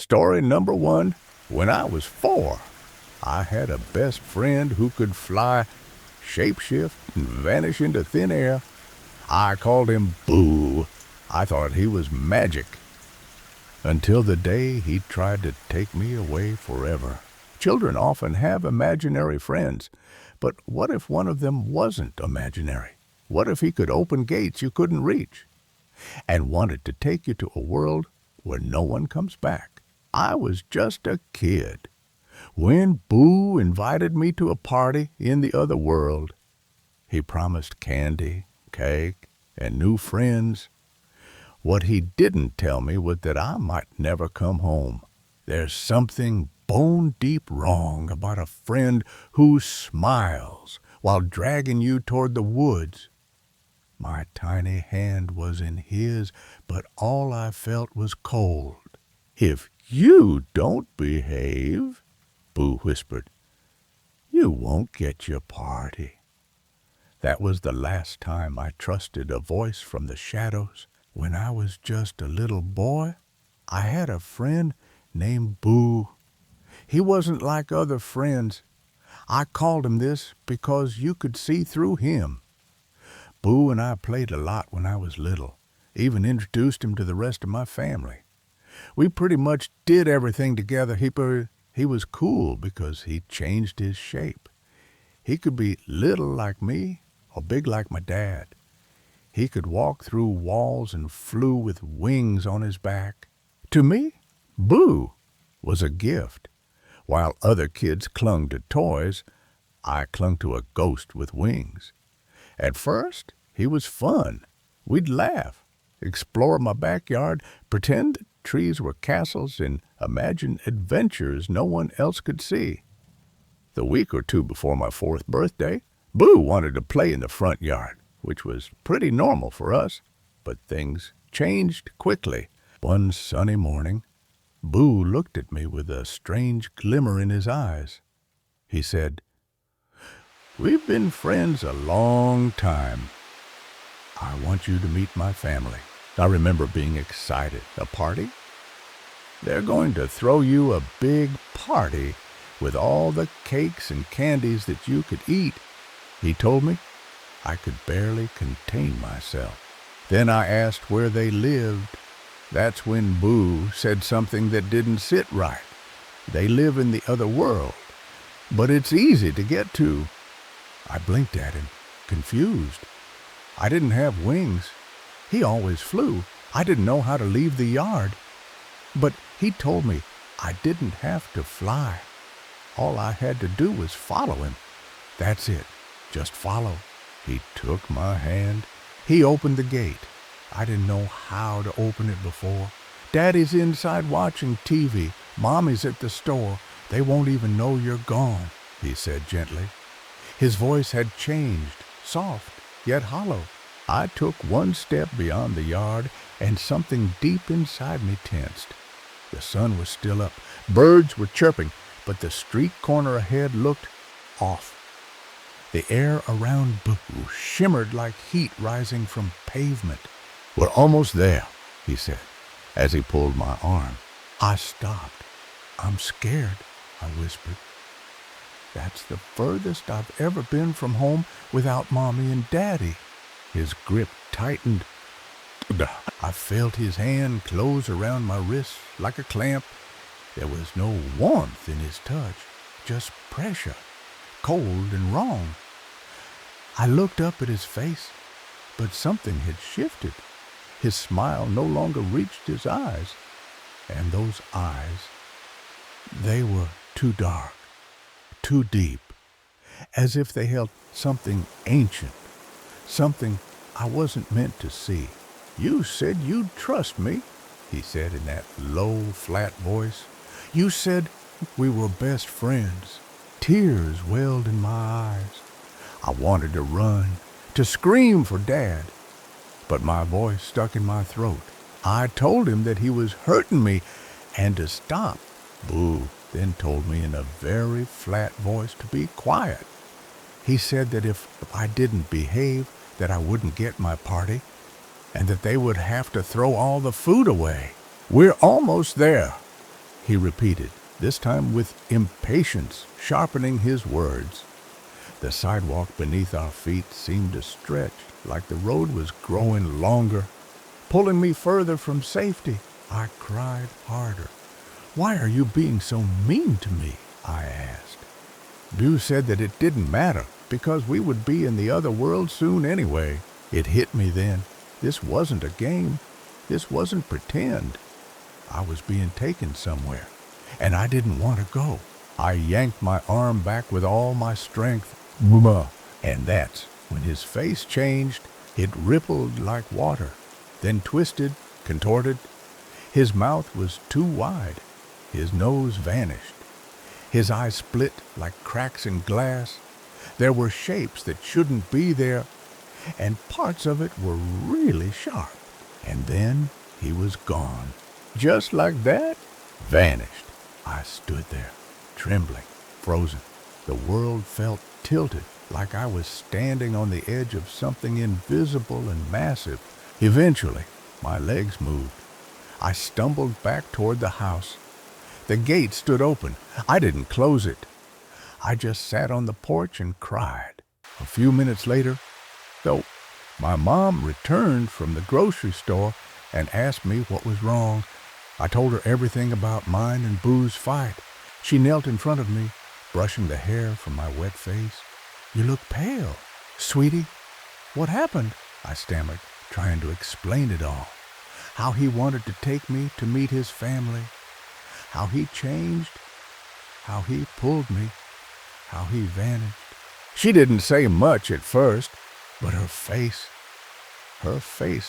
Story number one. When I was 4, I had a best friend who could fly, shapeshift, and vanish into thin air. I called him Boo. I thought he was magic. Until the day he tried to take me away forever. Children often have imaginary friends, but what if one of them wasn't imaginary? What if he could open gates you couldn't reach and wanted to take you to a world where no one comes back? I was just a kid when Boo invited me to a party in the other world. He promised candy, cake, and new friends. What he didn't tell me was that I might never come home. There's something bone deep wrong about a friend who smiles while dragging you toward the woods. My tiny hand was in his, but all I felt was cold. "If you don't behave," Boo whispered, "you won't get your party." That was the last time I trusted a voice from the shadows. When I was just a little boy, I had a friend named Boo. He wasn't like other friends. I called him this because you could see through him. Boo and I played a lot when I was little, even introduced him to the rest of my family. We pretty much did everything together. He was cool because he changed his shape. He could be little like me or big like my dad. He could walk through walls and flew with wings on his back. To me, Boo was a gift. While other kids clung to toys, I clung to a ghost with wings. At first, he was fun. We'd laugh, explore my backyard, pretend that trees were castles, and imagine adventures no one else could see. The week or two before my 4th birthday, Boo wanted to play in the front yard, which was pretty normal for us, but things changed quickly. One sunny morning, Boo looked at me with a strange glimmer in his eyes. He said, "We've been friends a long time. I want you to meet my family." I remember being excited. A party? They're going to throw you a big party with all the cakes and candies that you could eat, he told me. I could barely contain myself. Then I asked where they lived. That's when Boo said something that didn't sit right. They live in the other world, but it's easy to get to. I blinked at him, confused. I didn't have wings. He always flew. I didn't know how to leave the yard. But he told me I didn't have to fly. All I had to do was follow him. That's it, just follow. He took my hand. He opened the gate. I didn't know how to open it before. Daddy's inside watching TV. Mommy's at the store. They won't even know you're gone, he said gently. His voice had changed, soft, yet hollow. I took one step beyond the yard, and something deep inside me tensed. The sun was still up. Birds were chirping, but the street corner ahead looked off. The air around Boo shimmered like heat rising from pavement. "We're almost there," he said, as he pulled my arm. I stopped. "I'm scared," I whispered. "That's the furthest I've ever been from home without Mommy and Daddy." His grip tightened. I felt his hand close around my wrist like a clamp. There was no warmth in his touch, just pressure, cold and wrong. I looked up at his face, but something had shifted. His smile no longer reached his eyes, and those eyes, they were too dark, too deep, as if they held something ancient, something I wasn't meant to see. "You said you'd trust me," he said in that low, flat voice. "You said we were best friends." Tears welled in my eyes. I wanted to run, to scream for Dad, but my voice stuck in my throat. I told him that he was hurting me and to stop. Boo then told me in a very flat voice to be quiet. He said that if I didn't behave, that I wouldn't get my party, and that they would have to throw all the food away. "We're almost there," he repeated, this time with impatience sharpening his words. The sidewalk beneath our feet seemed to stretch, like the road was growing longer, pulling me further from safety. I cried harder. Why are you being so mean to me? I asked. Bu said that it didn't matter, because we would be in the other world soon anyway. It hit me then. This wasn't a game. This wasn't pretend. I was being taken somewhere, and I didn't want to go. I yanked my arm back with all my strength. And that's when his face changed. It rippled like water, then twisted, contorted. His mouth was too wide. His nose vanished. His eyes split like cracks in glass. There were shapes that shouldn't be there, and parts of it were really sharp. And then he was gone. Just like that, vanished. I stood there, trembling, frozen. The world felt tilted, like I was standing on the edge of something invisible and massive. Eventually, my legs moved. I stumbled back toward the house. The gate stood open. I didn't close it. I just sat on the porch and cried. A few minutes later, though, my mom returned from the grocery store and asked me what was wrong. I told her everything about mine and Bu's fight. She knelt in front of me, brushing the hair from my wet face. You look pale. Sweetie, what happened? I stammered, trying to explain it all. How he wanted to take me to meet his family. How he changed. How he pulled me. How he vanished. She didn't say much at first, but her face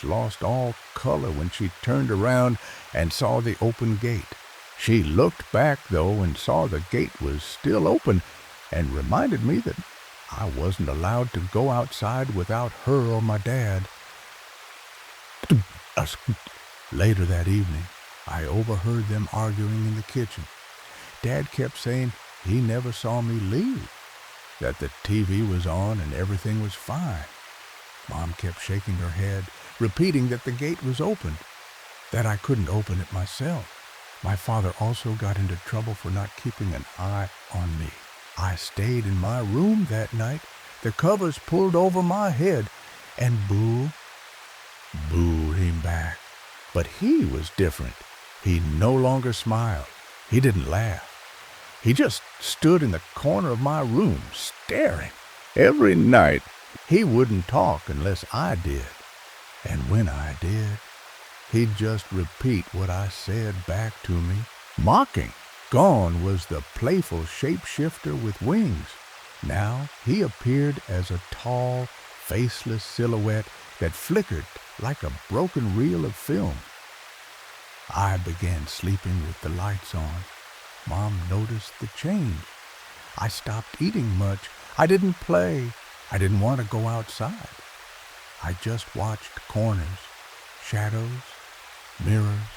lost all color when she turned around and saw the open gate. She looked back, though, and saw the gate was still open and reminded me that I wasn't allowed to go outside without her or my dad. Later that evening, I overheard them arguing in the kitchen. Dad kept saying he never saw me leave, that the TV was on and everything was fine. Mom kept shaking her head, repeating that the gate was open, that I couldn't open it myself. My father also got into trouble for not keeping an eye on me. I stayed in my room that night, the covers pulled over my head, and Bu came back. But he was different. He no longer smiled. He didn't laugh. He just stood in the corner of my room, staring. Every night, he wouldn't talk unless I did. And when I did, he'd just repeat what I said back to me, mocking. Gone was the playful shapeshifter with wings. Now he appeared as a tall, faceless silhouette that flickered like a broken reel of film. I began sleeping with the lights on. Mom noticed the change. I stopped eating much. I didn't play. I didn't want to go outside. I just watched corners, shadows, mirrors.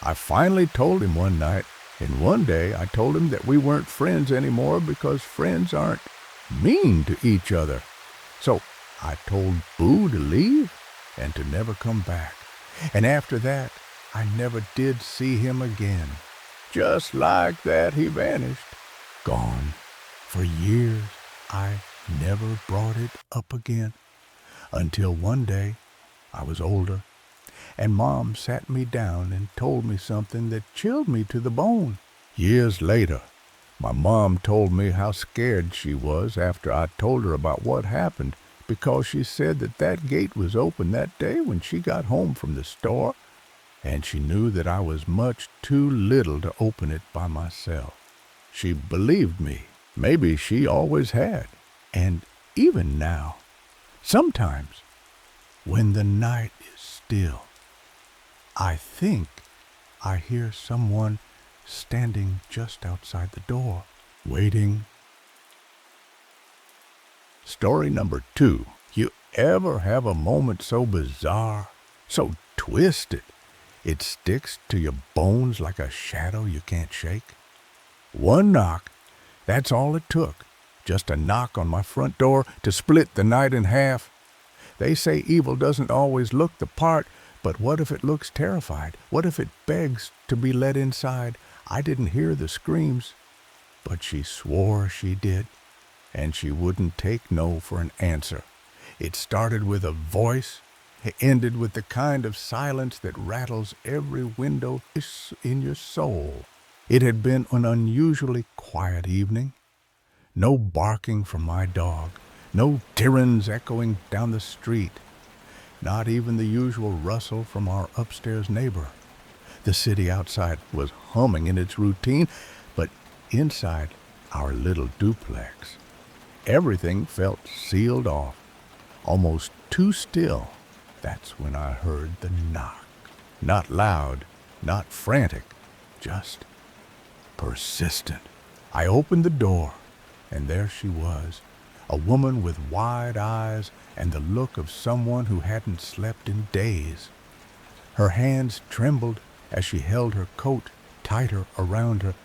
I finally told him one night, and one day I told him that we weren't friends anymore because friends aren't mean to each other. So I told Bu to leave and to never come back. And after that, I never did see him again. Just like that, he vanished. Gone. For years, I never brought it up again. Until one day, I was older, and Mom sat me down and told me something that chilled me to the bone. Years later, my mom told me how scared she was after I told her about what happened, because she said that gate was open that day when she got home from the store, and she knew that I was much too little to open it by myself. She believed me. Maybe she always had. And even now, sometimes, when the night is still, I think I hear someone standing just outside the door, waiting. Story number 2. You ever have a moment so bizarre, so twisted, it sticks to your bones like a shadow you can't shake? One knock, that's all it took. Just a knock on my front door to split the night in half. They say evil doesn't always look the part, but what if it looks terrified? What if it begs to be let inside? I didn't hear the screams, but she swore she did, and she wouldn't take no for an answer. It started with a voice. It ended with the kind of silence that rattles every window in your soul. It had been an unusually quiet evening. No barking from my dog, no sirens echoing down the street, not even the usual rustle from our upstairs neighbor. The city outside was humming in its routine, but inside our little duplex, everything felt sealed off, almost too still. That's when I heard the knock. Not loud, not frantic, just persistent. I opened the door, and there she was, a woman with wide eyes and the look of someone who hadn't slept in days. Her hands trembled as she held her coat tighter around her.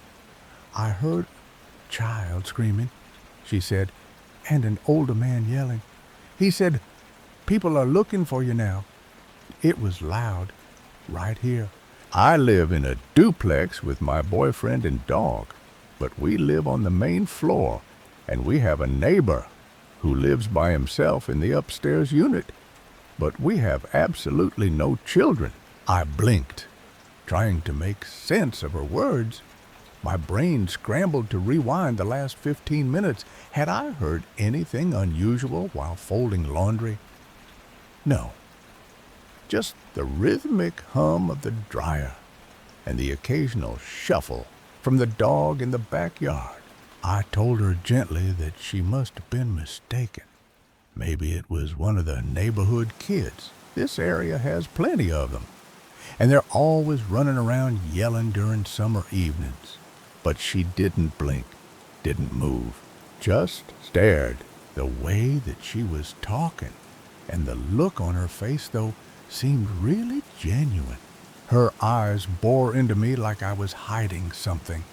I heard a child screaming, she said, and an older man yelling. He said, "People are looking for you now." It was loud, right here. I live in a duplex with my boyfriend and dog, but we live on the main floor, and we have a neighbor who lives by himself in the upstairs unit. But we have absolutely no children. I blinked, trying to make sense of her words. My brain scrambled to rewind the last 15 minutes. Had I heard anything unusual while folding laundry? No. Just the rhythmic hum of the dryer and the occasional shuffle from the dog in the backyard. I told her gently that she must have been mistaken. Maybe it was one of the neighborhood kids. This area has plenty of them, and they're always running around yelling during summer evenings. But she didn't blink, didn't move, just stared. The way that she was talking and the look on her face, though, seemed really genuine. Her eyes bore into me like I was hiding something,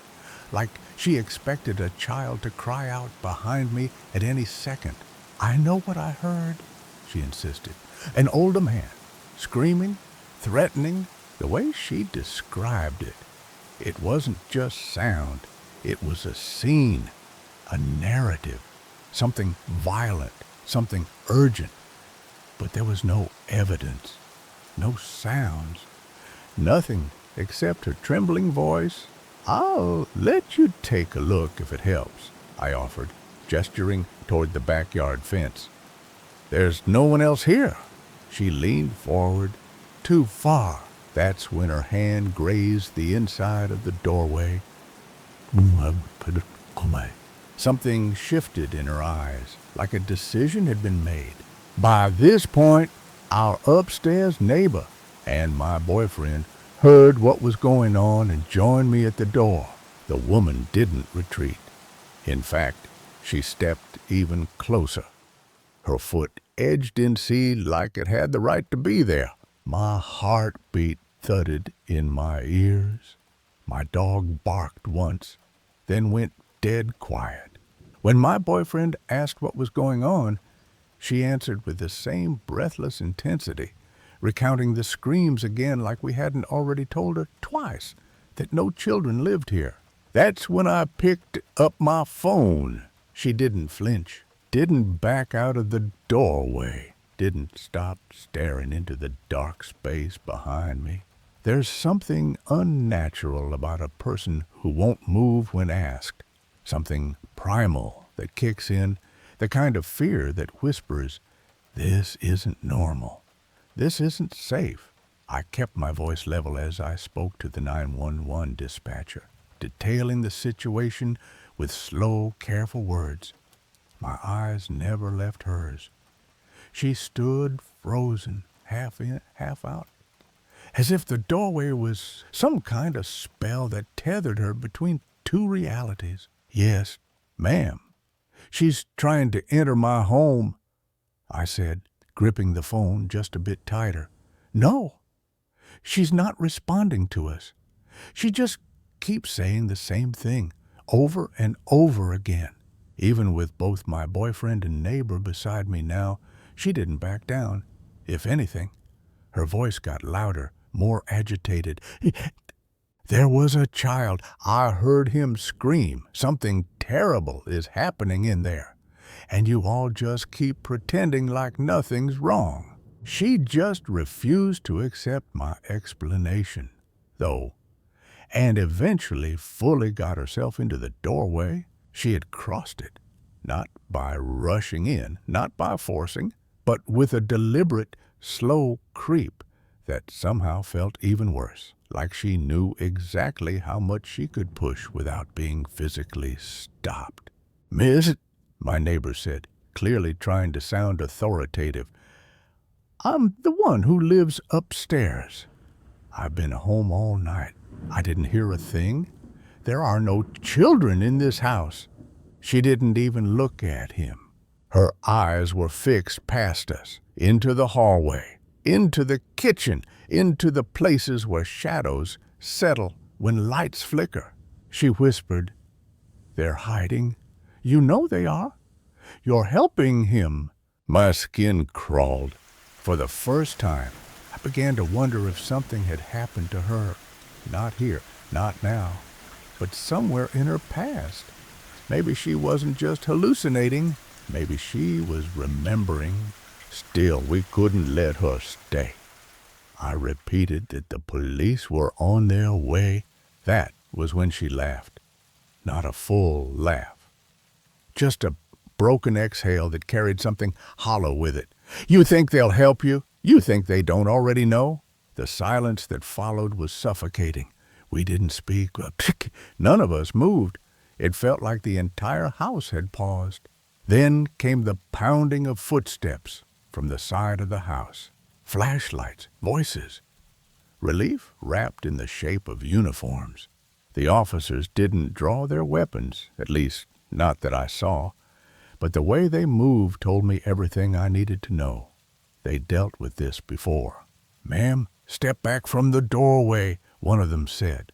like she expected a child to cry out behind me at any second. "I know what I heard," she insisted. An older man, screaming, threatening, the way she described it. It wasn't just sound, it was a scene, a narrative, something violent, something urgent. But there was no evidence, no sounds, nothing except her trembling voice. "I'll let you take a look if it helps," I offered, gesturing toward the backyard fence. "There's no one else here." She leaned forward, too far. That's when her hand grazed the inside of the doorway. Something shifted in her eyes, like a decision had been made. By this point, our upstairs neighbor and my boyfriend heard what was going on and joined me at the door. The woman didn't retreat. In fact, she stepped even closer. Her foot edged in seed like it had the right to be there. My heartbeat thudded in my ears. My dog barked once, then went dead quiet. When my boyfriend asked what was going on, she answered with the same breathless intensity, recounting the screams again like we hadn't already told her twice that no children lived here. That's when I picked up my phone. She didn't flinch, didn't back out of the doorway, didn't stop staring into the dark space behind me. There's something unnatural about a person who won't move when asked, something primal that kicks in, the kind of fear that whispers, "This isn't normal. This isn't safe." I kept my voice level as I spoke to the 911 dispatcher, detailing the situation with slow, careful words. My eyes never left hers. She stood frozen, half in, half out, as if the doorway was some kind of spell that tethered her between two realities. "Yes, ma'am. She's trying to enter my home," I said, gripping the phone just a bit tighter. "No, she's not responding to us. She just keeps saying the same thing over and over again." Even with both my boyfriend and neighbor beside me now, she didn't back down. If anything, her voice got louder, more agitated. There was a child. I heard him scream. Something terrible is happening in there. And you all just keep pretending like nothing's wrong. She just refused to accept my explanation, though, and eventually fully got herself into the doorway. She had crossed it, not by rushing in, not by forcing, but with a deliberate, slow creep that somehow felt even worse, like she knew exactly how much she could push without being physically stopped. "Miss," my neighbor said, clearly trying to sound authoritative, "I'm the one who lives upstairs. I've been home all night. I didn't hear a thing. There are no children in this house." She didn't even look at him. Her eyes were fixed past us, into the hallway, into the kitchen, into the places where shadows settle when lights flicker. She whispered, "They're hiding. You know they are. You're helping him." My skin crawled. For the first time, I began to wonder if something had happened to her. Not here, not now, but somewhere in her past. Maybe she wasn't just hallucinating. Maybe she was remembering. Still, we couldn't let her stay. I repeated that the police were on their way. That was when she laughed. Not a full laugh. Just a broken exhale that carried something hollow with it. "You think they'll help you? You think they don't already know?" The silence that followed was suffocating. We didn't speak. None of us moved. It felt like the entire house had paused. Then came the pounding of footsteps from the side of the house. Flashlights, voices. Relief wrapped in the shape of uniforms. The officers didn't draw their weapons, at least not that I saw, but the way they moved told me everything I needed to know. They dealt with this before. "Ma'am, step back from the doorway," one of them said.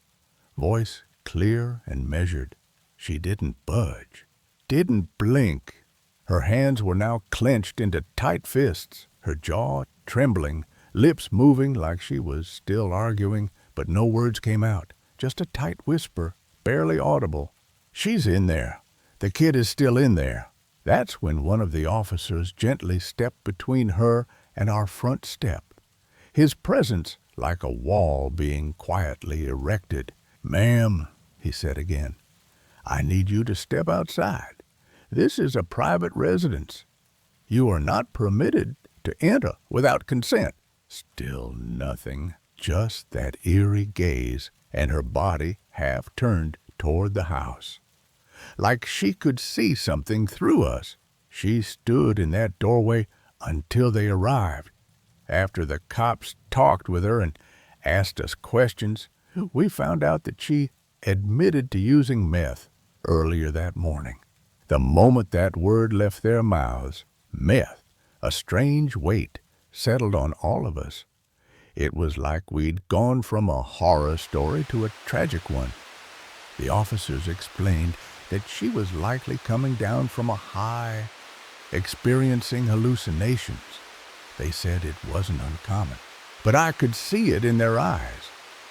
Voice clear and measured. She didn't budge, didn't blink. Her hands were now clenched into tight fists, her jaw trembling, lips moving like she was still arguing, but no words came out, just a tight whisper, barely audible. "She's in there. The kid is still in there." That's when one of the officers gently stepped between her and our front step, his presence like a wall being quietly erected. "Ma'am," he said again, "I need you to step outside. This is a private residence. You are not permitted to enter without consent." Still nothing, just that eerie gaze, and her body half turned toward the house. Like she could see something through us. She stood in that doorway until they arrived. After the cops talked with her and asked us questions, we found out that she admitted to using meth earlier that morning. The moment that word left their mouths, meth, a strange weight settled on all of us. It was like we'd gone from a horror story to a tragic one. The officers explained that she was likely coming down from a high, experiencing hallucinations. They said it wasn't uncommon, but I could see it in their eyes.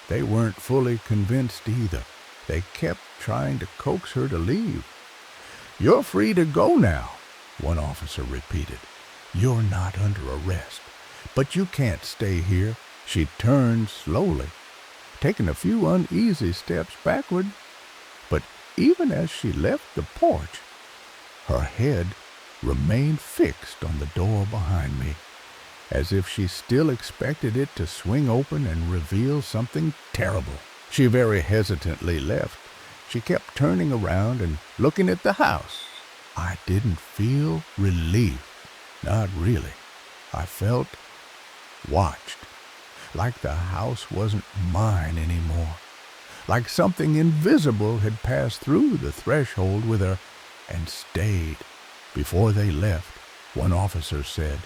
They weren't fully convinced either. They kept trying to coax her to leave. "You're free to go now," one officer repeated. "You're not under arrest, but you can't stay here." She turned slowly, taking a few uneasy steps backward. But even as she left the porch, her head remained fixed on the door behind me, as if she still expected it to swing open and reveal something terrible. She very hesitantly left. She kept turning around and looking at the house. I didn't feel relief. Not really. I felt watched. Like the house wasn't mine anymore. Like something invisible had passed through the threshold with her and stayed. Before they left, one officer said,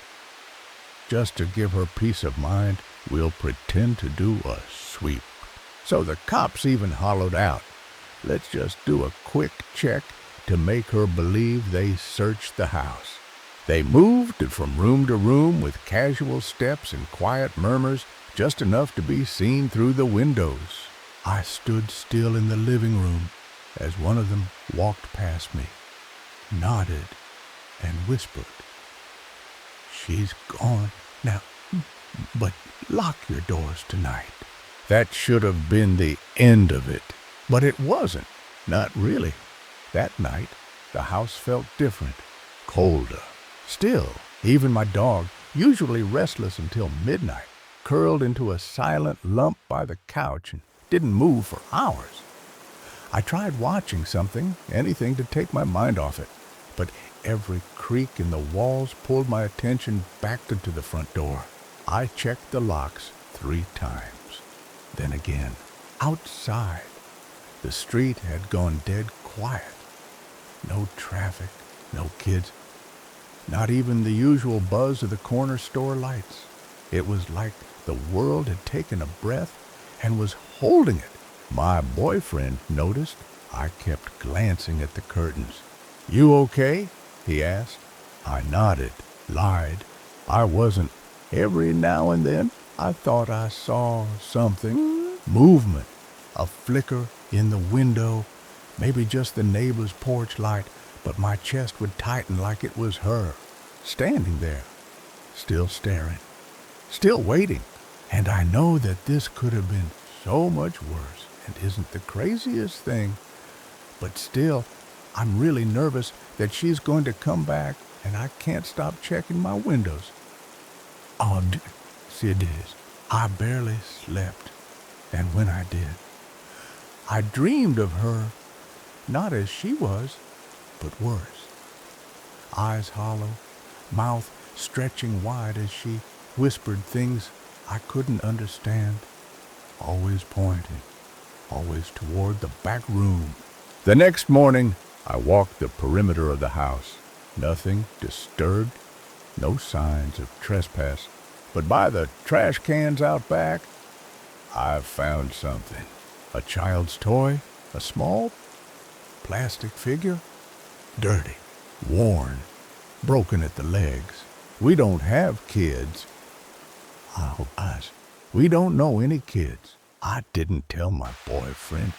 "Just to give her peace of mind, we'll pretend to do a sweep." So the cops even hollowed out, "Let's just do a quick check to make her believe they searched the house." They moved from room to room with casual steps and quiet murmurs, just enough to be seen through the windows. I stood still in the living room as one of them walked past me, nodded, and whispered, "She's gone now, but lock your doors tonight." That should have been the end of it, but it wasn't. Not really. That night, the house felt different, colder. Still, even my dog, usually restless until midnight, curled into a silent lump by the couch and didn't move for hours. I tried watching something, anything to take my mind off it, but every creak in the walls pulled my attention back into the front door. I checked the locks 3 times. Then again, outside, the street had gone dead quiet. No traffic, no kids, not even the usual buzz of the corner store lights. It was like the world had taken a breath and was holding it. My boyfriend noticed. I kept glancing at the curtains. "You okay?" he asked. I nodded, lied. I wasn't. Every now and then, I thought I saw something. Movement. A flicker in the window. Maybe just the neighbor's porch light, but my chest would tighten like it was her. Standing there. Still staring. Still waiting. And I know that this could have been so much worse and isn't the craziest thing. But still, I'm really nervous that she's going to come back and I can't stop checking my windows. Odd, it is. I barely slept. And when I did, I dreamed of her, not as she was, but worse. Eyes hollow, mouth stretching wide as she whispered things I couldn't understand, always pointing, always toward the back room. The next morning, I walked the perimeter of the house. Nothing disturbed, no signs of trespass. But by the trash cans out back, I found something. A child's toy, a small plastic figure, dirty, worn, broken at the legs. We don't have kids. Oh, gosh, we don't know any kids. I didn't tell my boyfriend.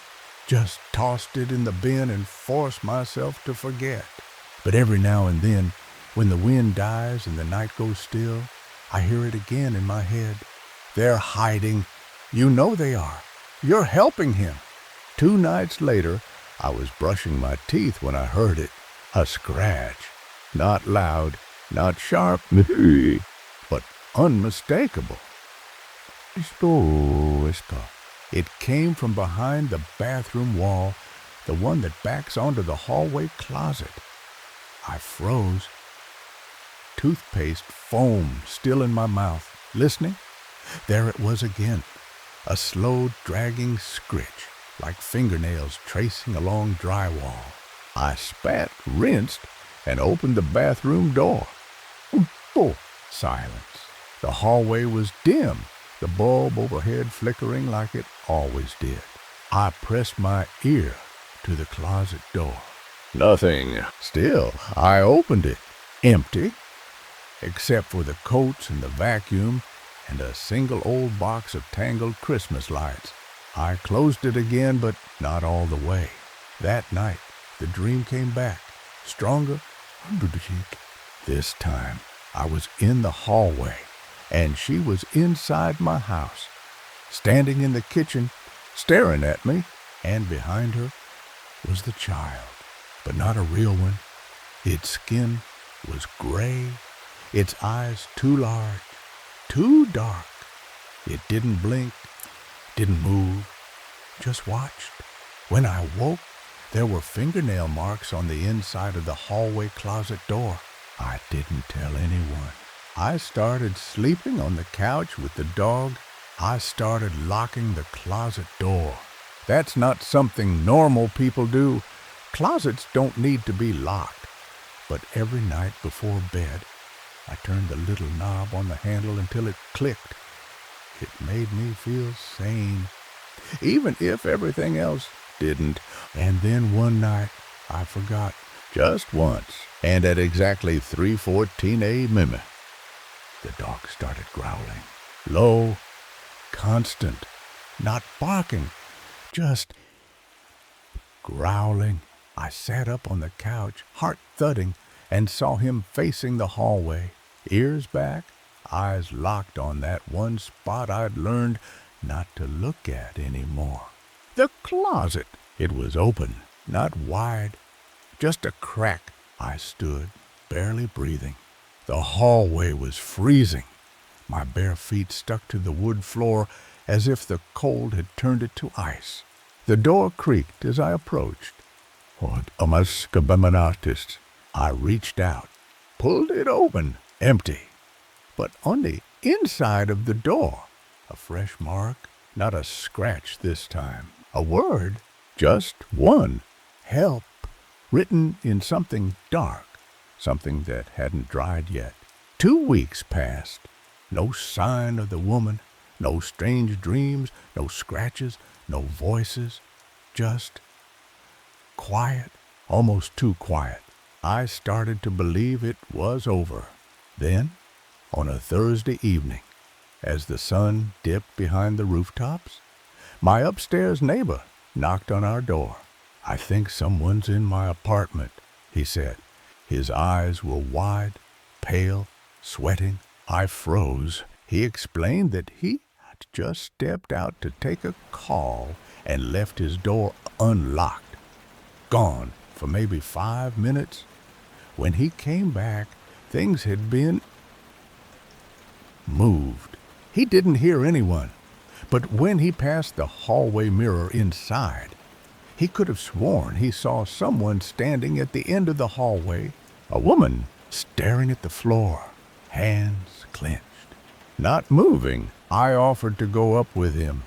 Just tossed it in the bin and forced myself to forget. But every now and then, when the wind dies and the night goes still, I hear it again in my head. They're hiding. You know they are. You're helping him. 2 nights later, I was brushing my teeth when I heard it. A scratch. Not loud, not sharp, but unmistakable. It came from behind the bathroom wall, the one that backs onto the hallway closet. I froze. Toothpaste foam still in my mouth. Listening? There it was again. A slow, dragging scritch, like fingernails tracing along drywall. I spat, rinsed, and opened the bathroom door. Oh, silence. The hallway was dim, the bulb overhead flickering like it always did. I pressed my ear to the closet door. Nothing. Still, I opened it. Empty, except for the coats and the vacuum and a single old box of tangled Christmas lights. I closed it again, but not all the way. That night, the dream came back, stronger. This time, I was in the hallway, and she was inside my house, standing in the kitchen, staring at me, and behind her was the child, but not a real one. Its skin was gray, its eyes too large, too dark. It didn't blink, didn't move, just watched. When I woke, there were fingernail marks on the inside of the hallway closet door. I didn't tell anyone. I started sleeping on the couch with the dog. I started locking the closet door. That's not something normal people do. Closets don't need to be locked. But every night before bed, I turned the little knob on the handle until it clicked. It made me feel sane, even if everything else didn't. And then one night, I forgot, just once, and at exactly 3:14 a.m., the dog started growling. Low, constant, not barking, just growling. I sat up on the couch, heart thudding, and saw him facing the hallway, ears back, eyes locked on that one spot I'd learned not to look at anymore. The closet. It was open, not wide, just a crack. I stood, barely breathing. The hallway was freezing. My bare feet stuck to the wood floor as if the cold had turned it to ice. The door creaked as I approached. I reached out, pulled it open, empty. But on the inside of the door, a fresh mark, not a scratch this time. A word, just one, help, written in something dark, something that hadn't dried yet. 2 weeks passed. No sign of the woman, no strange dreams, no scratches, no voices, just quiet, almost too quiet. I started to believe it was over. Then, on a Thursday evening, as the sun dipped behind the rooftops, my upstairs neighbor knocked on our door. "I think someone's in my apartment," he said. His eyes were wide, pale, sweating. I froze. He explained that he had just stepped out to take a call and left his door unlocked. Gone for maybe 5 minutes. When he came back, things had been moved. He didn't hear anyone, but when he passed the hallway mirror inside, he could have sworn he saw someone standing at the end of the hallway, a woman staring at the floor, hands clenched. Not moving, I offered to go up with him.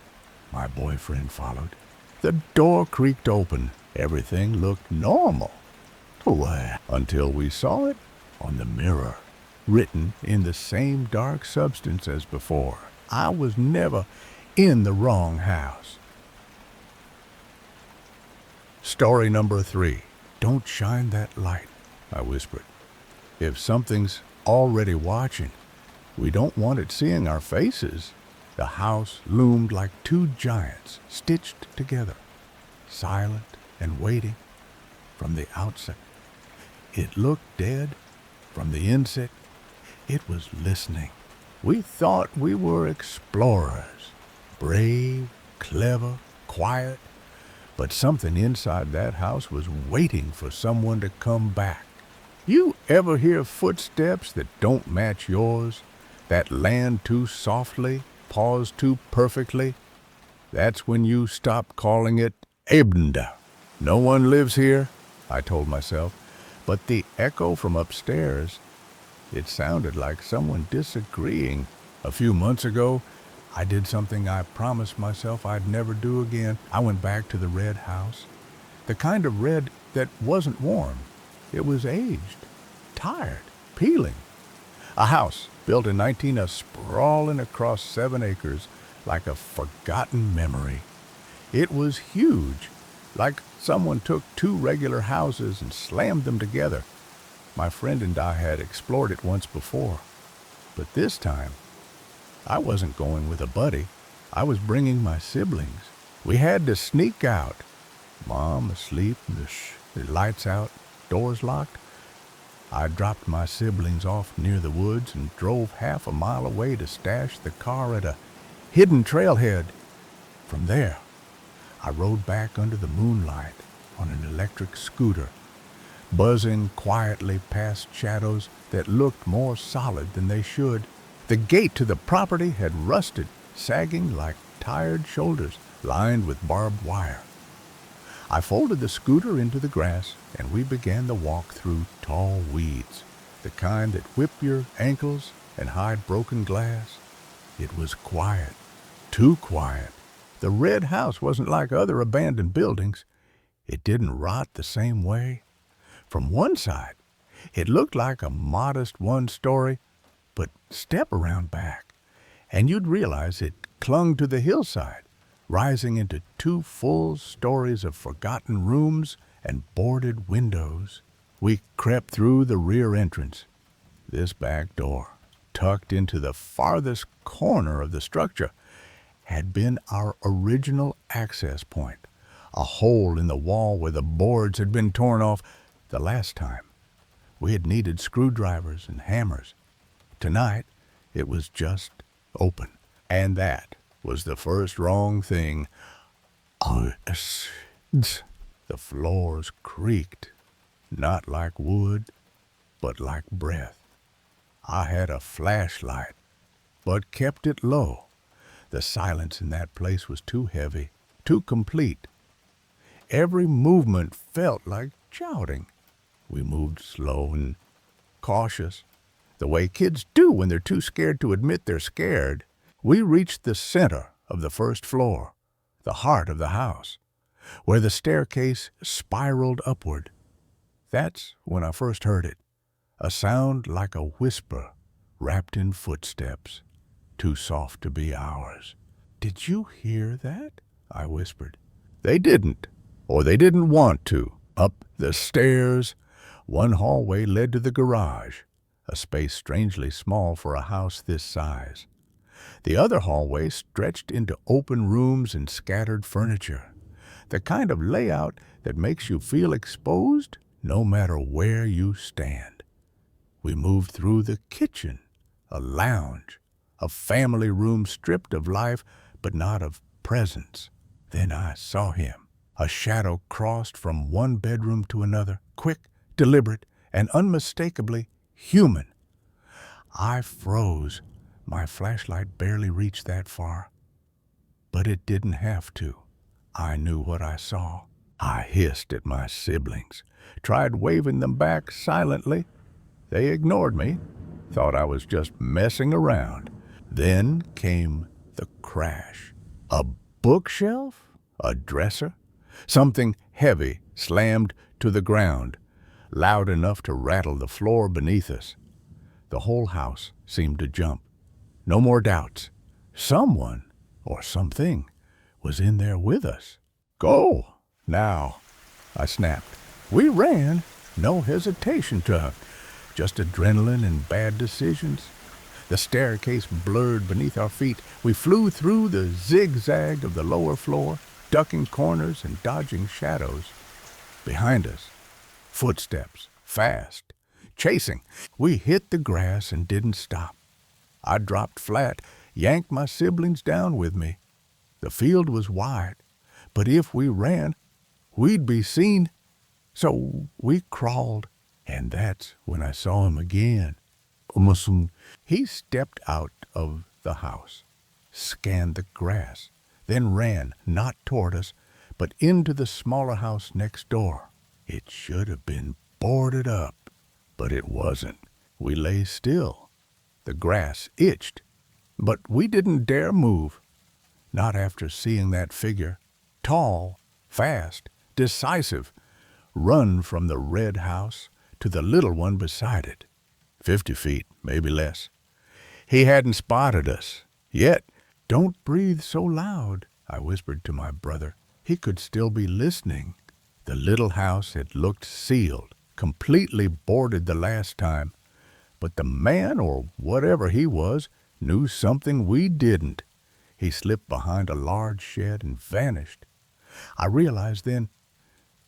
My boyfriend followed. The door creaked open. Everything looked normal. Until we saw it on the mirror, written in the same dark substance as before. I was never in the wrong house. Story number 3. Don't shine that light, I whispered. If something's already watching, we don't want it seeing our faces. The house loomed like 2 giants stitched together, silent and waiting from the outside. It looked dead from the inside. It was listening. We thought we were explorers, brave, clever, quiet, but something inside that house was waiting for someone to come back. You ever hear footsteps that don't match yours, that land too softly, pause too perfectly? That's when you stop calling it Abenda. No one lives here, I told myself, but the echo from upstairs, it sounded like someone disagreeing. A few months ago, I did something I promised myself I'd never do again. I went back to the red house, the kind of red that wasn't warm. It was aged, tired, peeling. A house built in 19, sprawling across 7 acres like a forgotten memory. It was huge, like someone took 2 regular houses and slammed them together. My friend and I had explored it once before, but this time, I wasn't going with a buddy. I was bringing my siblings. We had to sneak out. Mom asleep, the lights out, doors locked. I dropped my siblings off near the woods and drove half a mile away to stash the car at a hidden trailhead. From there, I rode back under the moonlight on an electric scooter, buzzing quietly past shadows that looked more solid than they should. The gate to the property had rusted, sagging like tired shoulders, lined with barbed wire. I folded the scooter into the grass, and we began the walk through tall weeds, the kind that whip your ankles and hide broken glass. It was quiet, too quiet. The red house wasn't like other abandoned buildings. It didn't rot the same way. From one side, it looked like a modest one-story, but step around back, and you'd realize it clung to the hillside, rising into 2 full stories of forgotten rooms and boarded windows. We crept through the rear entrance, this back door, tucked into the farthest corner of the structure, had been our original access point, a hole in the wall where the boards had been torn off the last time. We had needed screwdrivers and hammers. Tonight, it was just open. And that was the first wrong thing. The floors creaked, not like wood, but like breath. I had a flashlight, but kept it low. The silence in that place was too heavy, too complete. Every movement felt like shouting. We moved slow and cautious, the way kids do when they're too scared to admit they're scared. We reached the center of the first floor, the heart of the house, where the staircase spiraled upward. That's when I first heard it, a sound like a whisper wrapped in footsteps, too soft to be ours. "Did you hear that?" I whispered. They didn't, or they didn't want to. Up the stairs, one hallway led to the garage, a space strangely small for a house this size. The other hallway stretched into open rooms and scattered furniture, the kind of layout that makes you feel exposed no matter where you stand. We moved through the kitchen, a lounge, a family room stripped of life but not of presence. Then I saw him. A shadow crossed from one bedroom to another, quick, deliberate, and unmistakably human. I froze. My flashlight barely reached that far. But it didn't have to. I knew what I saw. I hissed at my siblings, tried waving them back silently. They ignored me, thought I was just messing around. Then came the crash. A bookshelf? A dresser? Something heavy slammed to the ground, loud enough to rattle the floor beneath us. The whole house seemed to jump. No more doubts. Someone, or something, was in there with us. "Go, now," I snapped. We ran, no hesitation tug, just adrenaline and bad decisions. The staircase blurred beneath our feet. We flew through the zigzag of the lower floor, ducking corners and dodging shadows. Behind us, footsteps, fast, chasing. We hit the grass and didn't stop. I dropped flat, yanked my siblings down with me. The field was wide, but if we ran, we'd be seen. So we crawled, and that's when I saw him again. He stepped out of the house, scanned the grass, then ran, not toward us, but into the smaller house next door. It should have been boarded up, but it wasn't. We lay still. The grass itched, but we didn't dare move. Not after seeing that figure, tall, fast, decisive, run from the red house to the little one beside it. 50 feet, maybe less. He hadn't spotted us yet. "Don't breathe so loud," I whispered to my brother. He could still be listening. The little house had looked sealed, completely boarded the last time. But the man, or whatever he was, knew something we didn't. He slipped behind a large shed and vanished. I realized then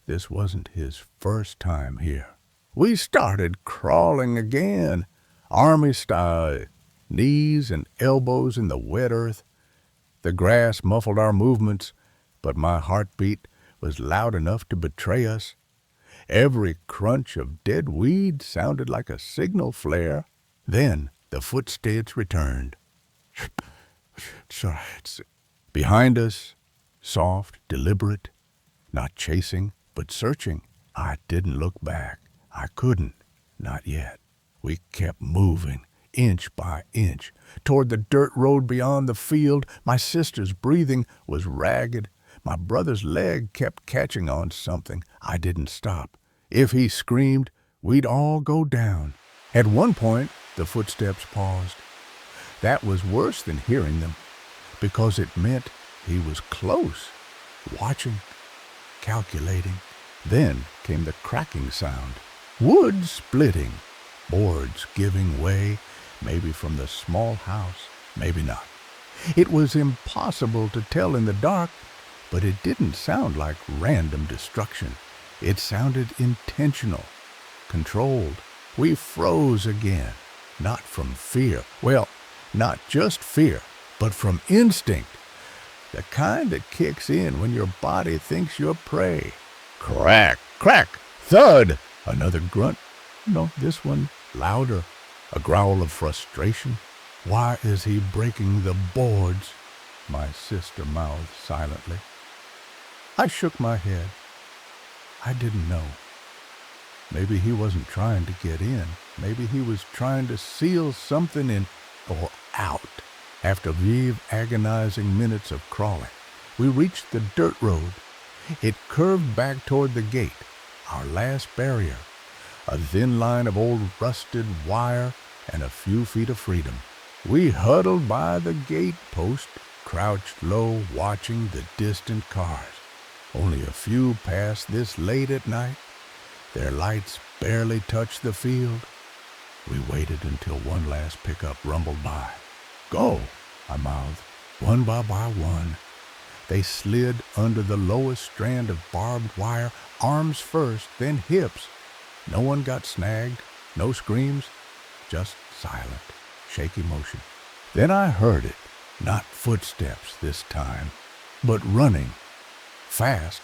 this wasn't his first time here. We started crawling again, army style, knees and elbows in the wet earth. The grass muffled our movements, but my heartbeat was loud enough to betray us. Every crunch of dead weed sounded like a signal flare. Then the footsteps returned. Behind us, soft, deliberate, not chasing, but searching. I didn't look back. I couldn't, not yet. We kept moving, inch by inch, toward the dirt road beyond the field. My sister's breathing was ragged. My brother's leg kept catching on something. I didn't stop. If he screamed, we'd all go down. At one point, the footsteps paused. That was worse than hearing them, because it meant he was close, watching, calculating. Then came the cracking sound. Wood splitting, boards giving way, maybe from the small house, maybe not. It was impossible to tell in the dark, but it didn't sound like random destruction. It sounded intentional, controlled. We froze again, not from fear. Well, not just fear, but from instinct. The kind that kicks in when your body thinks you're prey. Crack, crack, thud! Another grunt. No, this one louder. A growl of frustration. Why is he breaking the boards? My sister mouthed silently. I shook my head. I didn't know. Maybe he wasn't trying to get in. Maybe he was trying to seal something in or out. After agonizing minutes of crawling, we reached the dirt road. It curved back toward the gate, our last barrier, a thin line of old rusted wire and a few feet of freedom. We huddled by the gate post, crouched low, watching the distant cars. Only a few passed this late at night. Their lights barely touched the field. We waited until one last pickup rumbled by. Go, I mouthed. One by one, they slid under the lowest strand of barbed wire, arms first, then hips. No one got snagged, no screams, just silent, shaky motion. Then I heard it, not footsteps this time, but running, fast,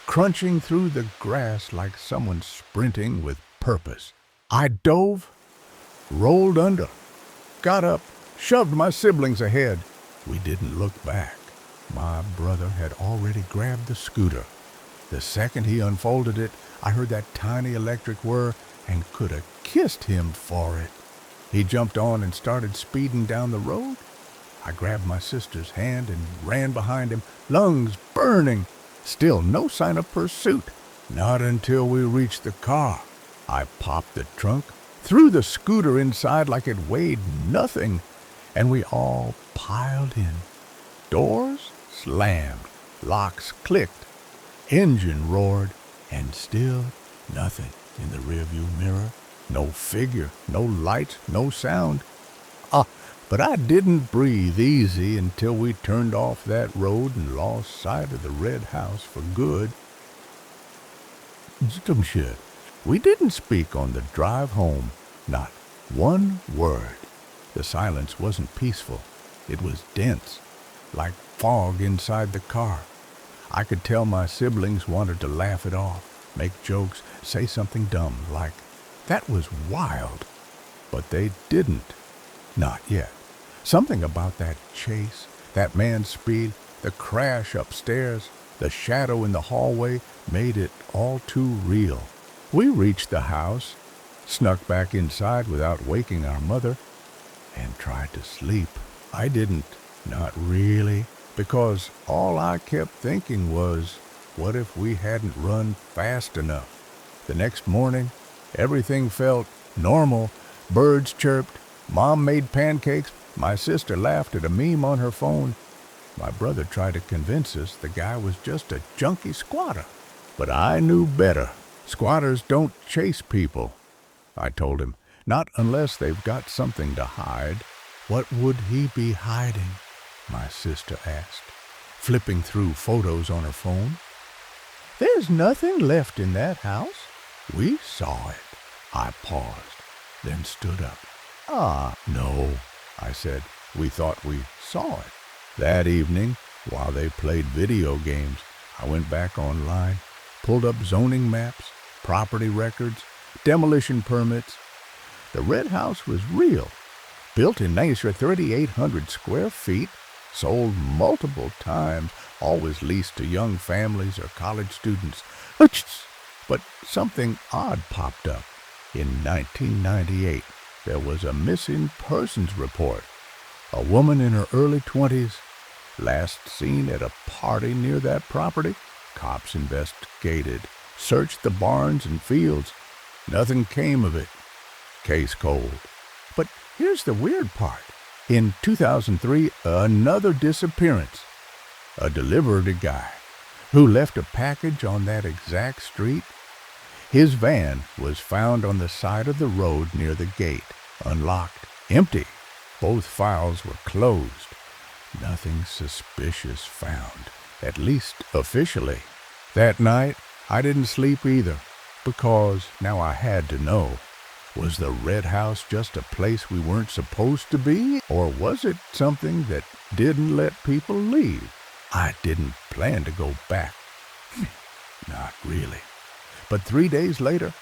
crunching through the grass like someone sprinting with purpose. I dove, rolled under, got up, shoved my siblings ahead. We didn't look back. My brother had already grabbed the scooter. The second he unfolded it, I heard that tiny electric whir and could have kissed him for it. He jumped on and started speeding down the road. I grabbed my sister's hand and ran behind him, lungs burning. Still no sign of pursuit. Not until we reached the car. I popped the trunk, threw the scooter inside like it weighed nothing, and we all piled in. Doors slammed, locks clicked, engine roared, and still nothing in the rearview mirror. No figure, no lights, no sound. But I didn't breathe easy until we turned off that road and lost sight of the red house for good. We didn't speak on the drive home, not one word. The silence wasn't peaceful. It was dense, like fog inside the car. I could tell my siblings wanted to laugh it off, make jokes, say something dumb like, "That was wild." But they didn't. Not yet. Something about that chase, that man's speed, the crash upstairs, the shadow in the hallway made it all too real. We reached the house, snuck back inside without waking our mother, and tried to sleep. I didn't, not really, because all I kept thinking was, what if we hadn't run fast enough? The next morning, everything felt normal. Birds chirped, Mom made pancakes, my sister laughed at a meme on her phone. My brother tried to convince us the guy was just a junkie squatter. But I knew better. Squatters don't chase people, I told him. Not unless they've got something to hide. What would he be hiding? My sister asked, flipping through photos on her phone. There's nothing left in that house. We saw it. I paused, then stood up. No, I said. We thought we saw it. That evening, while they played video games, I went back online, pulled up zoning maps, property records, demolition permits. The red house was real, built in 3,800 square feet, sold multiple times, always leased to young families or college students. But something odd popped up. In 1998, there was a missing persons report. A woman in her early 20s, last seen at a party near that property. Cops investigated, searched the barns and fields. Nothing came of it. Case cold. But here's the weird part. In 2003, another disappearance. A delivery guy who left a package on that exact street. His van was found on the side of the road near the gate, unlocked, empty. Both files were closed. Nothing suspicious found, at least officially. That night, I didn't sleep either, because now I had to know. Was the Red House just a place we weren't supposed to be, or was it something that didn't let people leave? I didn't plan to go back. Not really. But 3 days later,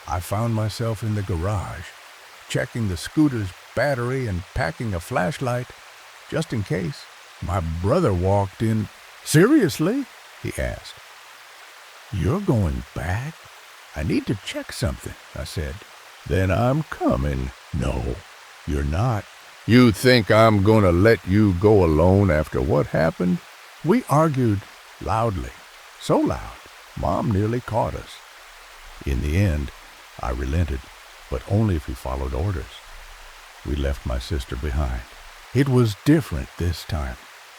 I found myself in the garage, checking the scooter's battery and packing a flashlight, just in case. My brother walked in. "Seriously?" he asked. "You're going back? I need to check something," I said. "Then I'm coming." "No, you're not." "You think I'm going to let you go alone after what happened?" We argued loudly, so loud, Mom nearly caught us. In the end, I relented, but only if he followed orders. We left my sister behind. It was different this time.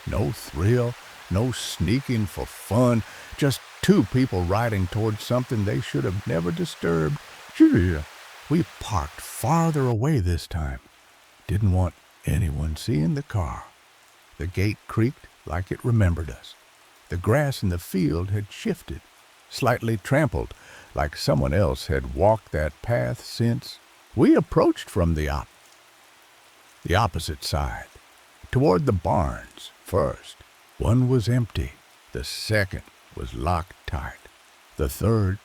No thrill, no sneaking for fun, just two people riding towards something they should have never disturbed. We parked farther away this time. Didn't want anyone seeing the car. The gate creaked like it remembered us. The grass in the field had shifted, slightly trampled, like someone else had walked that path since. We approached from the opposite side, toward the barns first. One was empty. The second was locked tight. The third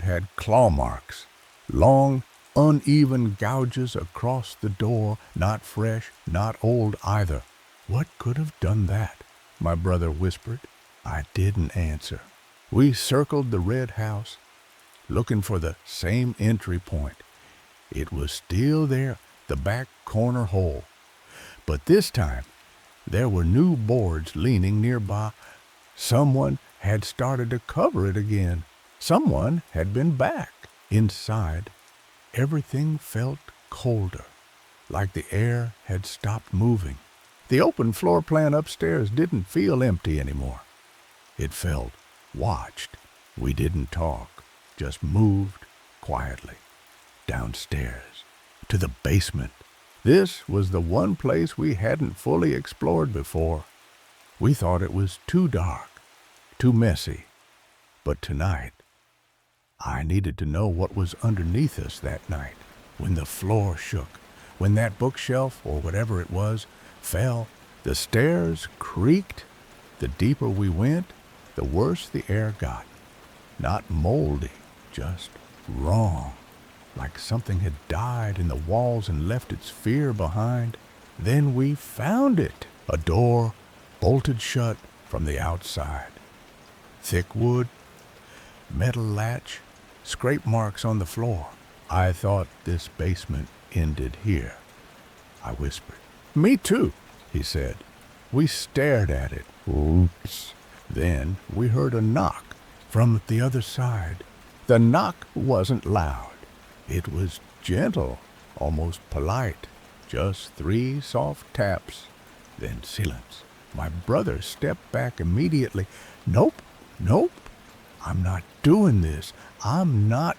had claw marks, long, uneven gouges across the door, not fresh, not old either. What could have done that? My brother whispered. I didn't answer. We circled the red house, looking for the same entry point. It was still there, the back corner hole. But this time, there were new boards leaning nearby. Someone had started to cover it again. Someone had been back. Inside, everything felt colder, like the air had stopped moving. The open floor plan upstairs didn't feel empty anymore. It felt watched. We didn't talk, just moved quietly downstairs to the basement. This was the one place we hadn't fully explored before. We thought it was too dark, too messy. But tonight, I needed to know what was underneath us that night. When the floor shook, when that bookshelf, or whatever it was, fell, the stairs creaked. The deeper we went, the worse the air got. Not moldy, just wrong. Like something had died in the walls and left its fear behind. Then we found it. A door, bolted shut from the outside. Thick wood, metal latch, scrape marks on the floor. I thought this basement ended here, I whispered. Me too, he said. We stared at it. Oops. Then we heard a knock from the other side. The knock wasn't loud. It was gentle, almost polite. Just 3 soft taps, then silence. My brother stepped back immediately. Nope, I'm not doing this. I'm not.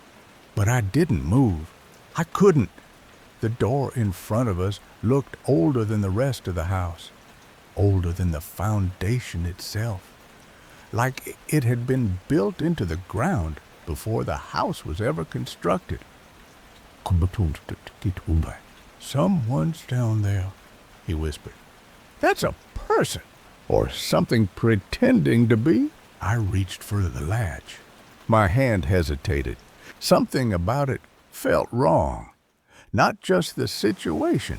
But I didn't move. I couldn't. The door in front of us looked older than the rest of the house, older than the foundation itself, like it had been built into the ground before the house was ever constructed. Someone's down there, he whispered. That's a person, or something pretending to be. I reached for the latch. My hand hesitated. Something about it felt wrong. Not just the situation,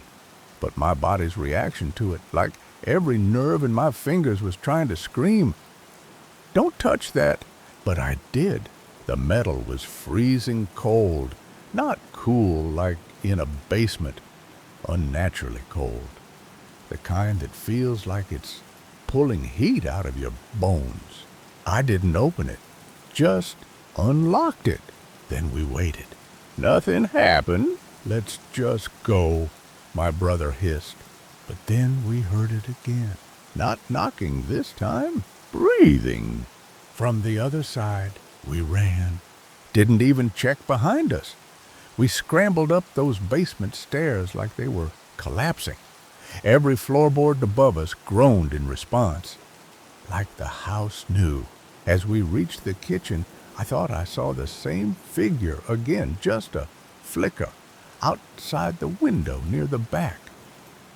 but my body's reaction to it, like every nerve in my fingers was trying to scream. Don't touch that. But I did. The metal was freezing cold, not cool like in a basement, unnaturally cold. The kind that feels like it's pulling heat out of your bones. I didn't open it, just unlocked it. Then we waited. Nothing happened. Let's just go, my brother hissed. But then we heard it again. Not knocking this time, breathing. From the other side, we ran. Didn't even check behind us. We scrambled up those basement stairs like they were collapsing. Every floorboard above us groaned in response, like the house knew. As we reached the kitchen, I thought I saw the same figure again, just a flicker, outside the window near the back.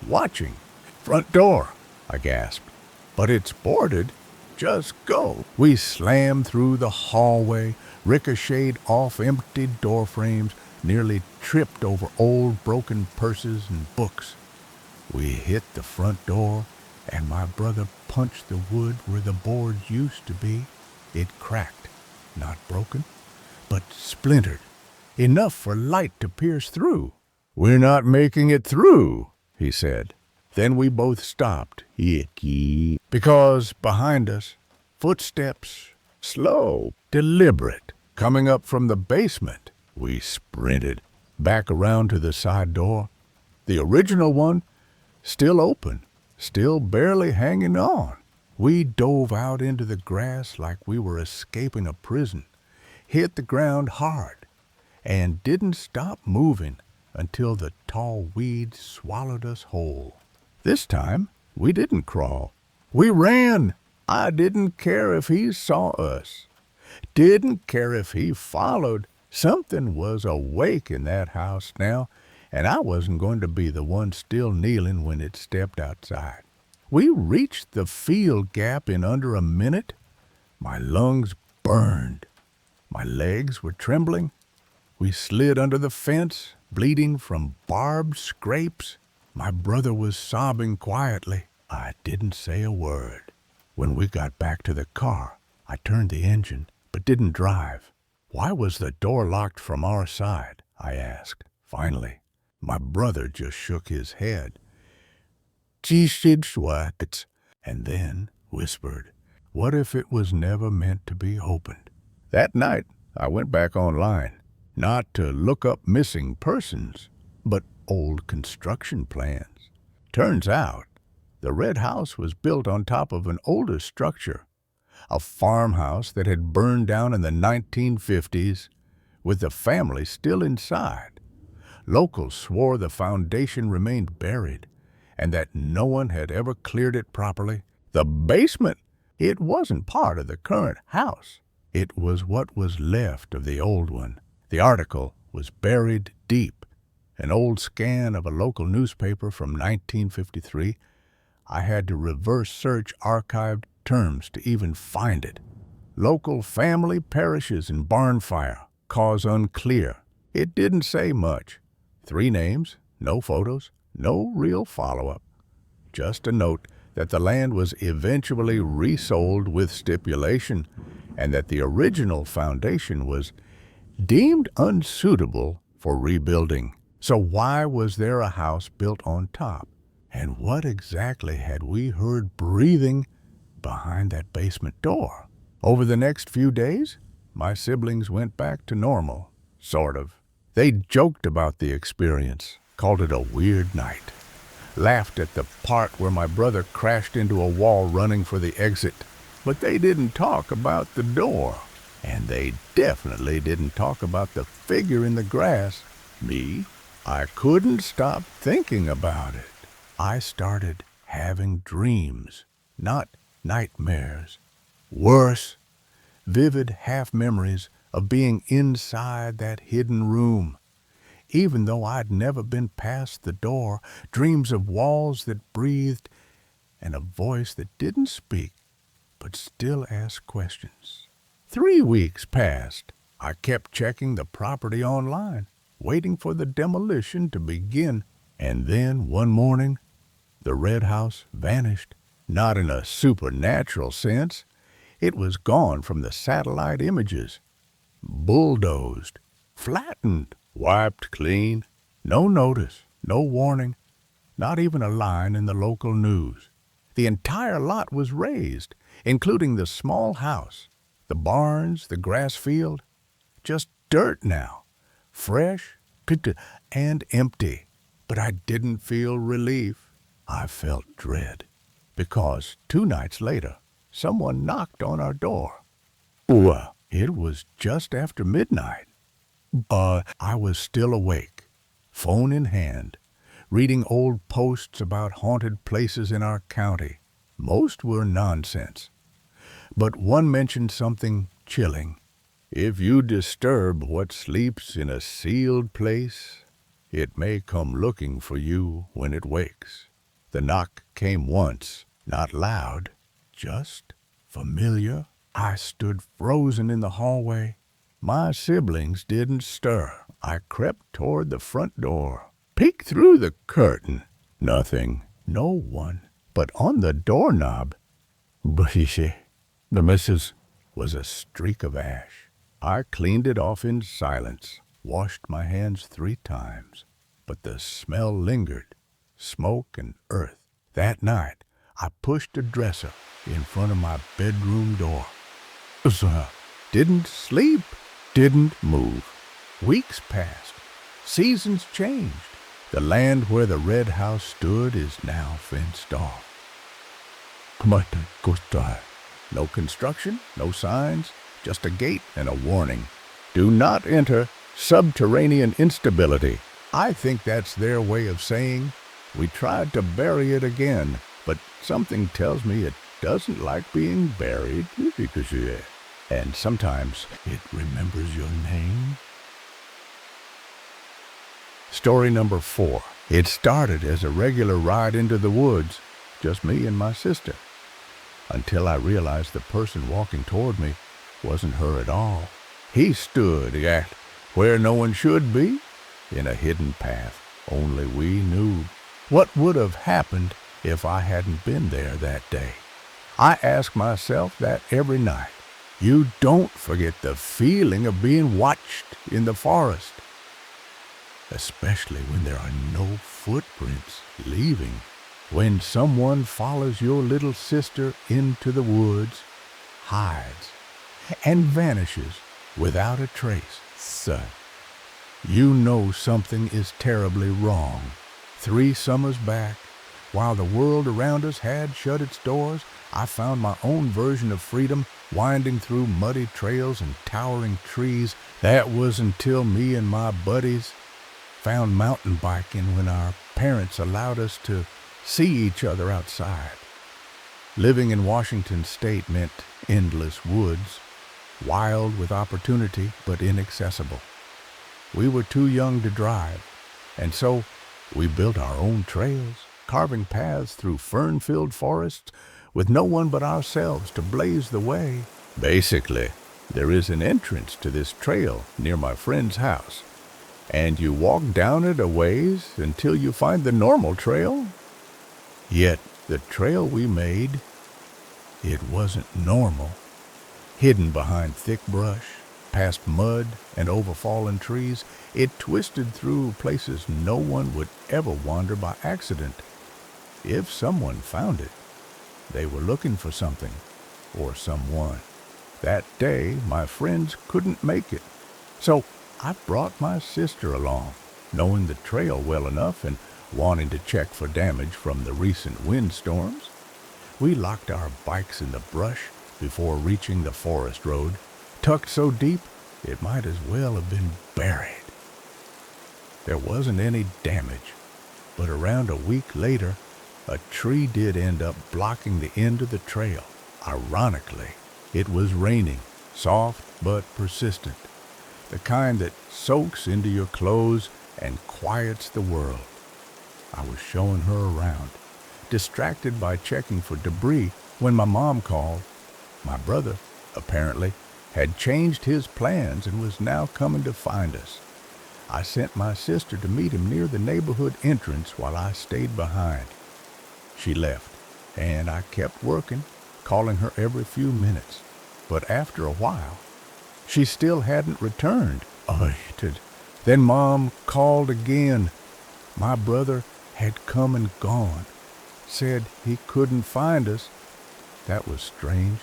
Watching. Front door, I gasped. But it's boarded. Just go. We slammed through the hallway, ricocheted off empty door frames, nearly tripped over old broken purses and books. We hit the front door, and my brother punched the wood where the boards used to be. It cracked, not broken, but splintered, enough for light to pierce through. "We're not making it through," he said. Then we both stopped, because behind us, footsteps, slow, deliberate, coming up from the basement. We sprinted back around to the side door, the original one still open, still barely hanging on. We dove out into the grass like we were escaping a prison, hit the ground hard, and didn't stop moving until the tall weeds swallowed us whole. This time, we didn't crawl. We ran. I didn't care if he saw us. Didn't care if he followed. Something was awake in that house now, and I wasn't going to be the one still kneeling when it stepped outside. We reached the field gap in under a minute. My lungs burned. My legs were trembling. We slid under the fence, bleeding from barbed scrapes. My brother was sobbing quietly. I didn't say a word. When we got back to the car, I turned the engine, but didn't drive. "Why was the door locked from our side?" I asked. Finally, my brother just shook his head. And then whispered, "What if it was never meant to be opened?" That night, I went back online, not to look up missing persons, but old construction plans. Turns out, the red house was built on top of an older structure, a farmhouse that had burned down in the 1950s, with the family still inside. Locals swore the foundation remained buried, and that no one had ever cleared it properly. The basement, it wasn't part of the current house. It was what was left of the old one. The article was buried deep. An old scan of a local newspaper from 1953. I had to reverse search archived terms to even find it. Local family perishes in barn fire. Cause unclear. It didn't say much. 3 names, no photos, no real follow-up. Just a note that the land was eventually resold with stipulation, and that the original foundation was deemed unsuitable for rebuilding. So why was there a house built on top? And what exactly had we heard breathing behind that basement door? Over the next few days, my siblings went back to normal, sort of. They joked about the experience, called it a weird night, laughed at the part where my brother crashed into a wall running for the exit. But they didn't talk about the door. And they definitely didn't talk about the figure in the grass. Me, I couldn't stop thinking about it. I started having dreams, not nightmares. Worse, vivid half-memories of being inside that hidden room. Even though I'd never been past the door, dreams of walls that breathed and a voice that didn't speak, but still asked questions. 3 weeks passed. I kept checking the property online, waiting for the demolition to begin. And then, one morning, the red house vanished. Not in a supernatural sense. It was gone from the satellite images. Bulldozed, flattened, wiped clean. No notice, no warning, not even a line in the local news. The entire lot was razed, including the small house, the barns, the grass field. Just dirt now, fresh and empty. But I didn't feel relief. I felt dread, because 2 nights later, someone knocked on our door. It was just after midnight. I was still awake, phone in hand, reading old posts about haunted places in our county. Most were nonsense, but one mentioned something chilling. If you disturb what sleeps in a sealed place, it may come looking for you when it wakes. The knock came once, not loud, just familiar. I stood frozen in the hallway. My siblings didn't stir. I crept toward the front door, peeked through the curtain. Nothing, no one. But on the doorknob, the missus, was a streak of ash. I cleaned it off in silence, washed my hands 3 times, but the smell lingered, smoke and earth. That night, I pushed a dresser in front of my bedroom door. Didn't sleep, didn't move. Weeks passed, seasons changed. The land where the red house stood is now fenced off. No construction, no signs, just a gate and a warning. Do not enter subterranean instability. I think that's their way of saying, we tried to bury it again, but something tells me it doesn't like being buried. And sometimes it remembers your name. Story number 4. It started as a regular ride into the woods, just me and my sister, until I realized the person walking toward me wasn't her at all. He stood at where no one should be, in a hidden path only we knew. What would have happened if I hadn't been there that day? I ask myself that every night. You don't forget the feeling of being watched in the forest, especially when there are no footprints leaving. When someone follows your little sister into the woods, hides, and vanishes without a trace, son, you know something is terribly wrong. 3 summers back, while the world around us had shut its doors, I found my own version of freedom winding through muddy trails and towering trees. That was until me and my buddies found mountain biking when our parents allowed us to see each other outside. Living in Washington State meant endless woods, wild with opportunity but inaccessible. We were too young to drive, and so we built our own trails, carving paths through fern-filled forests with no one but ourselves to blaze the way. Basically, there is an entrance to this trail near my friend's house, and you walk down it a ways until you find the normal trail. Yet the trail we made, it wasn't normal. Hidden behind thick brush, past mud and over fallen trees, it twisted through places no one would ever wander by accident. If someone found it, they were looking for something or someone. That day, my friends couldn't make it, so I brought my sister along, knowing the trail well enough and wanting to check for damage from the recent windstorms. We locked our bikes in the brush before reaching the forest road, tucked so deep it might as well have been buried. There wasn't any damage, but around a week later, a tree did end up blocking the end of the trail. Ironically, it was raining, soft but persistent, the kind that soaks into your clothes and quiets the world. I was showing her around, distracted by checking for debris, when my mom called. My brother, apparently, had changed his plans and was now coming to find us. I sent my sister to meet him near the neighborhood entrance while I stayed behind. She left, and I kept working, calling her every few minutes. But after a while, she still hadn't returned. Then Mom called again. My brother had come and gone, said he couldn't find us. That was strange.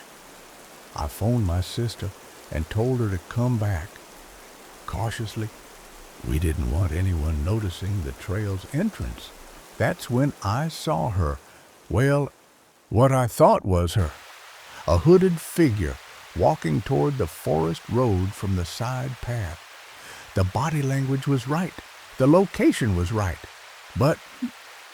I phoned my sister and told her to come back. Cautiously, we didn't want anyone noticing the trail's entrance. That's when I saw her. Well, what I thought was her. A hooded figure walking toward the forest road from the side path. The body language was right. The location was right. But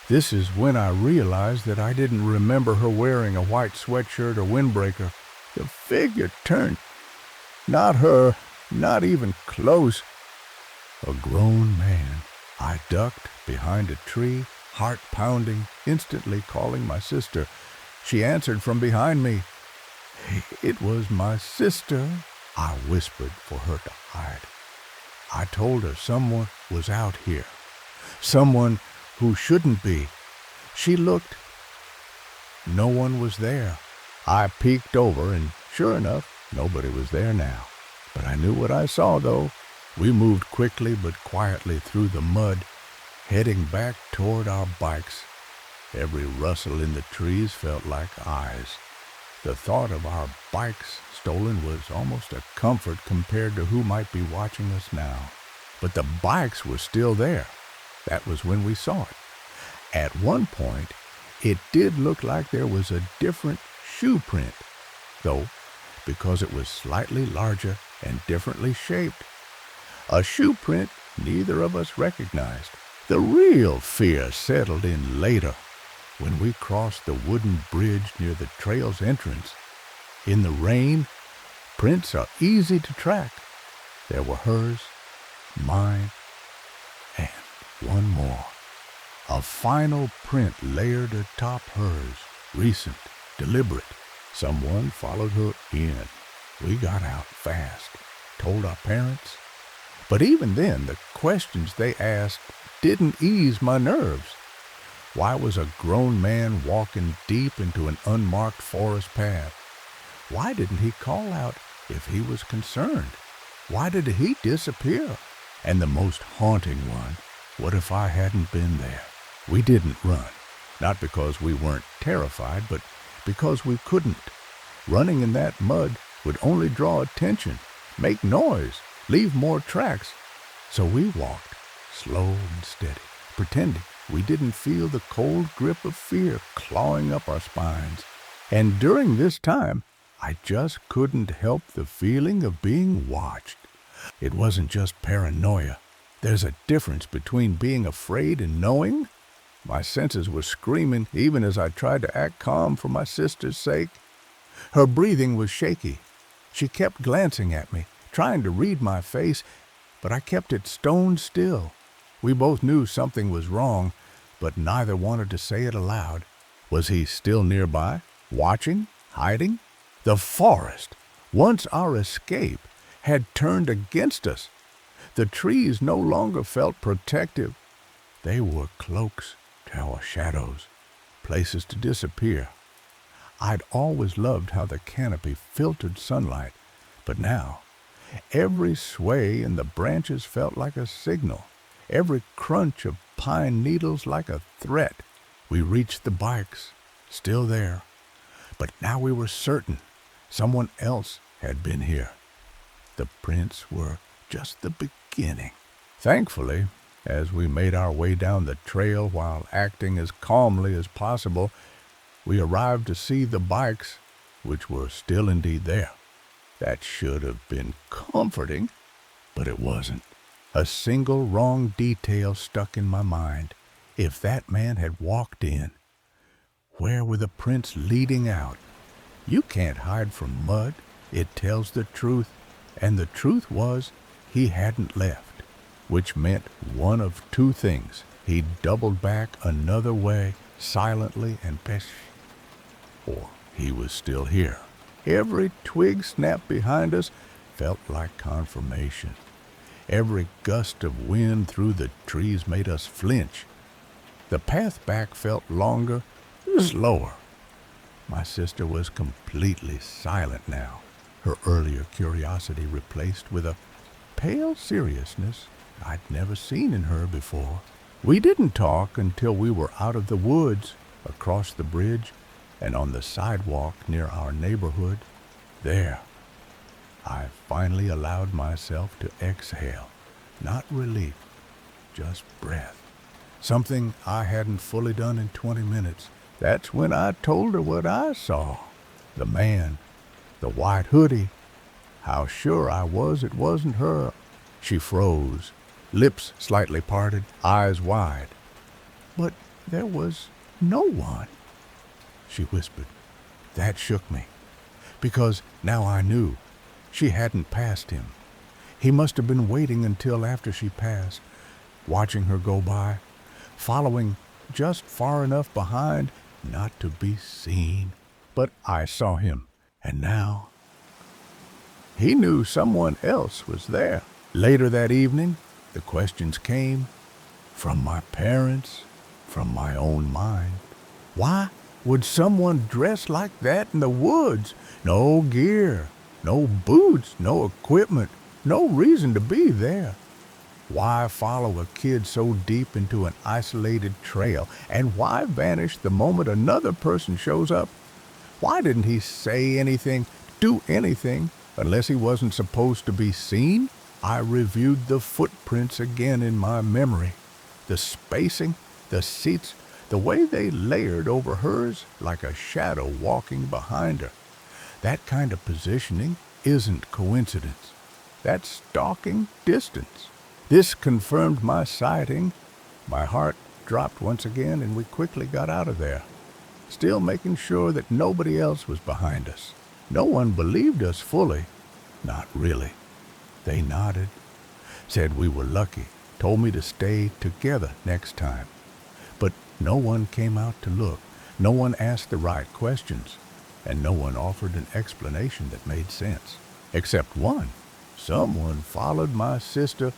this is when I realized that I didn't remember her wearing a white sweatshirt or windbreaker. The figure turned. Not her, not even close. A grown man. I ducked behind a tree, heart pounding, instantly calling my sister. She answered from behind me. It was my sister. I whispered for her to hide. I told her someone was out here. Someone who shouldn't be. She looked. No one was there. I peeked over, and sure enough, nobody was there now. But I knew what I saw, though. We moved quickly but quietly through the mud, heading back toward our bikes. Every rustle in the trees felt like eyes. The thought of our bikes stolen was almost a comfort compared to who might be watching us now. But the bikes were still there. That was when we saw it. At one point, it did look like there was a different shoe print, though, because it was slightly larger and differently shaped. A shoe print neither of us recognized. The real fear settled in later, when we crossed the wooden bridge near the trail's entrance. In the rain, prints are easy to track. There were hers, mine, and one more. A final print layered atop hers, recent, deliberate. Someone followed her in. We got out fast, told our parents. But even then, the questions they asked didn't ease my nerves. Why was a grown man walking deep into an unmarked forest path? Why didn't he call out if he was concerned? Why did he disappear? And the most haunting one, what if I hadn't been there? We didn't run, not because we weren't terrified, but because we couldn't. Running in that mud would only draw attention, make noise, leave more tracks. So we walked, slow and steady, pretending we didn't feel the cold grip of fear clawing up our spines. And during this time, I just couldn't help the feeling of being watched. It wasn't just paranoia. There's a difference between being afraid and knowing. My senses were screaming even as I tried to act calm for my sister's sake. Her breathing was shaky. She kept glancing at me, trying to read my face, but I kept it stone still. We both knew something was wrong, but neither wanted to say it aloud. Was he still nearby, watching, hiding? The forest, once our escape, had turned against us. The trees no longer felt protective. They were cloaks to our shadows, places to disappear. I'd always loved how the canopy filtered sunlight, but now every sway in the branches felt like a signal, every crunch of pine needles like a threat. We reached the bikes, still there, but now we were certain someone else had been here. The prints were just the beginning. Thankfully, as we made our way down the trail while acting as calmly as possible, we arrived to see the bikes, which were still indeed there. That should have been comforting, but it wasn't. A single wrong detail stuck in my mind. If that man had walked in, where were the prints leading out? You can't hide from mud. It tells the truth, and the truth was he hadn't left, which meant one of two things. He doubled back another way, silently and or he was still here. Every twig snapped behind us felt like confirmation. Every gust of wind through the trees made us flinch. The path back felt longer, slower. My sister was completely silent now, her earlier curiosity replaced with a pale seriousness I'd never seen in her before. We didn't talk until we were out of the woods, across the bridge, and on the sidewalk near our neighborhood. There, I finally allowed myself to exhale. Not relief, just breath. Something I hadn't fully done in 20 minutes. That's when I told her what I saw. The man, the white hoodie. How sure I was it wasn't her. She froze, lips slightly parted, eyes wide. But there was no one, she whispered. That shook me, because now I knew she hadn't passed him. He must have been waiting until after she passed, watching her go by, following just far enough behind not to be seen. But I saw him, and now he knew someone else was there. Later that evening, the questions came from my parents, from my own mind. Why would someone dress like that in the woods? No gear, no boots, no equipment, no reason to be there. Why follow a kid so deep into an isolated trail? And why vanish the moment another person shows up? Why didn't he say anything, do anything, unless he wasn't supposed to be seen? I reviewed the footprints again in my memory. The spacing, the seats, the way they layered over hers like a shadow walking behind her. That kind of positioning isn't coincidence. That's stalking distance. This confirmed my sighting. My heart dropped once again, and we quickly got out of there, still making sure that nobody else was behind us. No one believed us fully. Not really. They nodded, said we were lucky, told me to stay together next time. But no one came out to look. No one asked the right questions, and no one offered an explanation that made sense. Except one. Someone followed my sister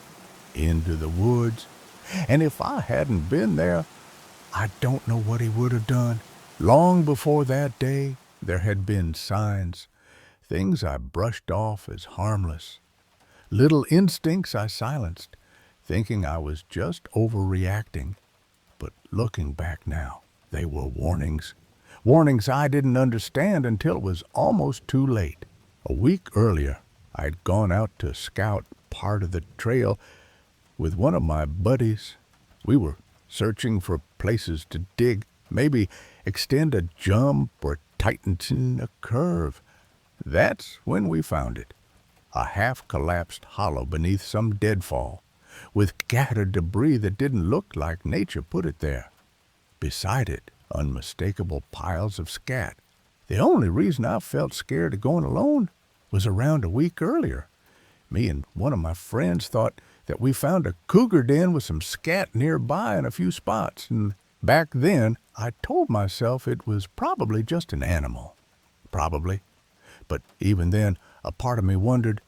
into the woods, and if I hadn't been there, I don't know what he would have done. Long before that day, there had been signs, things I brushed off as harmless, little instincts I silenced, thinking I was just overreacting. But looking back now, they were warnings. Warnings I didn't understand until it was almost too late. A week earlier, I'd gone out to scout part of the trail with one of my buddies. We were searching for places to dig, maybe extend a jump or tighten a curve. That's when we found it. A half-collapsed hollow beneath some deadfall, with scattered debris that didn't look like nature put it there. Beside it, unmistakable piles of scat. The only reason I felt scared of going alone was around a week earlier. Me and one of my friends thought that we found a cougar den with some scat nearby in a few spots, and back then I told myself it was probably just an animal. Probably. But even then, a part of me wondered,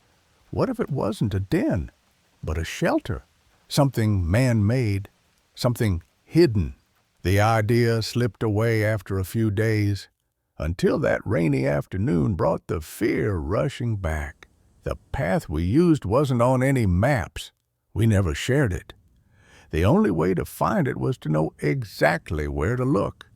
what if it wasn't a den, but a shelter? Something man-made, something hidden. The idea slipped away after a few days, until that rainy afternoon brought the fear rushing back. The path we used wasn't on any maps. We never shared it. The only way to find it was to know exactly where to look.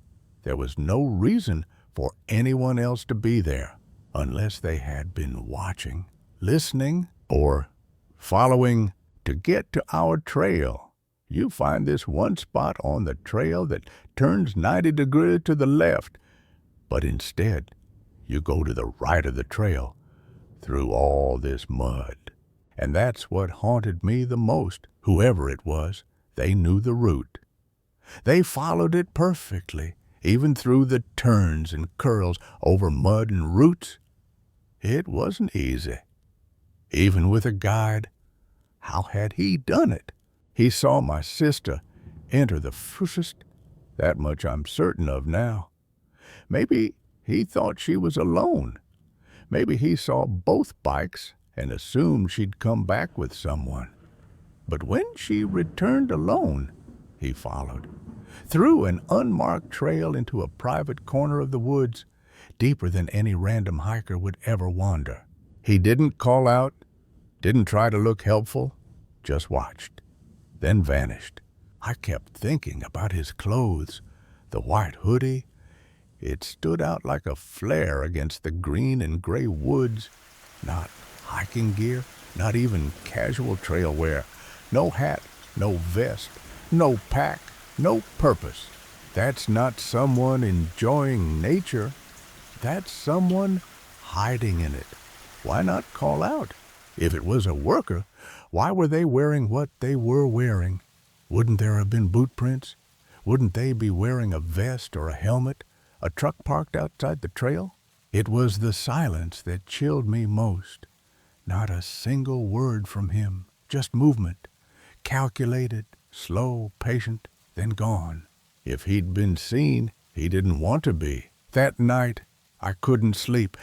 There was no reason for anyone else to be there, unless they had been watching, listening, or following. To get to our trail, you find this one spot on the trail that turns 90 degrees to the left, but instead you go to the right of the trail through all this mud. And that's what haunted me the most. Whoever it was, they knew the route. They followed it perfectly, even through the turns and curls over mud and roots. It wasn't easy. Even with a guide, how had he done it? He saw my sister enter the first. That much I'm certain of now. Maybe he thought she was alone. Maybe he saw both bikes and assumed she'd come back with someone. But when she returned alone, he followed, through an unmarked trail into a private corner of the woods, deeper than any random hiker would ever wander. He didn't call out, didn't try to look helpful, just watched, then vanished. I kept thinking about his clothes, the white hoodie. It stood out like a flare against the green and gray woods. Not hiking gear, not even casual trail wear. No hat, no vest, no pack, no purpose. That's not someone enjoying nature. That's someone hiding in it. Why not call out? If it was a worker, why were they wearing what they were wearing? Wouldn't there have been boot prints? Wouldn't they be wearing a vest or a helmet? A truck parked outside the trail? It was the silence that chilled me most. Not a single word from him, just movement. Calculated, slow, patient, then gone. If he'd been seen, he didn't want to be. That night, I couldn't sleep.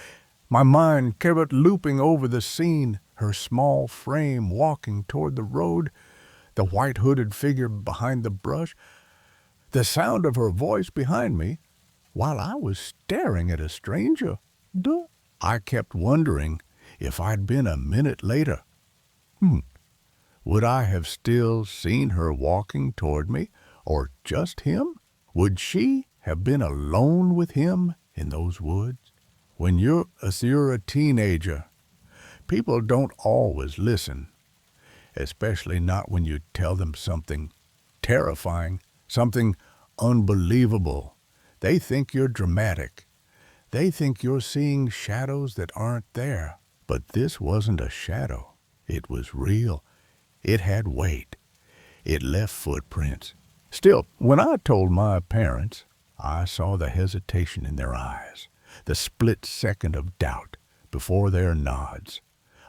My mind kept looping over the scene, her small frame walking toward the road, the white-hooded figure behind the brush, the sound of her voice behind me, while I was staring at a stranger. Duh. I kept wondering if I'd been a minute later. Would I have still seen her walking toward me, or just him? Would she have been alone with him in those woods? When you're a teenager, people don't always listen, especially not when you tell them something terrifying, something unbelievable. They think you're dramatic. They think you're seeing shadows that aren't there. But this wasn't a shadow. It was real. It had weight. It left footprints. Still, when I told my parents, I saw the hesitation in their eyes, the split second of doubt before their nods,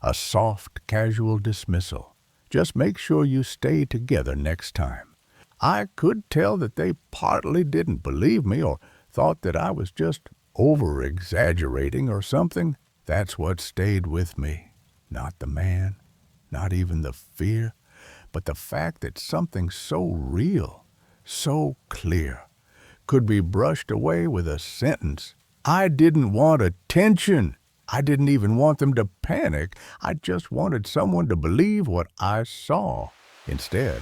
a soft, casual dismissal. Just make sure you stay together next time. I could tell that they partly didn't believe me or thought that I was just over-exaggerating or something. That's what stayed with me. Not the man, not even the fear, but the fact that something so real, so clear, could be brushed away with a sentence. I didn't want attention. I didn't even want them to panic. I just wanted someone to believe what I saw. Instead,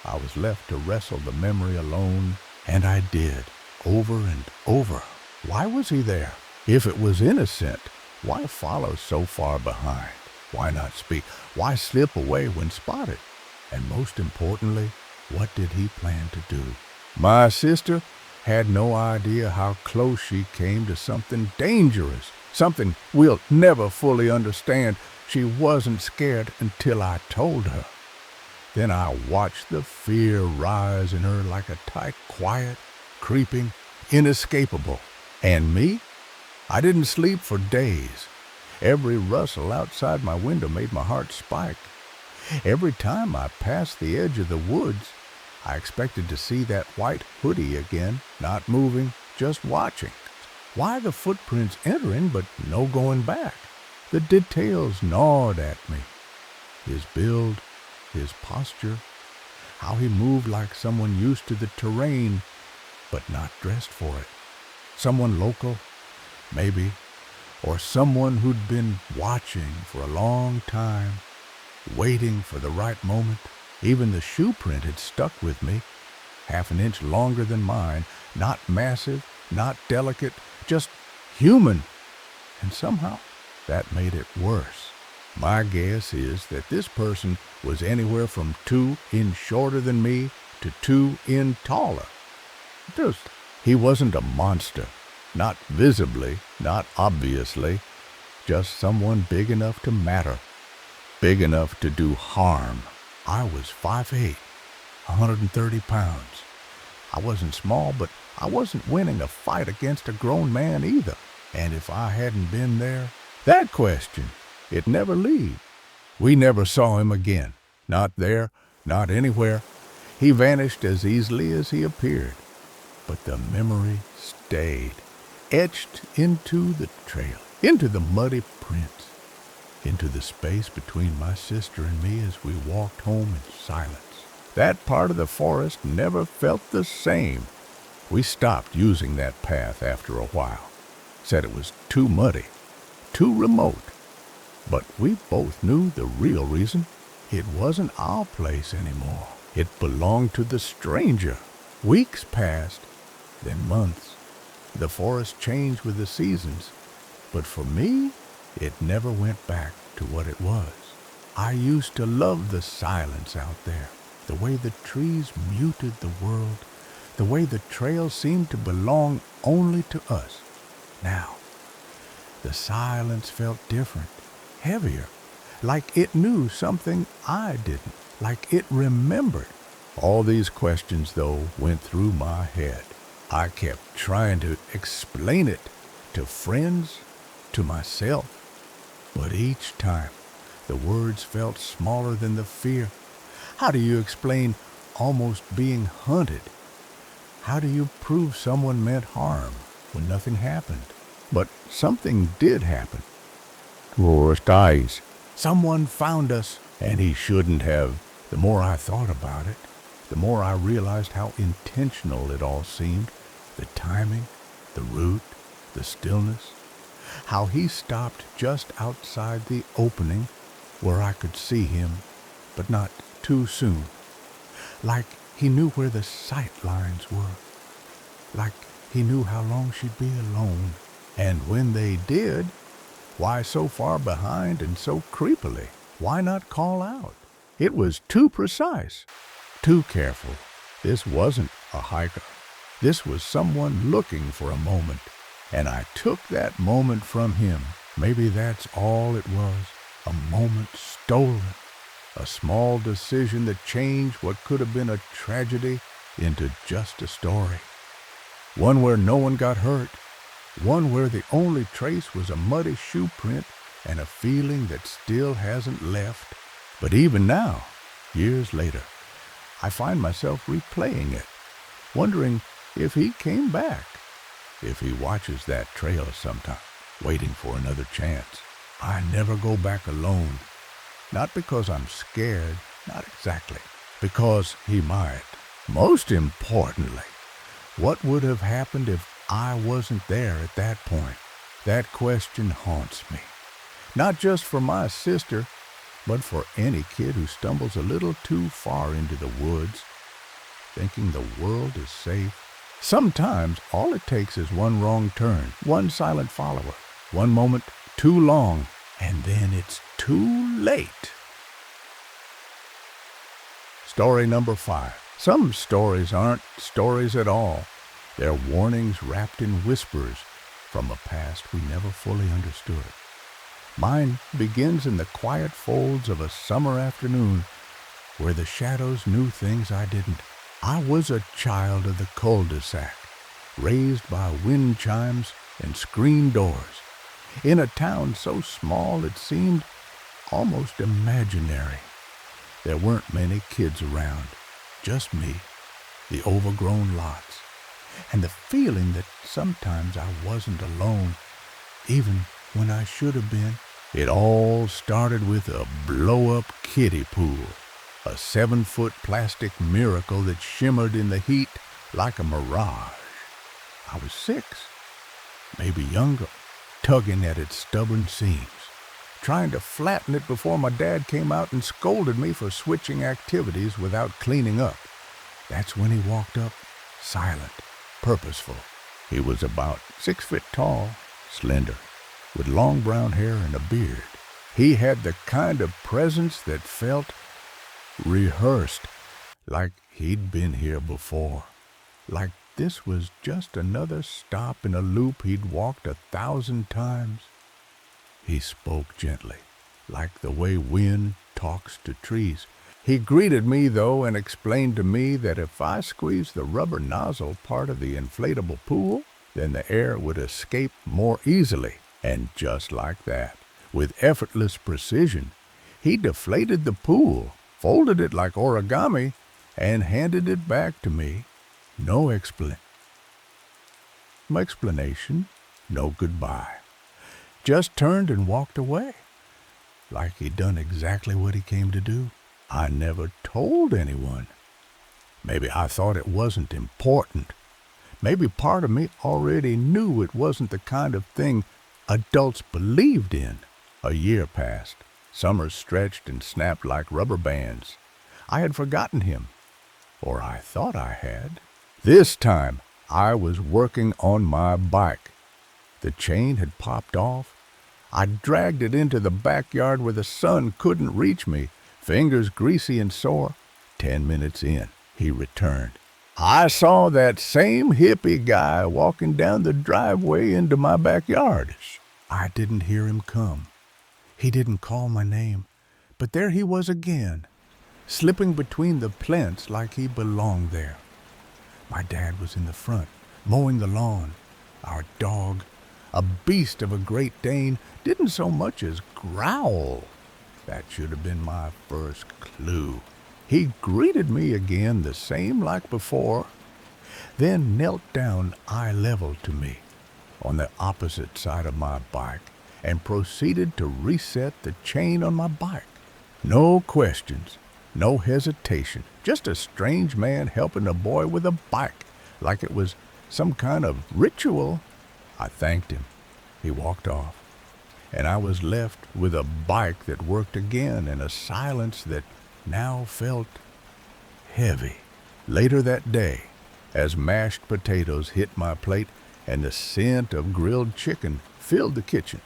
I was left to wrestle the memory alone, and I did, over and over. Why was he there? If it was innocent, why follow so far behind? Why not speak? Why slip away when spotted? And most importantly, what did he plan to do? My sister had no idea how close she came to something dangerous, something we'll never fully understand. She wasn't scared until I told her. Then I watched the fear rise in her like a tight, quiet, creeping, inescapable. And me? I didn't sleep for days. Every rustle outside my window made my heart spike. Every time I passed the edge of the woods, I expected to see that white hoodie again, not moving, just watching. Why the footprints entering but no going back? The details gnawed at me. His build, his posture, how he moved like someone used to the terrain, but not dressed for it. Someone local, maybe, or someone who'd been watching for a long time, waiting for the right moment. Even the shoe print had stuck with me, half an inch longer than mine, not massive, not delicate, just human. And somehow that made it worse. My guess is that this person was anywhere from 2 in shorter than me to 2 in taller. He wasn't a monster, not visibly, not obviously, just someone big enough to matter, big enough to do harm. I was 5'8", 130 pounds. I wasn't small, but I wasn't winning a fight against a grown man either. And if I hadn't been there, that question, it never leaves. We never saw him again. Not there, not anywhere. He vanished as easily as he appeared. But the memory stayed, etched into the trail, into the muddy prints, into the space between my sister and me as we walked home in silence. That part of the forest never felt the same. We stopped using that path after a while. Said it was too muddy, too remote. But we both knew the real reason. It wasn't our place anymore. It belonged to the stranger. Weeks passed, then months. The forest changed with the seasons. But for me, it never went back to what it was. I used to love the silence out there, the way the trees muted the world, the way the trail seemed to belong only to us. Now, the silence felt different, heavier, like it knew something I didn't, like it remembered. All these questions, though, went through my head. I kept trying to explain it to friends, to myself. But each time, the words felt smaller than the fear. How do you explain almost being hunted? How do you prove someone meant harm when nothing happened? But something did happen. Someone found us, and he shouldn't have. The more I thought about it, the more I realized how intentional it all seemed. The timing, the route, the stillness. How he stopped just outside the opening where I could see him, but not too soon. Like he knew where the sight lines were. Like he knew how long she'd be alone. And when they did, why so far behind and so creepily? Why not call out? It was too precise, too careful. This wasn't a hiker. This was someone looking for a moment. And I took that moment from him. Maybe that's all it was. A moment stolen. A small decision that changed what could have been a tragedy into just a story. One where no one got hurt. One where the only trace was a muddy shoe print and a feeling that still hasn't left. But even now, years later, I find myself replaying it, wondering if he came back, if he watches that trail sometime, waiting for another chance. I never go back alone. Not because I'm scared, not exactly, because he might. Most importantly, what would have happened if I wasn't there at that point? That question haunts me. Not just for my sister, but for any kid who stumbles a little too far into the woods, thinking the world is safe. Sometimes all it takes is one wrong turn, one silent follower, one moment too long, and then it's too late. Story number 5. Some stories aren't stories at all. They're warnings wrapped in whispers from a past we never fully understood. Mine begins in the quiet folds of a summer afternoon where the shadows knew things I didn't. I was a child of the cul-de-sac, raised by wind chimes and screen doors, in a town so small it seemed almost imaginary. There weren't many kids around, just me, the overgrown lots, and the feeling that sometimes I wasn't alone, even when I should have been. It all started with a blow-up kiddie pool, a 7-foot plastic miracle that shimmered in the heat like a mirage. I was 6, maybe younger, tugging at its stubborn seams, trying to flatten it before my dad came out and scolded me for switching activities without cleaning up. That's when he walked up, silent, purposeful. He was about 6 feet tall, slender, with long brown hair and a beard. He had the kind of presence that felt rehearsed, like he'd been here before, like this was just another stop in a loop he'd walked 1,000 times. He spoke gently, like the way wind talks to trees. He greeted me, though, and explained to me that if I squeezed the rubber nozzle part of the inflatable pool, then the air would escape more easily. And just like that, with effortless precision, he deflated the pool, folded it like origami, and handed it back to me. No explanation, no goodbye. Just turned and walked away, like he'd done exactly what he came to do. I never told anyone. Maybe I thought it wasn't important. Maybe part of me already knew it wasn't the kind of thing adults believed in. A year passed. Summers stretched and snapped like rubber bands. I had forgotten him, or I thought I had. This time, I was working on my bike. The chain had popped off. I dragged it into the backyard where the sun couldn't reach me, fingers greasy and sore. 10 minutes in, he returned. I saw that same hippie guy walking down the driveway into my backyard. I didn't hear him come. He didn't call my name, but there he was again, slipping between the plants like he belonged there. My dad was in the front, mowing the lawn. Our dog, a beast of a Great Dane, didn't so much as growl. That should have been my first clue. He greeted me again the same like before, then knelt down eye level to me on the opposite side of my bike and proceeded to reset the chain on my bike. No questions, no hesitation, just a strange man helping a boy with a bike like it was some kind of ritual. I thanked him. He walked off, and I was left with a bike that worked again in a silence that now felt heavy. Later that day, as mashed potatoes hit my plate and the scent of grilled chicken filled the kitchen,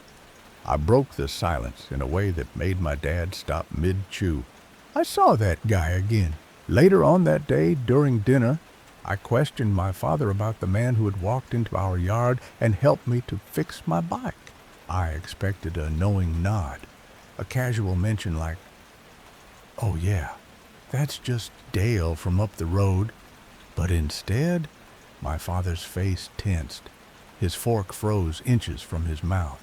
I broke the silence in a way that made my dad stop mid-chew. I saw that guy again. Later on that day, during dinner, I questioned my father about the man who had walked into our yard and helped me to fix my bike. I expected a knowing nod, a casual mention like, "Oh yeah, that's just Dale from up the road." But instead, my father's face tensed. His fork froze inches from his mouth.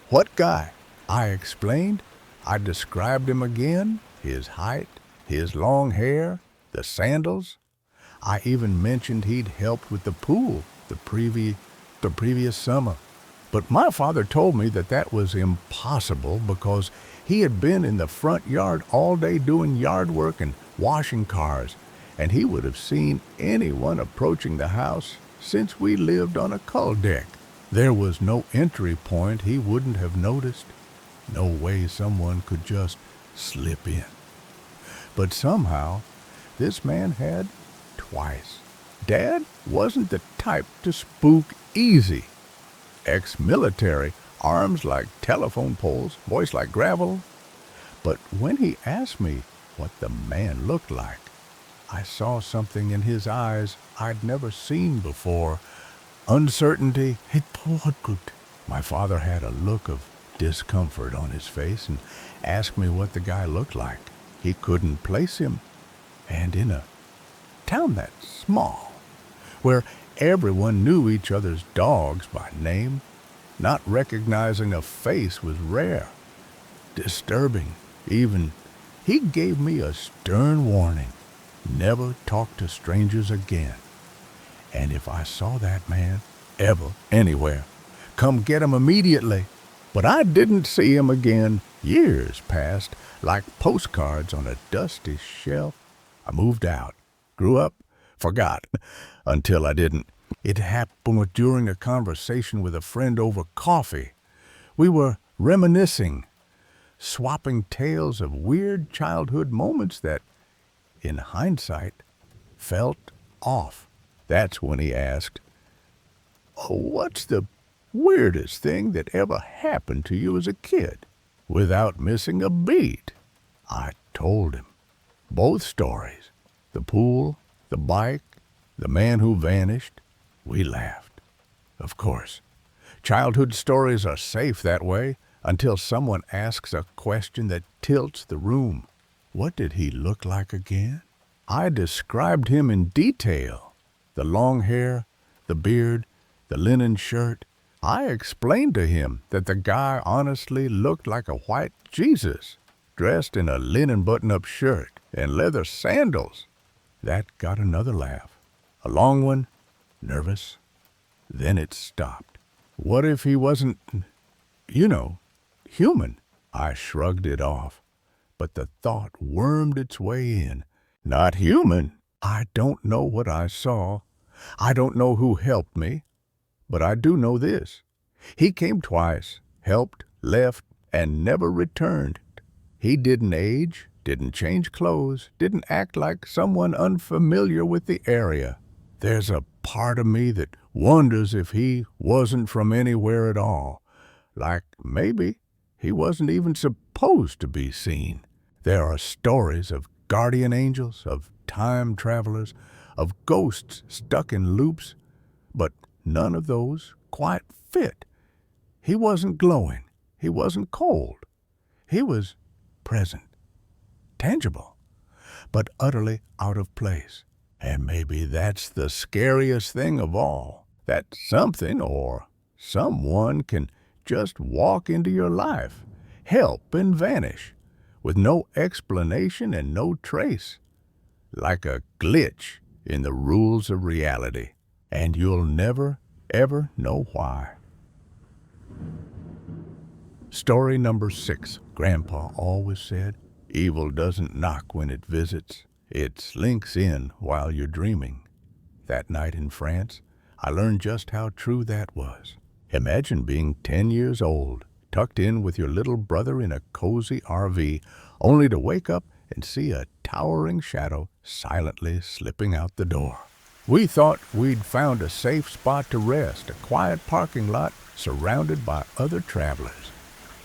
"What guy?" I explained. I described him again, his height, his long hair, the sandals. I even mentioned he'd helped with the pool the previous summer. But my father told me that that was impossible because he had been in the front yard all day doing yard work and washing cars, and he would have seen anyone approaching the house since we lived on a cul-de-sac. There was no entry point he wouldn't have noticed. No way someone could just slip in. But somehow, this man had twice. Dad wasn't the type to spook easy. Ex-military, arms like telephone poles, voice like gravel. But when he asked me what the man looked like, I saw something in his eyes I'd never seen before. Uncertainty. My father had a look of discomfort on his face and asked me what the guy looked like. He couldn't place him. And in a town that small, where everyone knew each other's dogs by name, not recognizing a face was rare, disturbing even. He gave me a stern warning. Never talk to strangers again. And if I saw that man, ever, anywhere, come get him immediately. But I didn't see him again. Years passed like postcards on a dusty shelf. I moved out, grew up, forgot, until I didn't. It happened during a conversation with a friend over coffee. We were reminiscing, swapping tales of weird childhood moments that, in hindsight, felt off. That's when he asked, "Oh, what's the weirdest thing that ever happened to you as a kid?" Without missing a beat, I told him. Both stories, the pool, the bike, the man who vanished. We laughed. Of course, childhood stories are safe that way until someone asks a question that tilts the room. What did he look like again? I described him in detail. The long hair, the beard, the linen shirt. I explained to him that the guy honestly looked like a white Jesus, dressed in a linen button-up shirt and leather sandals. That got another laugh. A long one, nervous. Then it stopped. What if he wasn't, human? I shrugged it off, but the thought wormed its way in. Not human? I don't know what I saw. I don't know who helped me. But I do know this. He came twice, helped, left, and never returned. He didn't age, didn't change clothes, didn't act like someone unfamiliar with the area. There's a part of me that wonders if he wasn't from anywhere at all. Like maybe he wasn't even supposed to be seen. There are stories of guardian angels, of time travelers, of ghosts stuck in loops, but none of those quite fit. He wasn't glowing. He wasn't cold. He was present, tangible. but utterly out of place. And maybe that's the scariest thing of all, that something or someone can just walk into your life, help and vanish, with no explanation and no trace, like a glitch in the rules of reality, and you'll never, ever know why. Story number 6. Grandpa always said, evil doesn't knock when it visits. It slinks in while you're dreaming. That night in France, I learned just how true that was. Imagine being 10 years old, tucked in with your little brother in a cozy RV, only to wake up and see a towering shadow silently slipping out the door. We thought we'd found a safe spot to rest, a quiet parking lot surrounded by other travelers.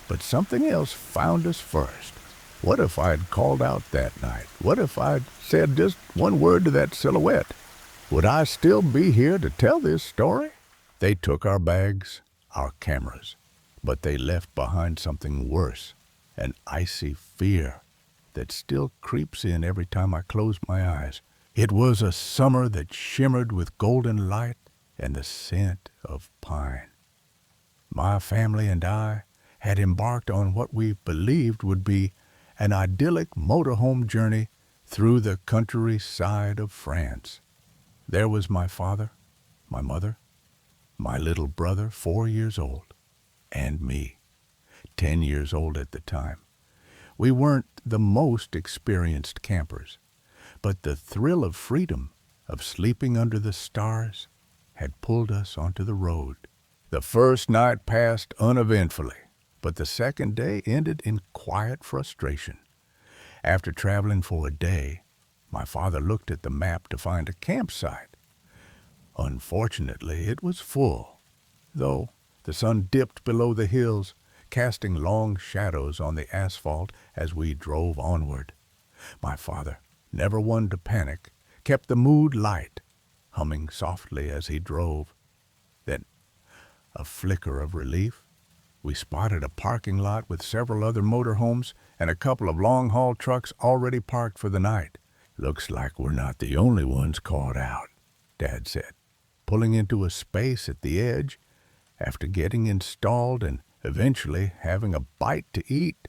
But something else found us first. What if I'd called out that night? What if I'd said just one word to that silhouette? Would I still be here to tell this story? They took our bags, our cameras, but they left behind something worse, an icy fear that still creeps in every time I close my eyes. It was a summer that shimmered with golden light and the scent of pine. My family and I had embarked on what we believed would be an idyllic motorhome journey through the countryside of France. There was my father, my mother, my little brother, 4 years old, and me, 10 years old at the time. We weren't the most experienced campers, but the thrill of freedom, of sleeping under the stars, had pulled us onto the road. The first night passed uneventfully, but the second day ended in quiet frustration. After traveling for a day, my father looked at the map to find a campsite. Unfortunately, it was full, though the sun dipped below the hills, casting long shadows on the asphalt as we drove onward. My father, never one to panic, kept the mood light, humming softly as he drove. Then, a flicker of relief, we spotted a parking lot with several other motorhomes and a couple of long-haul trucks already parked for the night. Looks like we're not the only ones caught out, Dad said, pulling into a space at the edge after getting installed and eventually having a bite to eat.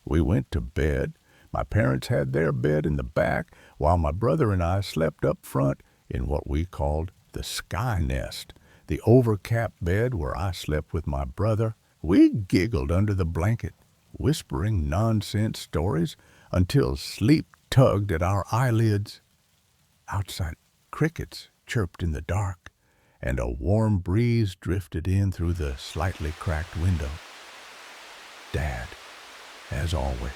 We went to bed. My parents had their bed in the back, while my brother and I slept up front in what we called the sky nest, the overcapped bed where I slept with my brother. We giggled under the blanket, whispering nonsense stories until sleep tugged at our eyelids. Outside, crickets chirped in the dark, and a warm breeze drifted in through the slightly cracked window. Dad, as always,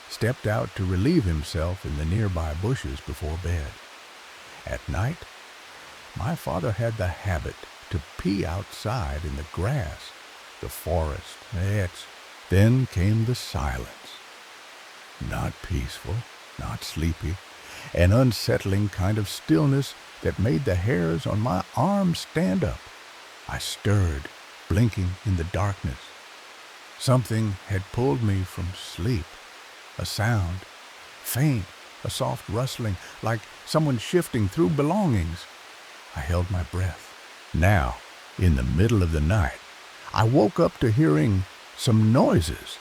stepped out to relieve himself in the nearby bushes before bed. At night, my father had the habit to pee outside in the grass, the forest. Then came the silence. Not peaceful, not sleepy, an unsettling kind of stillness that made the hairs on my arms stand up. I stirred, blinking in the darkness. Something had pulled me from sleep. A sound, faint, a soft rustling, like someone shifting through belongings. I held my breath. Now, in the middle of the night, I woke up to hearing some noises,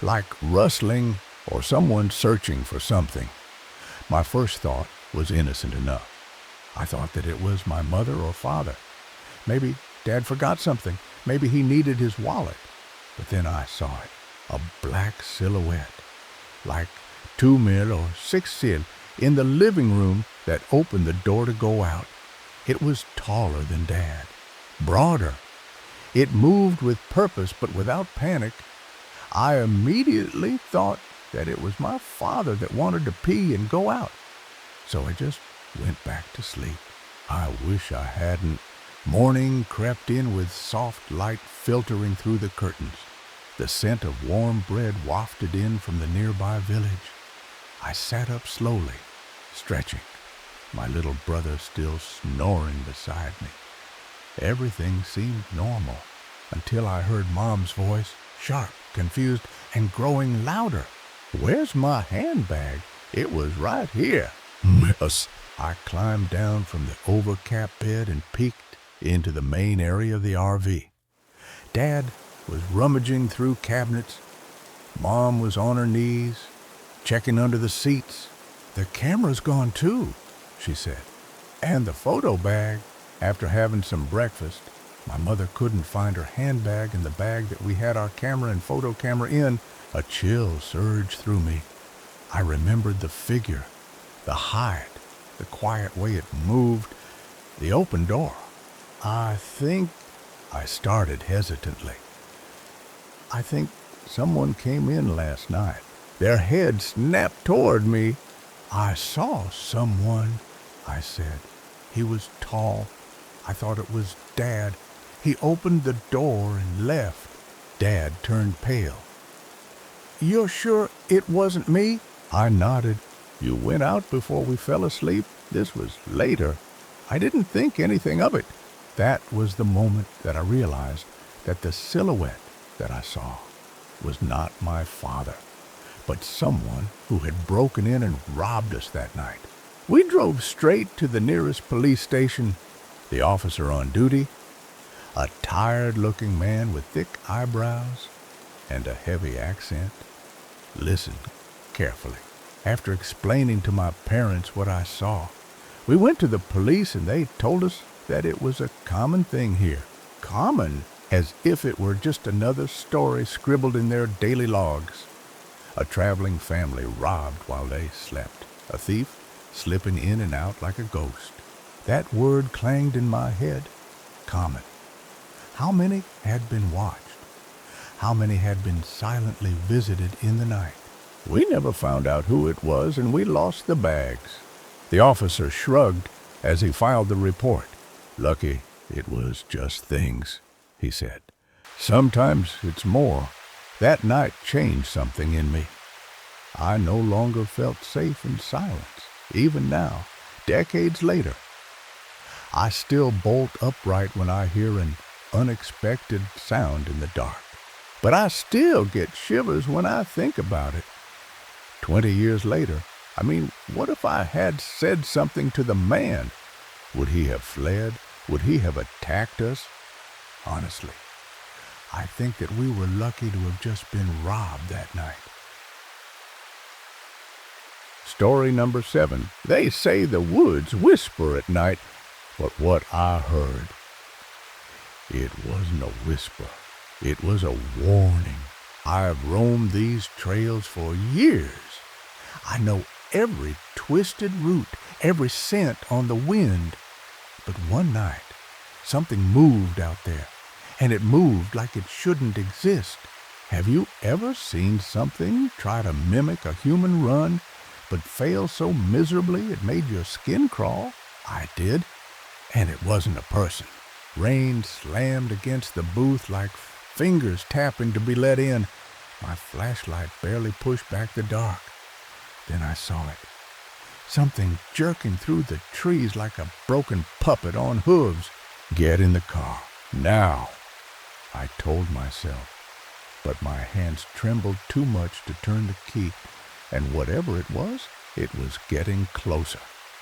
like rustling or someone searching for something. My first thought was innocent enough. I thought that it was my mother or father. Maybe Dad forgot something. Maybe he needed his wallet. But then I saw it, a black silhouette, like 2 mil or 6 cil, in the living room that opened the door to go out. It was taller than Dad, broader. It moved with purpose, but without panic. I immediately thought that it was my father that wanted to pee and go out. So I just went back to sleep. I wish I hadn't. Morning crept in with soft light filtering through the curtains. The scent of warm bread wafted in from the nearby village. I sat up slowly, stretching, my little brother still snoring beside me. Everything seemed normal until I heard Mom's voice, sharp, confused, and growing louder. "Where's my handbag?" It was right here. Miss. I climbed down from the overcap bed and peeked into the main area of the RV. Dad was rummaging through cabinets. Mom was on her knees, checking under the seats. "The camera's gone too," she said. "And the photo bag." After having some breakfast, my mother couldn't find her handbag and the bag that we had our camera and photo camera in. A chill surged through me. I remembered the figure, the height, the quiet way it moved, the open door. I started hesitantly. "I think someone came in last night." Their head snapped toward me. "I saw someone," I said. "He was tall. I thought it was Dad. He opened the door and left." Dad turned pale. "You're sure it wasn't me?" I nodded. "You went out before we fell asleep. This was later. I didn't think anything of it." That was the moment that I realized that the silhouette that I saw was not my father, but someone who had broken in and robbed us that night. We drove straight to the nearest police station. The officer on duty, a tired-looking man with thick eyebrows and a heavy accent, listened carefully. After explaining to my parents what I saw, we went to the police and they told us that it was a common thing here. Common, as if it were just another story scribbled in their daily logs. A traveling family robbed while they slept. A thief slipping in and out like a ghost. That word clanged in my head. Common. How many had been watched? How many had been silently visited in the night? We never found out who it was, and we lost the bags. The officer shrugged as he filed the report. "Lucky it was just things," he said. "Sometimes it's more." That night changed something in me. I no longer felt safe in silence, even now, decades later. I still bolt upright when I hear an unexpected sound in the dark. But I still get shivers when I think about it. 20 years later, what if I had said something to the man? Would he have fled? Would he have attacked us? Honestly, I think that we were lucky to have just been robbed that night. Story number 7. They say the woods whisper at night, but what I heard, it wasn't a whisper. It was a warning. I've roamed these trails for years. I know every twisted route, every scent on the wind. But one night, something moved out there, and it moved like it shouldn't exist. Have you ever seen something try to mimic a human run, but fail so miserably it made your skin crawl? I did, and it wasn't a person. Rain slammed against the booth like fingers tapping to be let in. My flashlight barely pushed back the dark. Then I saw it. Something jerking through the trees like a broken puppet on hooves. "Get in the car, now," I told myself. But my hands trembled too much to turn the key, and whatever it was getting closer.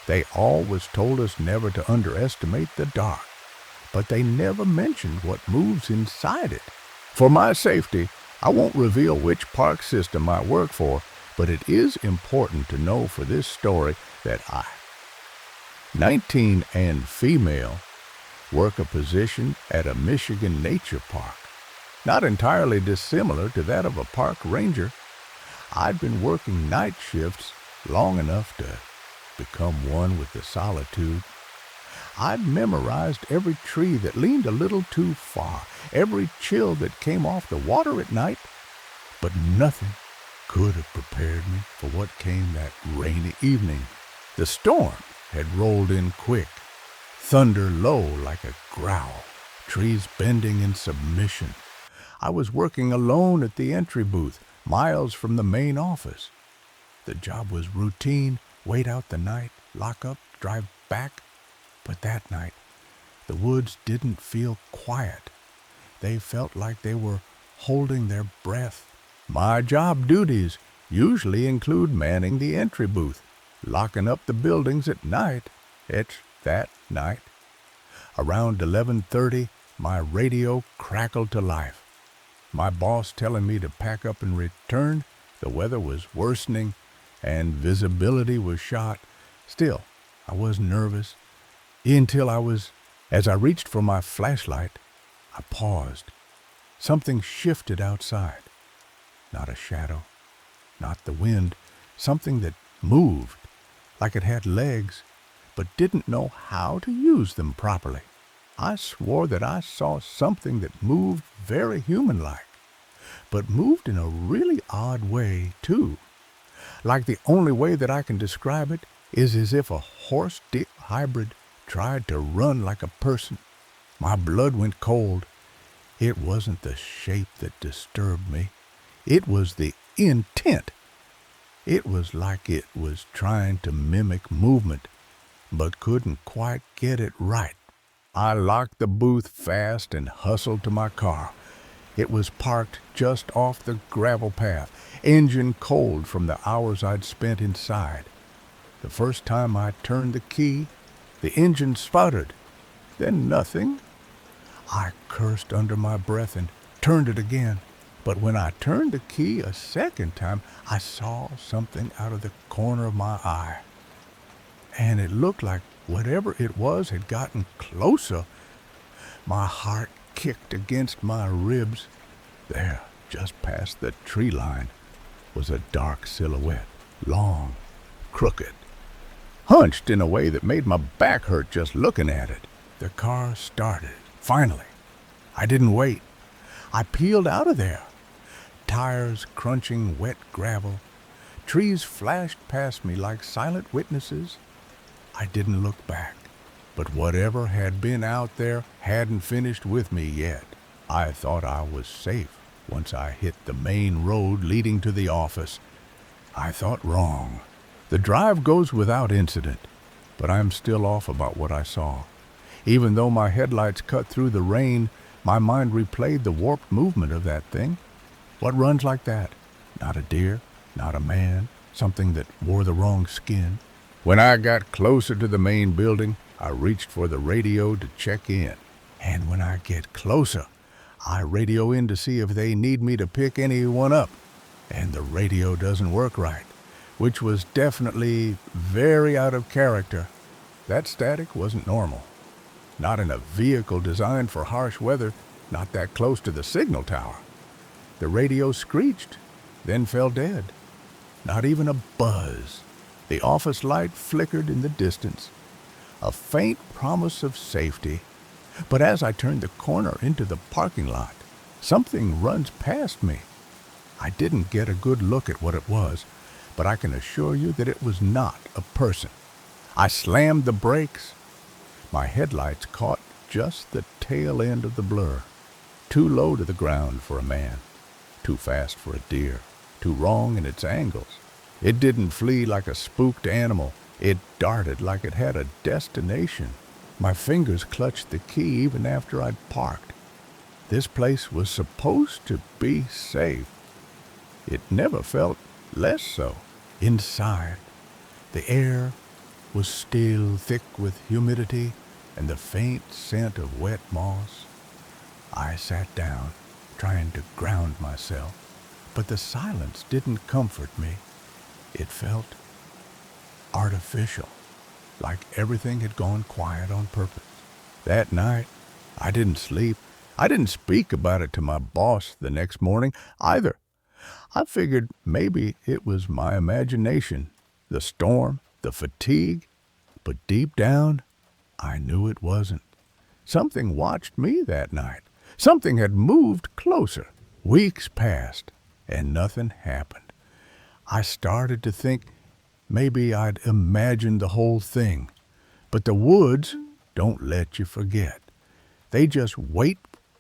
They always told us never to underestimate the dark, but they never mentioned what moves inside it. For my safety, I won't reveal which park system I work for, but it is important to know for this story that I, 19 and female, work a position at a Michigan nature park, not entirely dissimilar to that of a park ranger. I'd been working night shifts long enough to become one with the solitude. I'd memorized every tree that leaned a little too far, every chill that came off the water at night, but nothing could have prepared me for what came that rainy evening. The storm had rolled in quick, thunder low like a growl, trees bending in submission. I was working alone at the entry booth, miles from the main office. The job was routine, wait out the night, lock up, drive back. But that night, the woods didn't feel quiet. They felt like they were holding their breath. My job duties usually include manning the entry booth, locking up the buildings at night. It's that night. Around 11:30, my radio crackled to life. My boss telling me to pack up and return. The weather was worsening and visibility was shot. Still, I was nervous as I reached for my flashlight, I paused. Something shifted outside. Not a shadow, not the wind, something that moved like it had legs, but didn't know how to use them properly. I swore that I saw something that moved very human-like, but moved in a really odd way, too. Like the only way that I can describe it is as if a horse-deer hybrid tried to run like a person. My blood went cold. It wasn't the shape that disturbed me. It was the intent. It was like it was trying to mimic movement, but couldn't quite get it right. I locked the booth fast and hustled to my car. It was parked just off the gravel path, engine cold from the hours I'd spent inside. The first time I turned the key, the engine sputtered, then nothing. I cursed under my breath and turned it again. But when I turned the key a second time, I saw something out of the corner of my eye. And it looked like whatever it was had gotten closer. My heart kicked against my ribs. There, just past the tree line, was a dark silhouette, long, crooked, hunched in a way that made my back hurt just looking at it. The car started. Finally, I didn't wait. I peeled out of there. Tires crunching wet gravel. Trees flashed past me like silent witnesses. I didn't look back, but whatever had been out there hadn't finished with me yet. I thought I was safe once I hit the main road leading to the office. I thought wrong. The drive goes without incident, but I'm still off about what I saw. Even though my headlights cut through the rain, my mind replayed the warped movement of that thing. What runs like that? Not a deer, not a man, something that wore the wrong skin. When I got closer to the main building, I reached for the radio to check in. And when I get closer, I radio in to see if they need me to pick anyone up. And the radio doesn't work right, which was definitely very out of character. That static wasn't normal. Not in a vehicle designed for harsh weather, not that close to the signal tower. The radio screeched, then fell dead. Not even a buzz. The office light flickered in the distance, a faint promise of safety. But as I turned the corner into the parking lot, something runs past me. I didn't get a good look at what it was, but I can assure you that it was not a person. I slammed the brakes. My headlights caught just the tail end of the blur. Too low to the ground for a man, too fast for a deer, too wrong in its angles. It didn't flee like a spooked animal. It darted like it had a destination. My fingers clutched the key even after I'd parked. This place was supposed to be safe. It never felt less so. Inside, the air was still thick with humidity and the faint scent of wet moss. I sat down, trying to ground myself, but the silence didn't comfort me. It felt artificial, like everything had gone quiet on purpose. That night, I didn't sleep. I didn't speak about it to my boss the next morning either. I figured maybe it was my imagination, the storm, the fatigue, but deep down, I knew it wasn't. Something watched me that night. Something had moved closer. Weeks passed, and nothing happened. I started to think maybe I'd imagined the whole thing. But the woods don't let you forget. They just wait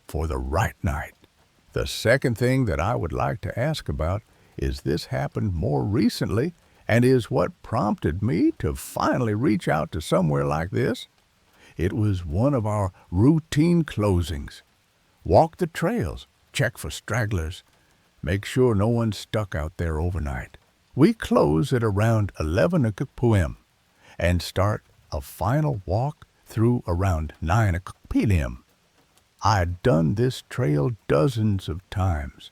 for the right night. The second thing that I would like to ask about is this happened more recently and is what prompted me to finally reach out to somewhere like this. It was one of our routine closings. Walk the trails, check for stragglers, make sure no one's stuck out there overnight. We close at around 11 p.m. and start a final walk through around 9 p.m. I'd done this trail dozens of times,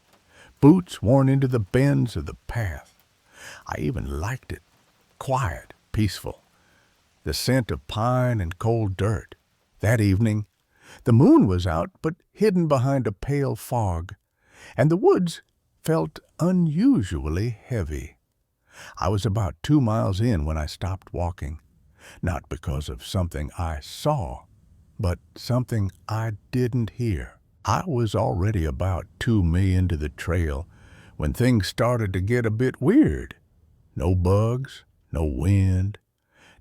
boots worn into the bends of the path. I even liked it, quiet, peaceful, the scent of pine and cold dirt. That evening, the moon was out but hidden behind a pale fog, and the woods felt unusually heavy. I was about 2 miles in when I stopped walking, not because of something I saw, but something I didn't hear. I was already about 2 mi into the trail when things started to get a bit weird. No bugs, no wind,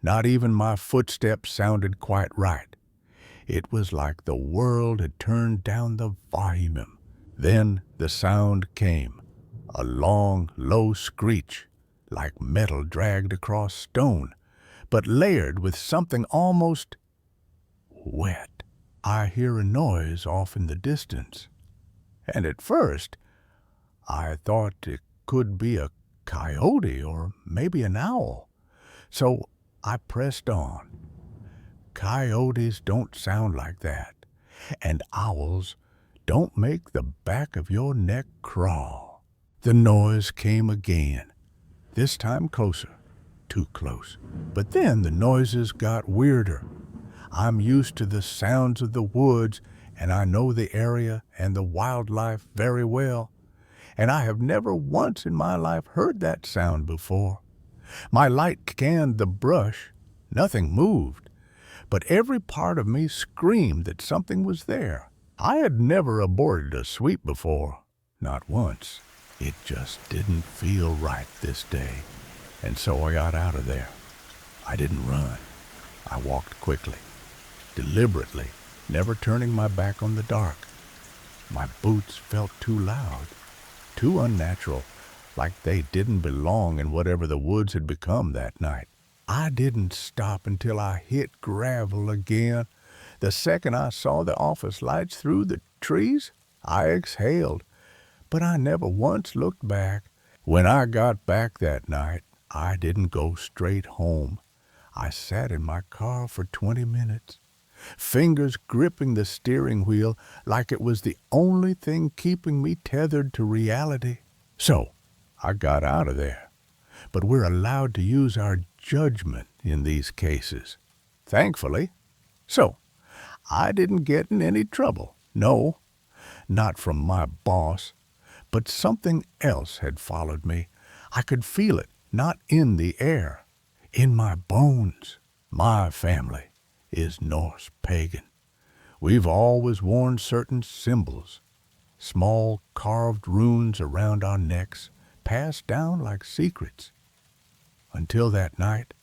not even my footsteps sounded quite right. It was like the world had turned down the volume. Then the sound came, a long, low screech, like metal dragged across stone, but layered with something almost wet. I hear a noise off in the distance, and at first I thought it could be a coyote or maybe an owl. So I pressed on. Coyotes don't sound like that, and owls don't make the back of your neck crawl. The noise came again, this time closer, too close. But then the noises got weirder. I'm used to the sounds of the woods, and I know the area and the wildlife very well, and I have never once in my life heard that sound before. My light scanned the brush. Nothing moved, but every part of me screamed that something was there. I had never aborted a sweep before, not once. It just didn't feel right this day, and so I got out of there. I didn't run. I walked quickly, deliberately, never turning my back on the dark. My boots felt too loud, too unnatural, like they didn't belong in whatever the woods had become that night. I didn't stop until I hit gravel again. The second I saw the office lights through the trees, I exhaled, but I never once looked back. When I got back that night, I didn't go straight home. I sat in my car for 20 minutes, fingers gripping the steering wheel like it was the only thing keeping me tethered to reality. So, I got out of there. But we're allowed to use our judgment in these cases, thankfully. So, I didn't get in any trouble. No, not from my boss. But something else had followed me. I could feel it, not in the air, in my bones. My family is Norse pagan. We've always worn certain symbols, small carved runes around our necks, passed down like secrets. Until that night,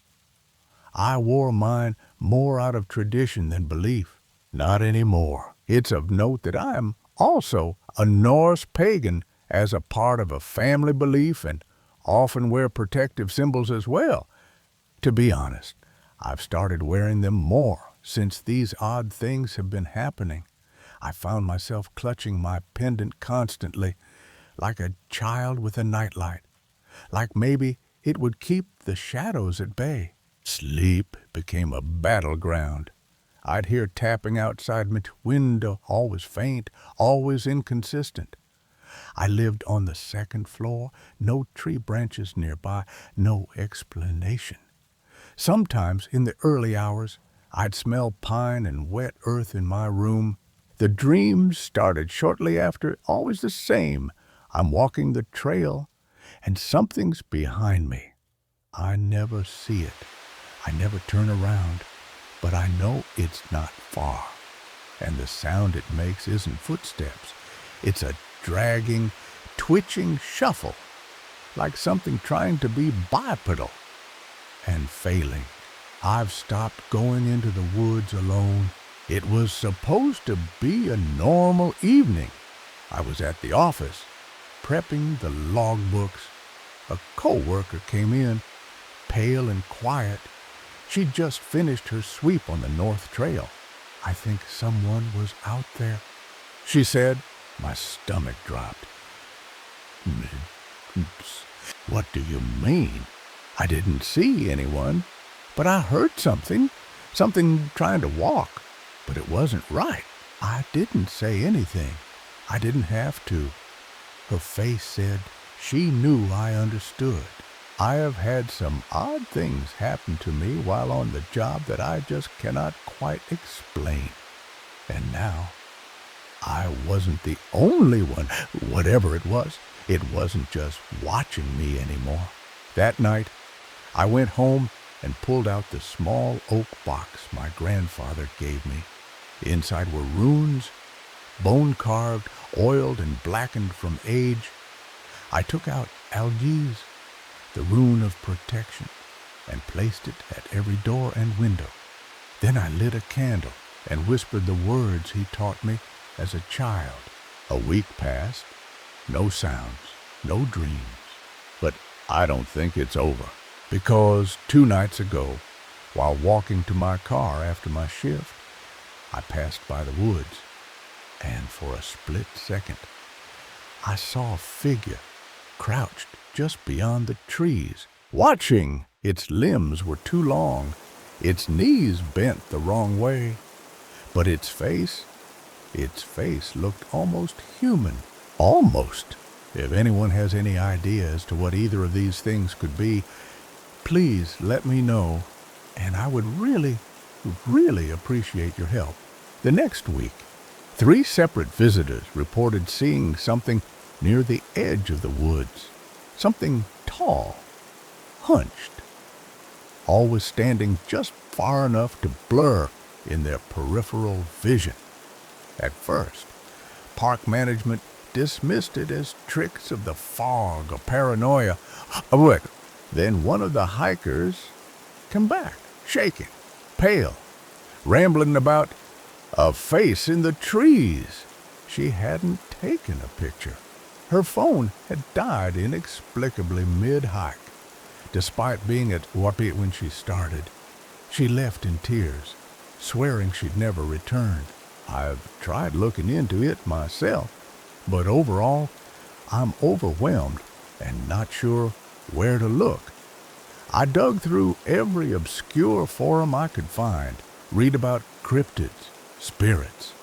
I wore mine more out of tradition than belief. Not anymore. It's of note that I am also a Norse pagan as a part of a family belief and often wear protective symbols as well. To be honest, I've started wearing them more since these odd things have been happening. I found myself clutching my pendant constantly, like a child with a nightlight, like maybe it would keep the shadows at bay. Sleep became a battleground. I'd hear tapping outside my window, always faint, always inconsistent. I lived on the second floor, no tree branches nearby, no explanation. Sometimes, in the early hours, I'd smell pine and wet earth in my room. The dreams started shortly after, always the same. I'm walking the trail, and something's behind me. I never see it. I never turn around, but I know it's not far. And the sound it makes isn't footsteps. It's a dragging, twitching shuffle, like something trying to be bipedal and failing. I've stopped going into the woods alone. It was supposed to be a normal evening. I was at the office, prepping the logbooks. A co-worker came in, pale and quiet. She'd just finished her sweep on the North Trail. I think someone was out there, she said. My stomach dropped. What do you mean? I didn't see anyone, but I heard something trying to walk, but it wasn't right. I didn't say anything. I didn't have to. Her face said she knew I understood. I have had some odd things happen to me while on the job that I just cannot quite explain. And now, I wasn't the only one. Whatever it wasn't just watching me anymore. That night, I went home and pulled out the small oak box my grandfather gave me. Inside were runes, bone-carved, oiled and blackened from age. I took out algiz, the rune of protection, and placed it at every door and window. Then I lit a candle and whispered the words he taught me as a child. A week passed, no sounds, no dreams. But I don't think it's over, because 2 nights ago, while walking to my car after my shift, I passed by the woods, and for a split second, I saw a figure crouched just beyond the trees, watching. Its limbs were too long, its knees bent the wrong way, but its face looked almost human. Almost. If anyone has any idea as to what either of these things could be, please let me know, and I would really, really appreciate your help. The next week, 3 separate visitors reported seeing something near the edge of the woods. Something tall, hunched, always standing just far enough to blur in their peripheral vision. At first, park management dismissed it as tricks of the fog or paranoia. But then one of the hikers came back, shaking, pale, rambling about a face in the trees. She hadn't taken a picture. Her phone had died inexplicably mid-hike. Despite being at Wapit when she started, she left in tears, swearing she'd never returned. I've tried looking into it myself, but overall, I'm overwhelmed and not sure where to look. I dug through every obscure forum I could find, read about cryptids, spirits,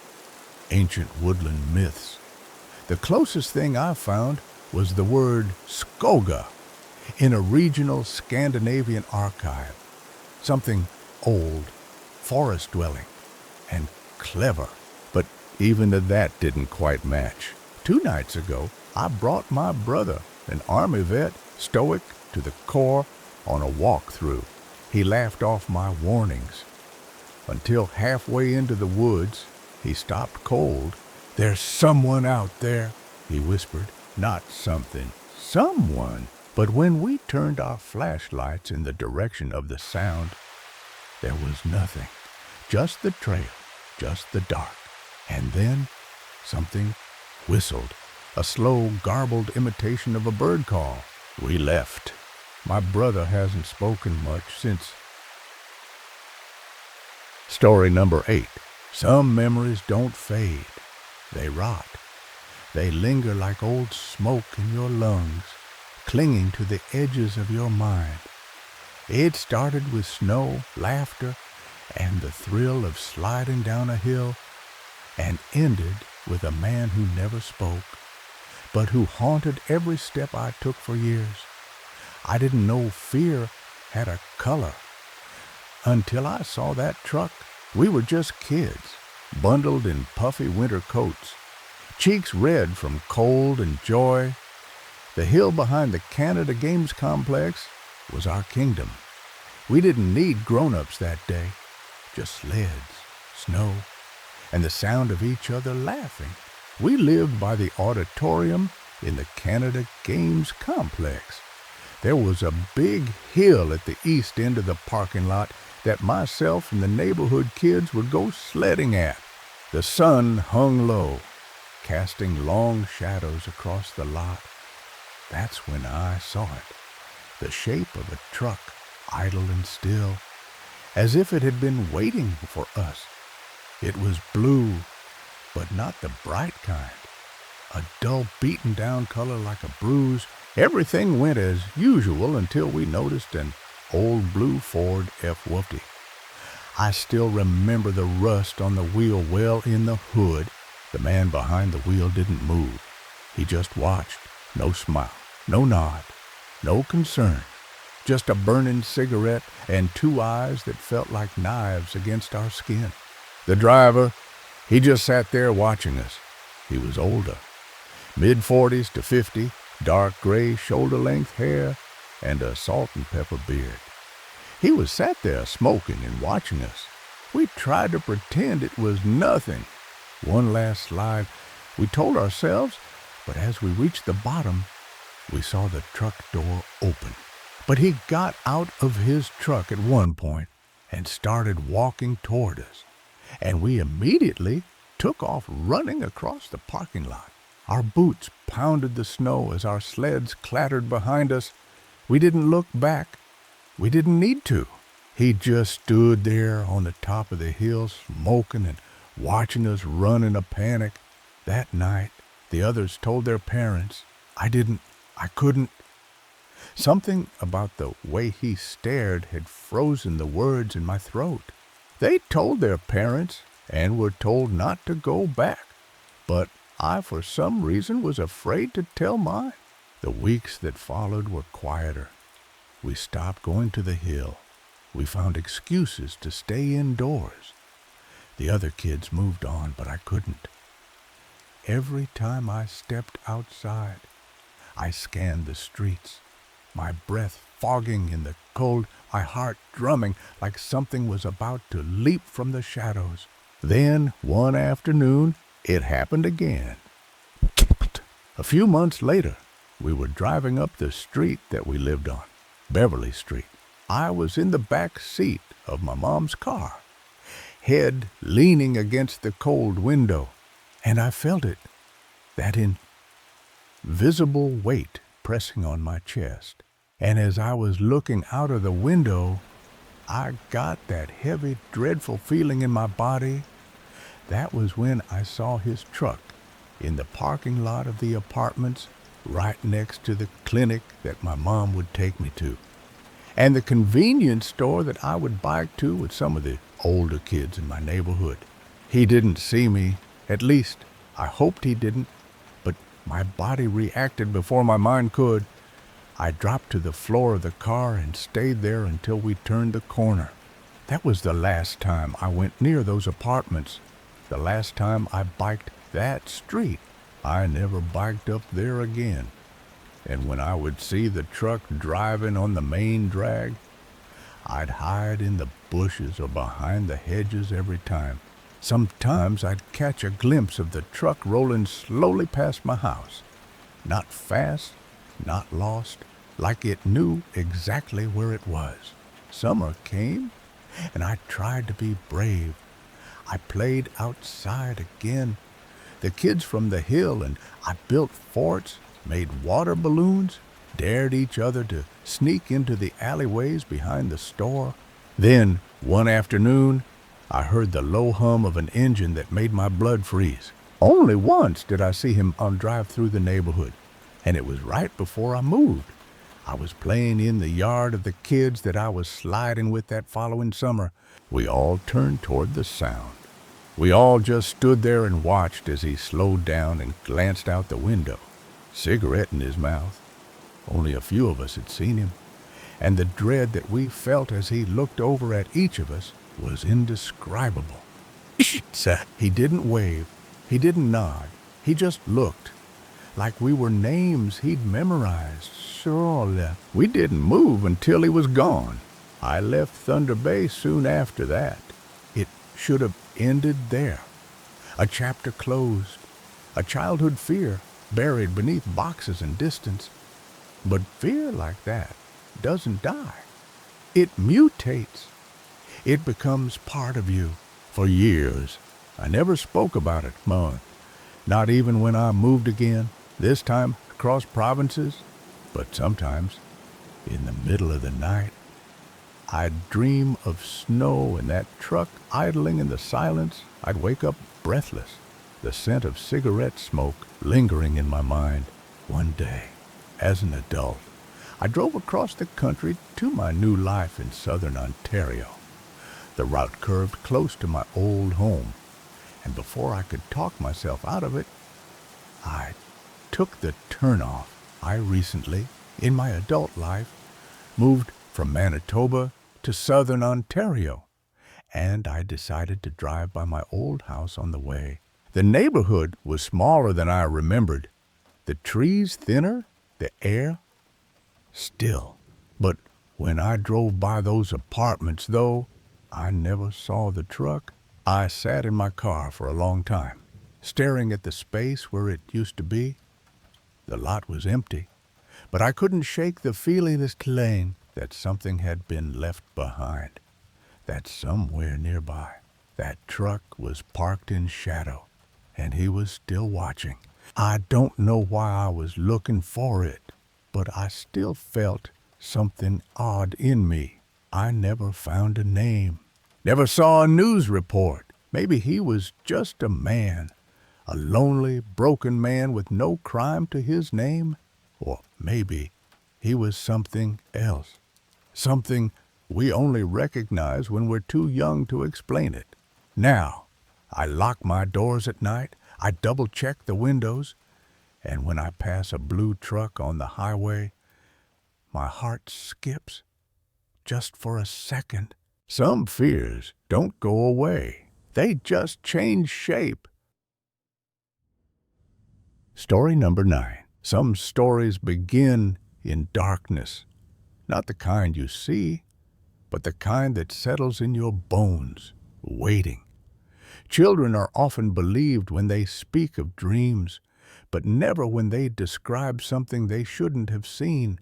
ancient woodland myths. The closest thing I found was the word skoga in a regional Scandinavian archive. Something old, forest-dwelling, and clever. But even that didn't quite match. 2 nights ago, I brought my brother, an Army vet, stoic to the core, on a walk-through. He laughed off my warnings. Until halfway into the woods, he stopped cold. "There's someone out there," he whispered. Not something, someone. But when we turned our flashlights in the direction of the sound, there was nothing. Just the trail, just the dark. And then something whistled, a slow, garbled imitation of a bird call. We left. My brother hasn't spoken much since. Story number 8. Some memories don't fade. They rot. They linger like old smoke in your lungs, clinging to the edges of your mind. It started with snow, laughter, and the thrill of sliding down a hill, and ended with a man who never spoke, but who haunted every step I took for years. I didn't know fear had a color until I saw that truck. We were just kids, bundled in puffy winter coats, cheeks red from cold and joy. The hill behind the Canada Games complex was our kingdom. We didn't need grown-ups that day, just sleds, snow, and the sound of each other laughing. We lived by the auditorium in the Canada Games complex. There was a big hill at the east end of the parking lot that myself and the neighborhood kids would go sledding at. The sun hung low, casting long shadows across the lot. That's when I saw it, the shape of a truck, idle and still, as if it had been waiting for us. It was blue, but not the bright kind. a dull beaten down color like a bruise. Everything went as usual until we noticed an old blue Ford F-150. I still remember the rust on the wheel well in the hood. The man behind the wheel didn't move. He just watched. No smile, no nod, no concern. Just a burning cigarette and two eyes that felt like knives against our skin. The driver, he just sat there watching us. He was older, mid-40s to 50, dark gray shoulder-length hair, and a salt and pepper beard. He was sat there smoking and watching us. We tried to pretend it was nothing. One last slide, we told ourselves, but as we reached the bottom, we saw the truck door open. But he got out of his truck at one point and started walking toward us, and we immediately took off running across the parking lot. Our boots pounded the snow as our sleds clattered behind us. We didn't look back. We didn't need to. He just stood there on the top of the hill smoking and watching us run in a panic. That night, the others told their parents. I couldn't. Something about the way he stared had frozen the words in my throat. They told their parents and were told not to go back, but I, for some reason, was afraid to tell mine. The weeks that followed were quieter. We stopped going to the hill. We found excuses to stay indoors. The other kids moved on, but I couldn't. Every time I stepped outside, I scanned the streets, my breath fogging in the cold, my heart drumming like something was about to leap from the shadows. Then, one afternoon, it happened again. A few months later, we were driving up the street that we lived on, Beverly Street. I was in the back seat of my mom's car, head leaning against the cold window, and I felt it, that invisible weight pressing on my chest. And as I was looking out of the window, I got that heavy, dreadful feeling in my body. That was when I saw his truck in the parking lot of the apartments right next to the clinic that my mom would take me to, and the convenience store that I would bike to with some of the older kids in my neighborhood. He didn't see me, at least I hoped he didn't, but my body reacted before my mind could. I dropped to the floor of the car and stayed there until we turned the corner. That was the last time I went near those apartments, the last time I biked that street. I never biked up there again. And when I would see the truck driving on the main drag, I'd hide in the bushes or behind the hedges every time. Sometimes I'd catch a glimpse of the truck rolling slowly past my house. Not fast, not lost, like it knew exactly where it was. Summer came, and I tried to be brave. I played outside again. The kids from the hill, and I built forts, made water balloons, dared each other to sneak into the alleyways behind the store. Then, one afternoon, I heard the low hum of an engine that made my blood freeze. Only once did I see him drive through the neighborhood, and it was right before I moved. I was playing in the yard of the kids that I was sliding with that following summer. We all turned toward the sound. We all just stood there and watched as he slowed down and glanced out the window, cigarette in his mouth. Only a few of us had seen him, and the dread that we felt as he looked over at each of us was indescribable. He didn't wave, he didn't nod, he just looked, like we were names he'd memorized. Surely. We didn't move until he was gone. I left Thunder Bay soon after that. It should have ended there. A chapter closed, a childhood fear buried beneath boxes and distance. But fear like that doesn't die. It mutates. It becomes part of you. For years, I never spoke about it, not even when I moved again, this time across provinces. But sometimes, in the middle of the night, I'd dream of snow and that truck idling in the silence. I'd wake up breathless, the scent of cigarette smoke lingering in my mind. One day, as an adult, I drove across the country to my new life in southern Ontario. The route curved close to my old home, and before I could talk myself out of it, I took the turnoff. I recently, in my adult life, moved from Manitoba to southern Ontario, and I decided to drive by my old house on the way. The neighborhood was smaller than I remembered, the trees thinner, the air still. But when I drove by those apartments, though, I never saw the truck. I sat in my car for a long time, staring at the space where it used to be. The lot was empty, but I couldn't shake the feeling that something had been left behind, that somewhere nearby, that truck was parked in shadow, and he was still watching. I don't know why I was looking for it, but I still felt something odd in me. I never found a name, never saw a news report. Maybe he was just a man, a lonely, broken man with no crime to his name. Or maybe he was something else, something we only recognize when we're too young to explain it. Now, I lock my doors at night, I double-check the windows, and when I pass a blue truck on the highway, my heart skips just for a second. Some fears don't go away. They just change shape. Story number 9. Some stories begin in darkness. Not the kind you see, but the kind that settles in your bones, waiting. Children are often believed when they speak of dreams, but never when they describe something they shouldn't have seen.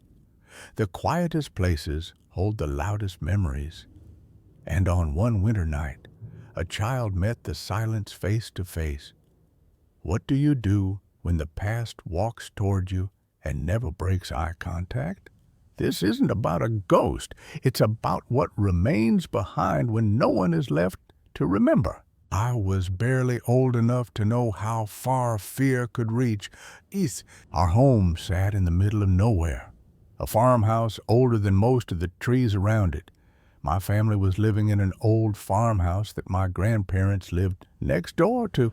The quietest places hold the loudest memories. And on one winter night, a child met the silence face to face. What do you do when the past walks toward you and never breaks eye contact? This isn't about a ghost. It's about what remains behind when no one is left to remember. I was barely old enough to know how far fear could reach. Our home sat in the middle of nowhere, a farmhouse older than most of the trees around it. My family was living in an old farmhouse that my grandparents lived next door to.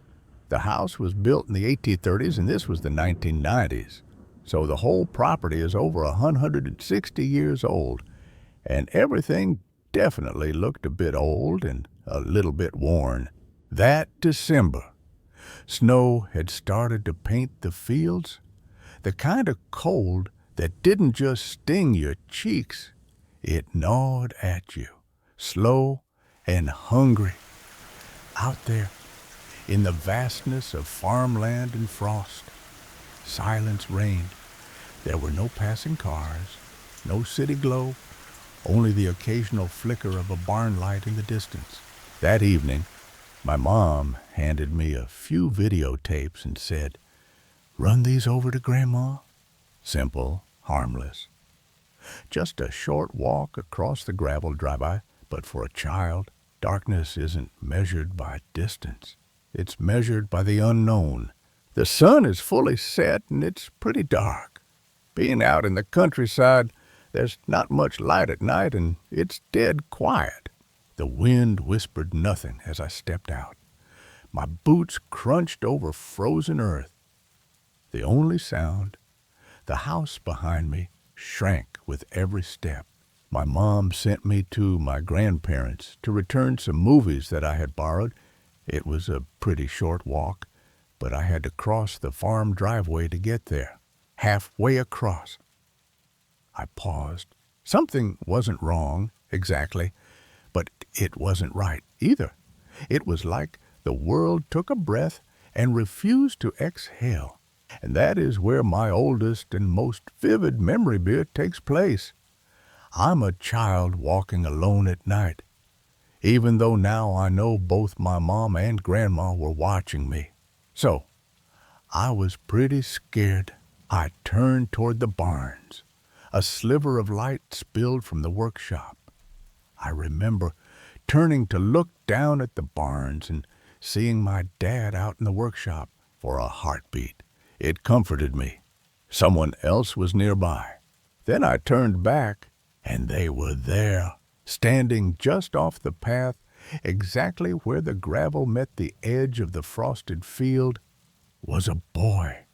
The house was built in the 1830s and this was the 1990s. So the whole property is over 160 years old, and everything definitely looked a bit old and a little bit worn. That December, snow had started to paint the fields, the kind of cold that didn't just sting your cheeks, it gnawed at you, slow and hungry. Out there, in the vastness of farmland and frost, silence reigned. There were no passing cars, no city glow, only the occasional flicker of a barn light in the distance. That evening, my mom handed me a few videotapes and said, "Run these over to Grandma." Simple, harmless. Just a short walk across the gravel drive-by, but for a child, darkness isn't measured by distance. It's measured by the unknown. The sun is fully set and it's pretty dark. Being out in the countryside, there's not much light at night and it's dead quiet. The wind whispered nothing as I stepped out. My boots crunched over frozen earth. The only sound, the house behind me, shrank with every step. My mom sent me to my grandparents to return some movies that I had borrowed. It was a pretty short walk, but I had to cross the farm driveway to get there. Halfway across, I paused. Something wasn't wrong, exactly, but it wasn't right either. It was like the world took a breath and refused to exhale. And that is where my oldest and most vivid memory bit takes place. I'm a child walking alone at night, even though now I know both my mom and grandma were watching me. So, I was pretty scared. I turned toward the barns. A sliver of light spilled from the workshop. I remember turning to look down at the barns and seeing my dad out in the workshop for a heartbeat. It comforted me. Someone else was nearby. Then I turned back, and they were there, standing just off the path, exactly where the gravel met the edge of the frosted field, was a boy.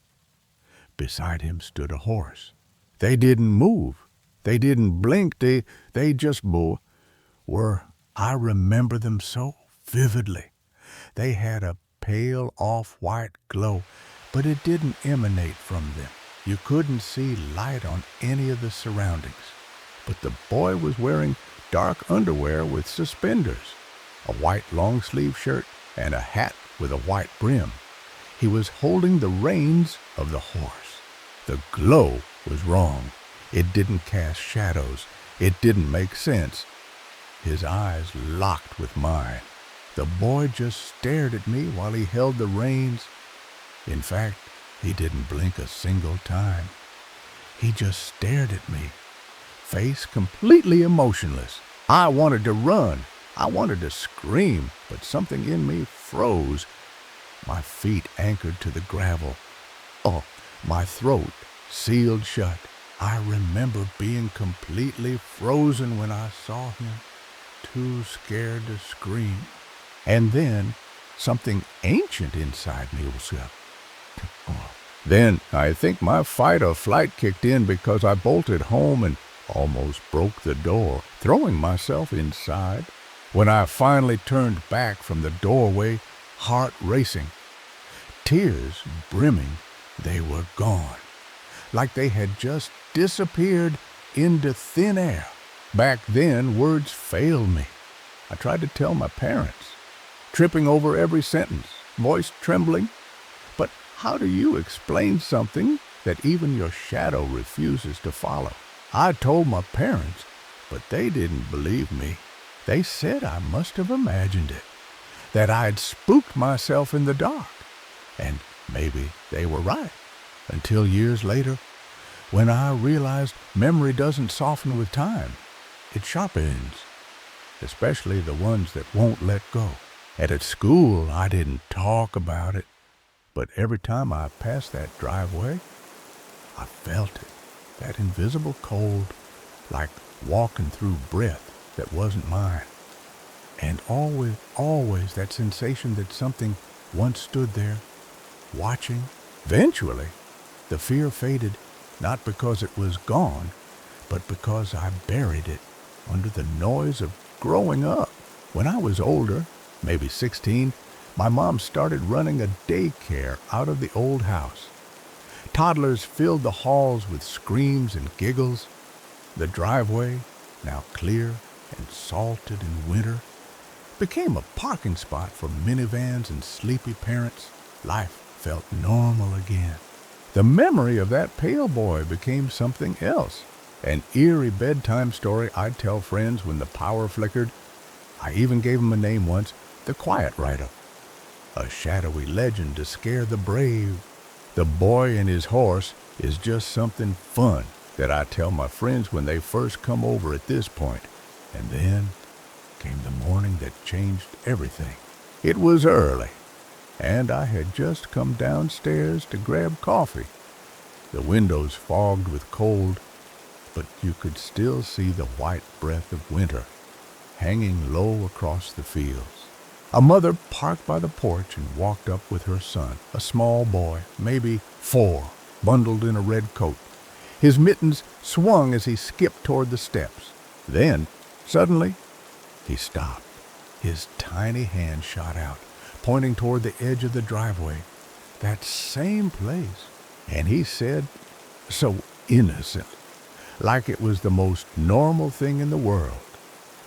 Beside him stood a horse. They didn't move. They didn't blink. They just were. I remember them so vividly. They had a pale off-white glow, but it didn't emanate from them. You couldn't see light on any of the surroundings. But the boy was wearing dark underwear with suspenders, a white long-sleeve shirt, and a hat with a white brim. He was holding the reins of the horse. The glow was wrong. It didn't cast shadows. It didn't make sense. His eyes locked with mine. The boy just stared at me while he held the reins. In fact, he didn't blink a single time. He just stared at me, face completely emotionless. I wanted to run. I wanted to scream, but something in me froze. My feet anchored to the gravel. Oh, my throat sealed shut. I remember being completely frozen when I saw him, too scared to scream. And then something ancient inside me was up. Then I think my fight or flight kicked in because I bolted home and almost broke the door, throwing myself inside. When I finally turned back from the doorway, heart racing, tears brimming, they were gone, like they had just disappeared into thin air. Back then, words failed me. I tried to tell my parents, tripping over every sentence, voice trembling. But how do you explain something that even your shadow refuses to follow? I told my parents, but they didn't believe me. They said I must have imagined it, that I'd spooked myself in the dark. And maybe they were right, until years later, when I realized memory doesn't soften with time. It sharpens, especially the ones that won't let go. And at school, I didn't talk about it, but every time I passed that driveway, I felt it, that invisible cold, like walking through breath that wasn't mine. And always that sensation that something once stood there, watching. Eventually, the fear faded, not because it was gone, but because I buried it under the noise of growing up. When I was older, maybe 16, my mom started running a daycare out of the old house. Toddlers filled the halls with screams and giggles. The driveway, now clear and salted in winter, became a parking spot for minivans and sleepy parents. Life felt normal again. The memory of that pale boy became something else, an eerie bedtime story I'd tell friends when the power flickered. I even gave him a name once, the Quiet Rider, a shadowy legend to scare the brave. The boy and his horse is just something fun that I tell my friends when they first come over at this point. And then came the morning that changed everything. It was early, and I had just come downstairs to grab coffee. The windows fogged with cold, but you could still see the white breath of winter hanging low across the fields. A mother parked by the porch and walked up with her son, a small boy, maybe 4, bundled in a red coat. His mittens swung as he skipped toward the steps. Then, suddenly, he stopped. His tiny hand shot out, pointing toward the edge of the driveway, that same place. And he said, so innocent, like it was the most normal thing in the world,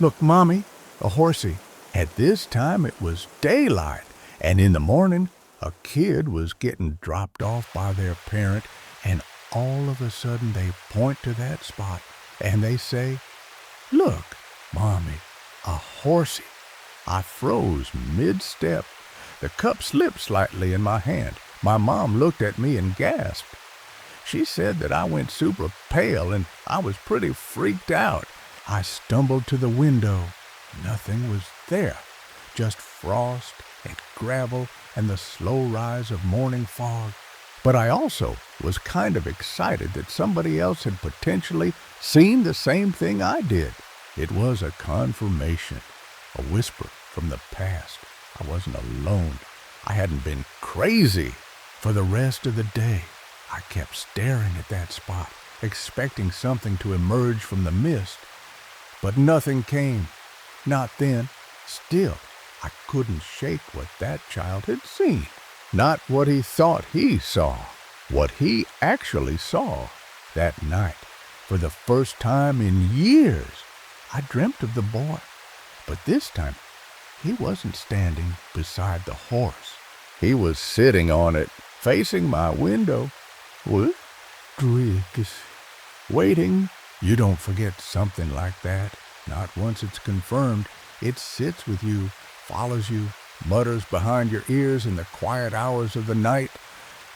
"Look, Mommy, a horsey." At this time it was daylight, and in the morning a kid was getting dropped off by their parent, and all of a sudden they point to that spot, and they say, "Look, Mommy, a horsey." I froze mid-step. The cup slipped slightly in my hand. My mom looked at me and gasped. She said that I went super pale and I was pretty freaked out. I stumbled to the window. Nothing was there. just frost and gravel and the slow rise of morning fog. But I also was kind of excited that somebody else had potentially seen the same thing I did. It was a confirmation, a whisper from the past. I wasn't alone. I hadn't been crazy. For the rest of the day, I kept staring at that spot, expecting something to emerge from the mist. But nothing came. Not then. Still, I couldn't shake what that child had seen. Not what he thought he saw. What he actually saw that night. For the first time in years, I dreamt of the boy. But this time, he wasn't standing beside the horse. He was sitting on it, facing my window. What? Drickus. Waiting. You don't forget something like that. Not once it's confirmed. It sits with you, follows you, mutters behind your ears in the quiet hours of the night.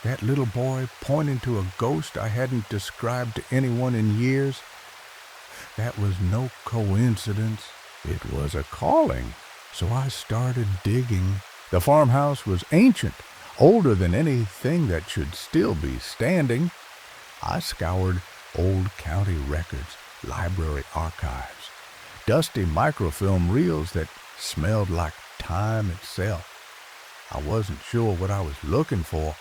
That little boy pointing to a ghost I hadn't described to anyone in years. That was no coincidence. It was a calling. So I started digging. The farmhouse was ancient, older than anything that should still be standing. I scoured old county records, library archives, dusty microfilm reels that smelled like time itself. I wasn't sure what I was looking for.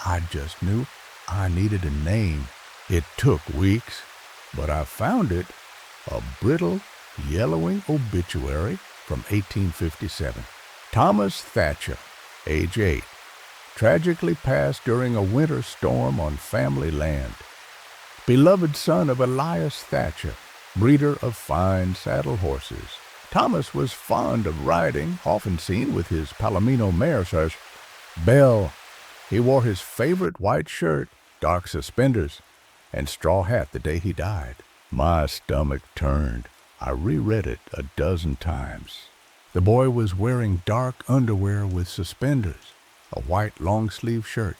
I just knew I needed a name. It took weeks, but I found it, a brittle, yellowing obituary from 1857. Thomas Thatcher, age 8, tragically passed during a winter storm on family land. Beloved son of Elias Thatcher, breeder of fine saddle horses. Thomas was fond of riding, often seen with his Palomino mare, Belle. He wore his favorite white shirt, dark suspenders, and straw hat the day he died. My stomach turned. I reread it a dozen times. The boy was wearing dark underwear with suspenders, a white long-sleeve shirt,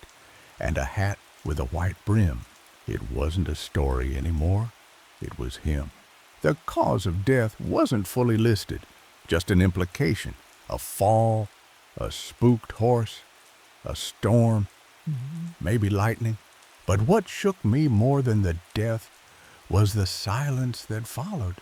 and a hat with a white brim. It wasn't a story anymore. It was him. The cause of death wasn't fully listed, just an implication. A fall, a spooked horse, a storm, maybe lightning. But what shook me more than the death was the silence that followed.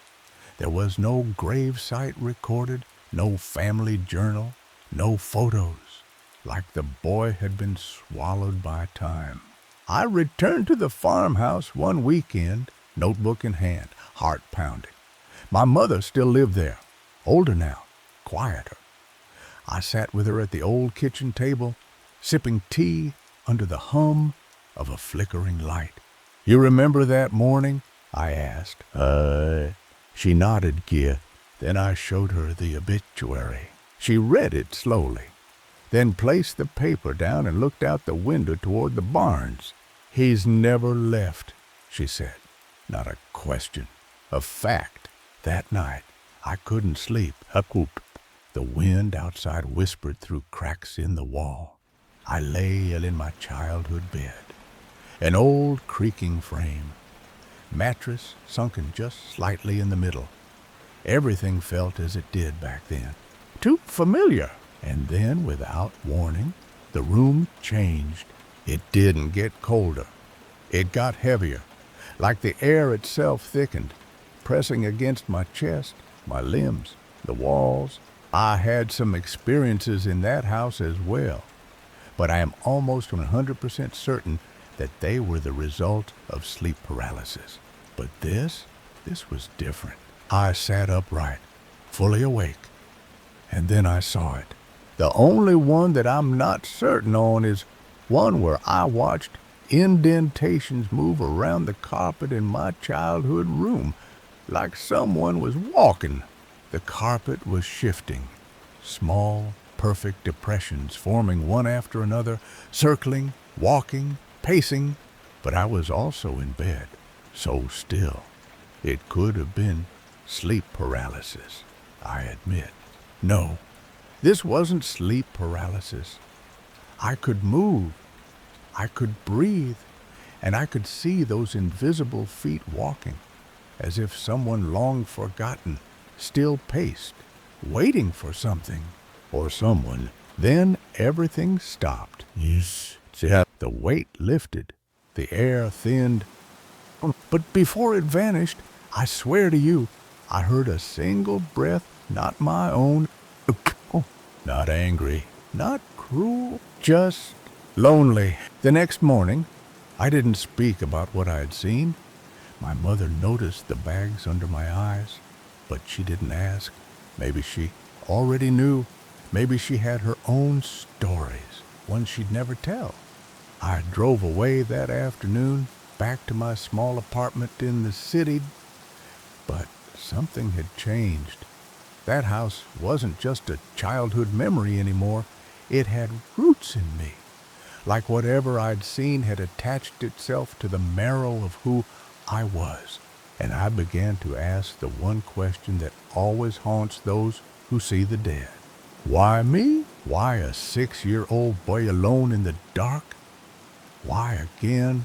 There was no gravesite recorded, no family journal, no photos, like the boy had been swallowed by time. I returned to the farmhouse one weekend, notebook in hand, heart pounding. My mother still lived there, older now, quieter. I sat with her at the old kitchen table, sipping tea under the hum of a flickering light. You remember that morning? I asked. She nodded, Gia. Then I showed her the obituary. She read it slowly, then placed the paper down and looked out the window toward the barns. He's never left, she said. Not a question, a fact. That night, I couldn't sleep. The wind outside whispered through cracks in the wall. I lay in my childhood bed, an old creaking frame, mattress sunken just slightly in the middle. Everything felt as it did back then. Too familiar. And then, without warning, the room changed. It didn't get colder. It got heavier, like the air itself thickened, pressing against my chest, my limbs, the walls. I had some experiences in that house as well, but I am almost 100% certain that they were the result of sleep paralysis. But this was different. I sat upright, fully awake, and then I saw it. The only one that I'm not certain on is one where I watched indentations move around the carpet in my childhood room, like someone was walking. The carpet was shifting, small, perfect depressions forming one after another, circling, walking, pacing. But I was also in bed, so still. It could have been sleep paralysis, I admit. No, this wasn't sleep paralysis. I could move, I could breathe, and I could see those invisible feet walking, as if someone long forgotten still paced, waiting for something or someone. Then everything stopped. Yes. The weight lifted, the air thinned. But before it vanished, I swear to you, I heard a single breath, not my own. Not angry, not cruel, just lonely. The next morning, I didn't speak about what I had seen. My mother noticed the bags under my eyes, but she didn't ask. Maybe she already knew. Maybe she had her own stories, ones she'd never tell. I drove away that afternoon, back to my small apartment in the city, but something had changed. That house wasn't just a childhood memory anymore. It had roots in me, like whatever I'd seen had attached itself to the marrow of who I was. And I began to ask the one question that always haunts those who see the dead. Why me? Why a 6-year-old boy alone in the dark? Why again,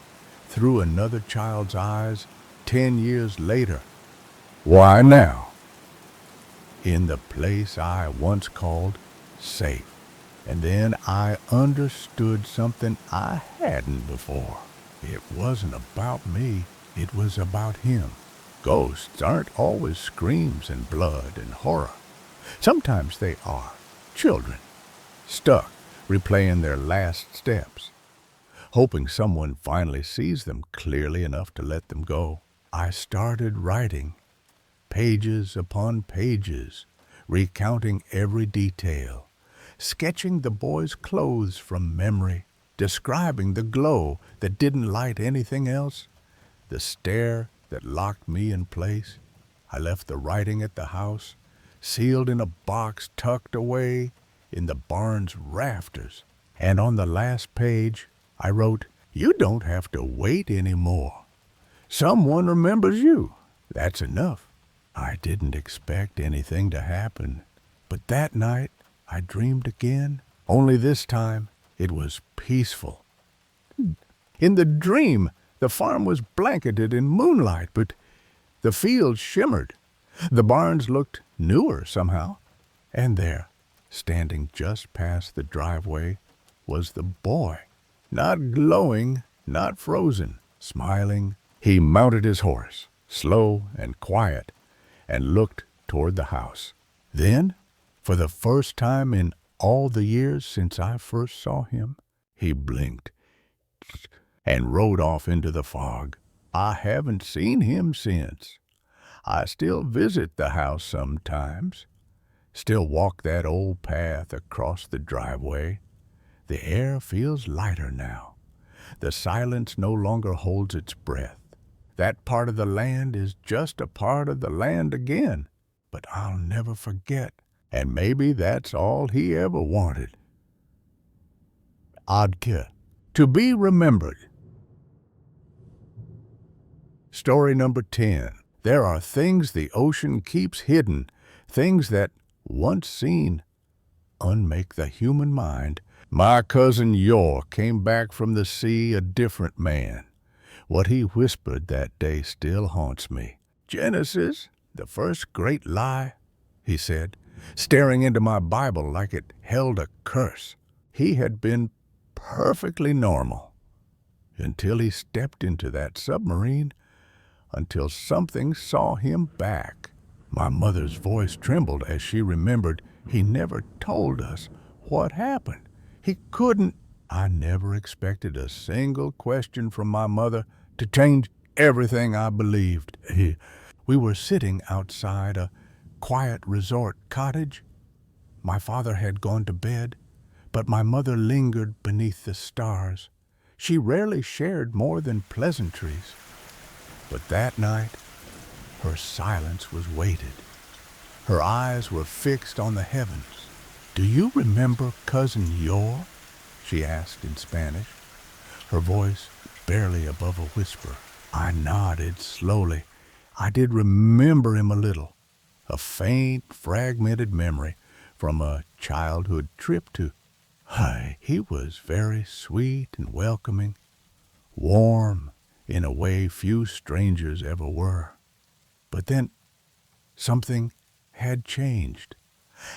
through another child's eyes, 10 years later? Why now? In the place I once called safe. And then I understood something I hadn't before. It wasn't about me, it was about him. Ghosts aren't always screams and blood and horror. Sometimes they are children, stuck, replaying their last steps, hoping someone finally sees them clearly enough to let them go. I started writing, pages upon pages, recounting every detail, sketching the boy's clothes from memory, describing the glow that didn't light anything else, the stare that locked me in place. I left the writing at the house, sealed in a box tucked away in the barn's rafters. And on the last page, I wrote, "You don't have to wait anymore. Someone remembers you. That's enough." I didn't expect anything to happen, but that night I dreamed again, only this time it was peaceful. In the dream, the farm was blanketed in moonlight, but the fields shimmered. The barns looked newer somehow. And there, standing just past the driveway, was the boy. Not glowing, not frozen, smiling. He mounted his horse, slow and quiet, and looked toward the house. Then, for the first time in all the years since I first saw him, he blinked and rode off into the fog. I haven't seen him since. I still visit the house sometimes, still walk that old path across the driveway. The air feels lighter now. The silence no longer holds its breath. That part of the land is just a part of the land again, but I'll never forget. And maybe that's all he ever wanted. Adke, to be remembered. Story number 10. There are things the ocean keeps hidden, things that, once seen, unmake the human mind. My cousin Yor came back from the sea a different man. What he whispered that day still haunts me. Genesis, the first great lie, he said, staring into my Bible like it held a curse. He had been perfectly normal until he stepped into that submarine, until something saw him back. My mother's voice trembled as she remembered he never told us what happened. He couldn't. I never expected a single question from my mother to change everything I believed. We were sitting outside a quiet resort cottage. My father had gone to bed, but my mother lingered beneath the stars. She rarely shared more than pleasantries. But that night, her silence was weighted. Her eyes were fixed on the heavens. "Do you remember Cousin Yor?" she asked in Spanish, her voice barely above a whisper. I nodded slowly. I did remember him a little, a faint, fragmented memory from a childhood trip to... He was very sweet and welcoming, warm, in a way few strangers ever were. But then something had changed.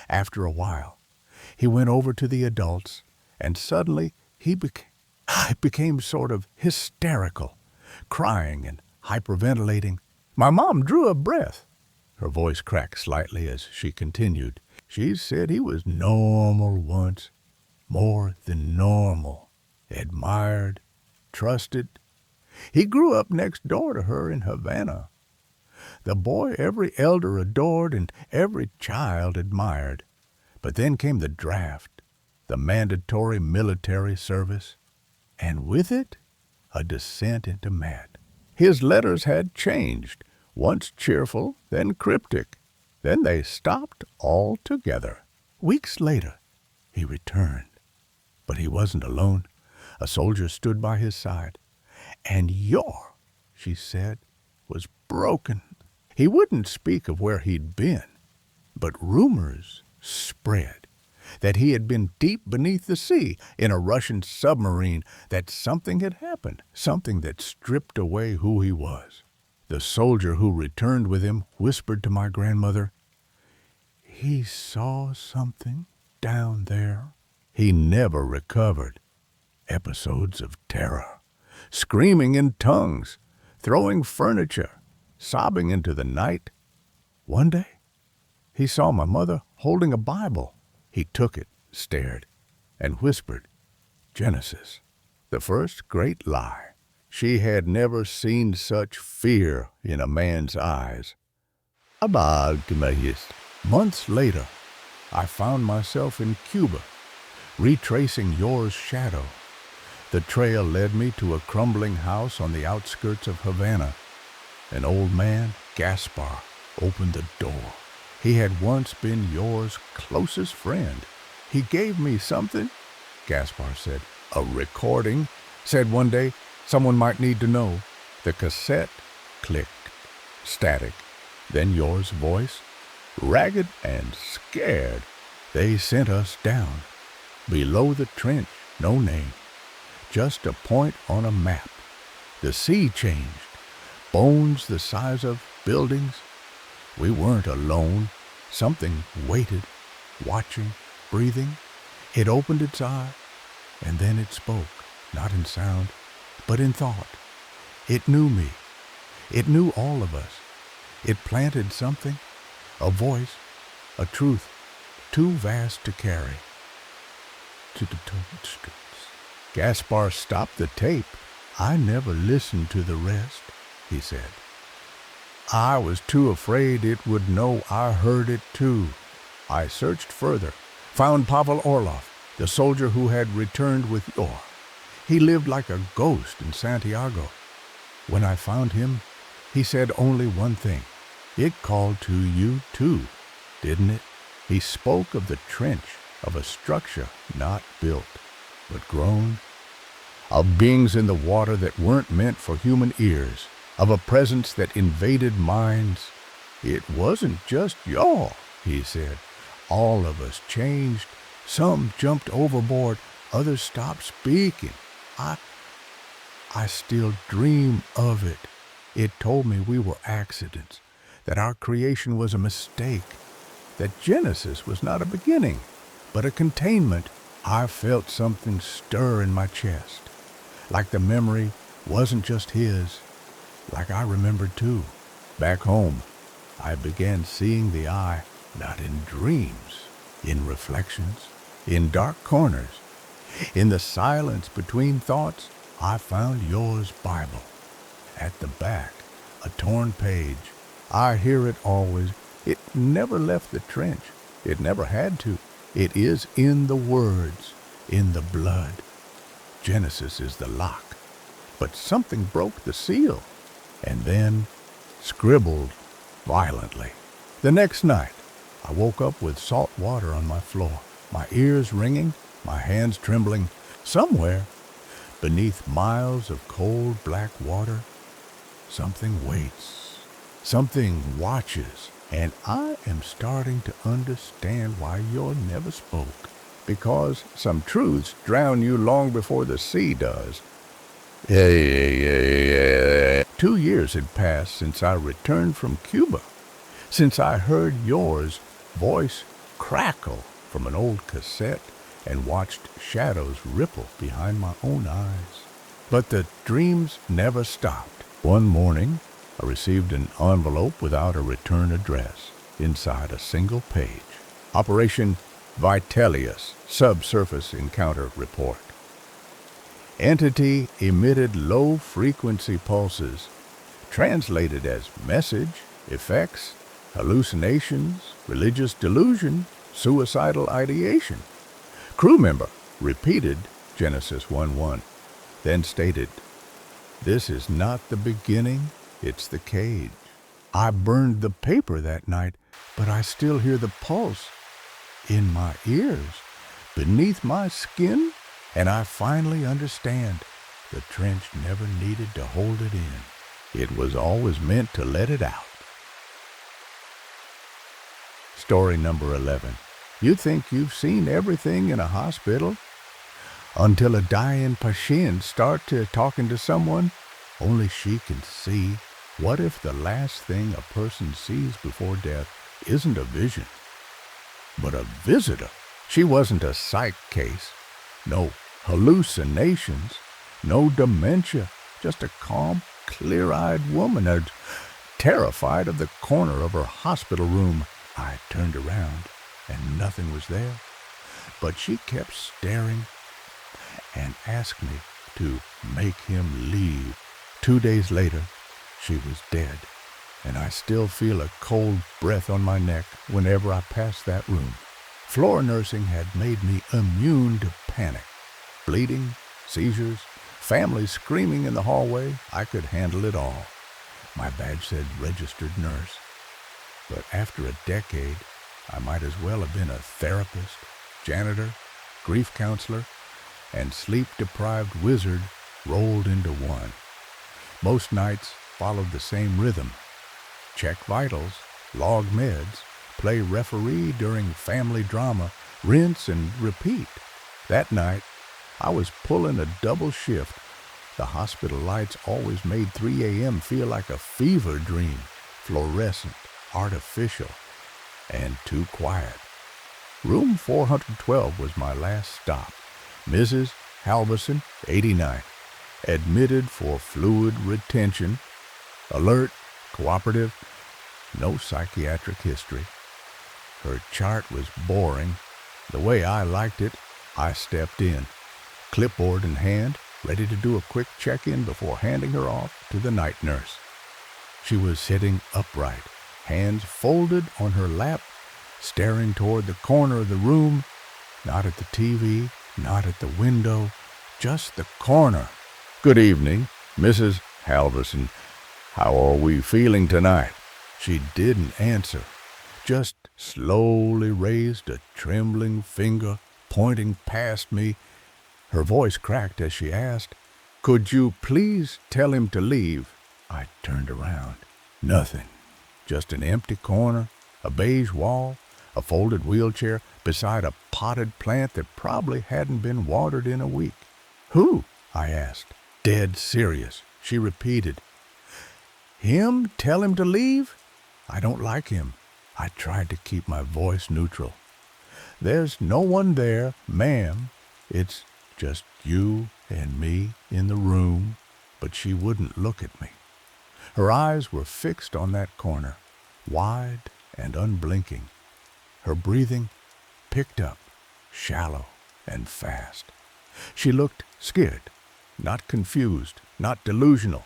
After a while, he went over to the adults, and suddenly became sort of hysterical, crying and hyperventilating. My mom drew a breath. Her voice cracked slightly as she continued. She said he was normal once, more than normal, admired, trusted. He grew up next door to her in Havana. The boy every elder adored and every child admired. But then came the draft, the mandatory military service, and with it, a descent into mad. His letters had changed, once cheerful, then cryptic. Then they stopped altogether. Weeks later, he returned. But he wasn't alone. A soldier stood by his side. And she said, was broken. He wouldn't speak of where he'd been, but rumors spread that he had been deep beneath the sea in a Russian submarine, that something had happened, something that stripped away who he was. The soldier who returned with him whispered to my grandmother, "He saw something down there." He never recovered. Episodes of terror, screaming in tongues, throwing furniture, sobbing into the night. One day, he saw my mother holding a Bible. He took it, stared, and whispered, "Genesis, the first great lie." She had never seen such fear in a man's eyes. Months later, I found myself in Cuba, retracing yours shadow. The trail led me to a crumbling house on the outskirts of Havana. An old man, Gaspar, opened the door. He had once been yours closest friend. "He gave me something," Gaspar said. "A recording," said one day, "someone might need to know." The cassette clicked, static. Then yours voice, ragged and scared. "They sent us down. Below the trench, no name. Just a point on a map. The sea changed. Bones the size of buildings. We weren't alone. Something waited, watching, breathing. It opened its eye, and then it spoke, not in sound, but in thought. It knew me. It knew all of us. It planted something, a voice, a truth, too vast to carry." Gaspar stopped the tape. "I never listened to the rest," he said. "I was too afraid it would know I heard it too." I searched further, found Pavel Orlov, the soldier who had returned with Yor. He lived like a ghost in Santiago. When I found him, he said only one thing. "It called to you too, didn't it?" He spoke of the trench, of a structure not built, but grown, of beings in the water that weren't meant for human ears, of a presence that invaded minds. "It wasn't just y'all," he said. "All of us changed. Some jumped overboard, others stopped speaking. I still dream of it. It told me we were accidents, that our creation was a mistake, that Genesis was not a beginning, but a containment." I felt something stir in my chest, like the memory wasn't just his, like I remembered too. Back home, I began seeing the eye, not in dreams, in reflections, in dark corners. In the silence between thoughts, I found yours Bible. At the back, a torn page. I hear it always. It never left the trench. It never had to. It is in the words, in the blood. Genesis is the lock. But something broke the seal, and then scribbled violently. The next night, I woke up with salt water on my floor, my ears ringing, my hands trembling. Somewhere, beneath miles of cold black water, something waits, something watches, and I am starting to understand why you never spoke. Because some truths drown you long before the sea does. 2 years had passed since I returned from Cuba, since I heard yours voice crackle from an old cassette and watched shadows ripple behind my own eyes. But the dreams never stopped. One morning, I received an envelope without a return address. Inside a single page, Operation Vitellius Subsurface Encounter Report. Entity emitted low-frequency pulses, translated as message, effects, hallucinations, religious delusion, suicidal ideation. Crew member repeated Genesis 1:1, then stated, "This is not the beginning, it's the cage." I burned the paper that night, but I still hear the pulse in my ears, beneath my skin, and I finally understand the trench never needed to hold it in. It was always meant to let it out. Story number 11. You think you've seen everything in a hospital until a dying patient starts to talking to someone only she can see. What if the last thing a person sees before death isn't a vision, but a visitor? She wasn't a psych case. No hallucinations, no dementia, just a calm, clear-eyed woman, terrified of the corner of her hospital room. I turned around, and nothing was there. But she kept staring and asked me to make him leave. 2 days later, she was dead, and I still feel a cold breath on my neck whenever I pass that room. Floor nursing had made me immune to panic. Bleeding, seizures, families screaming in the hallway, I could handle it all. My badge said registered nurse. But after a decade, I might as well have been a therapist, janitor, grief counselor, and sleep-deprived wizard rolled into one. Most nights followed the same rhythm. Check vitals, log meds, play referee during family drama, rinse and repeat. That night, I was pulling a double shift. The hospital lights always made 3 a.m. feel like a fever dream, fluorescent, artificial, and too quiet. Room 412 was my last stop. Mrs. Halverson, 89, admitted for fluid retention, alert, cooperative, no psychiatric history. Her chart was boring. The way I liked it, I stepped in, clipboard in hand, ready to do a quick check-in before handing her off to the night nurse. She was sitting upright, hands folded on her lap, staring toward the corner of the room, not at the TV, not at the window, just the corner. "Good evening, Mrs. Halverson. How are we feeling tonight?" She didn't answer, just slowly raised a trembling finger, pointing past me. Her voice cracked as she asked, "Could you please tell him to leave?" I turned around. Nothing. Just an empty corner, a beige wall, a folded wheelchair beside a potted plant that probably hadn't been watered in a week. "Who?" I asked. Dead serious. She repeated, "Him? Tell him to leave? I don't like him." I tried to keep my voice neutral. "There's no one there, ma'am. It's just you and me in the room." But she wouldn't look at me. Her eyes were fixed on that corner, wide and unblinking. Her breathing picked up, shallow and fast. She looked scared, not confused, not delusional,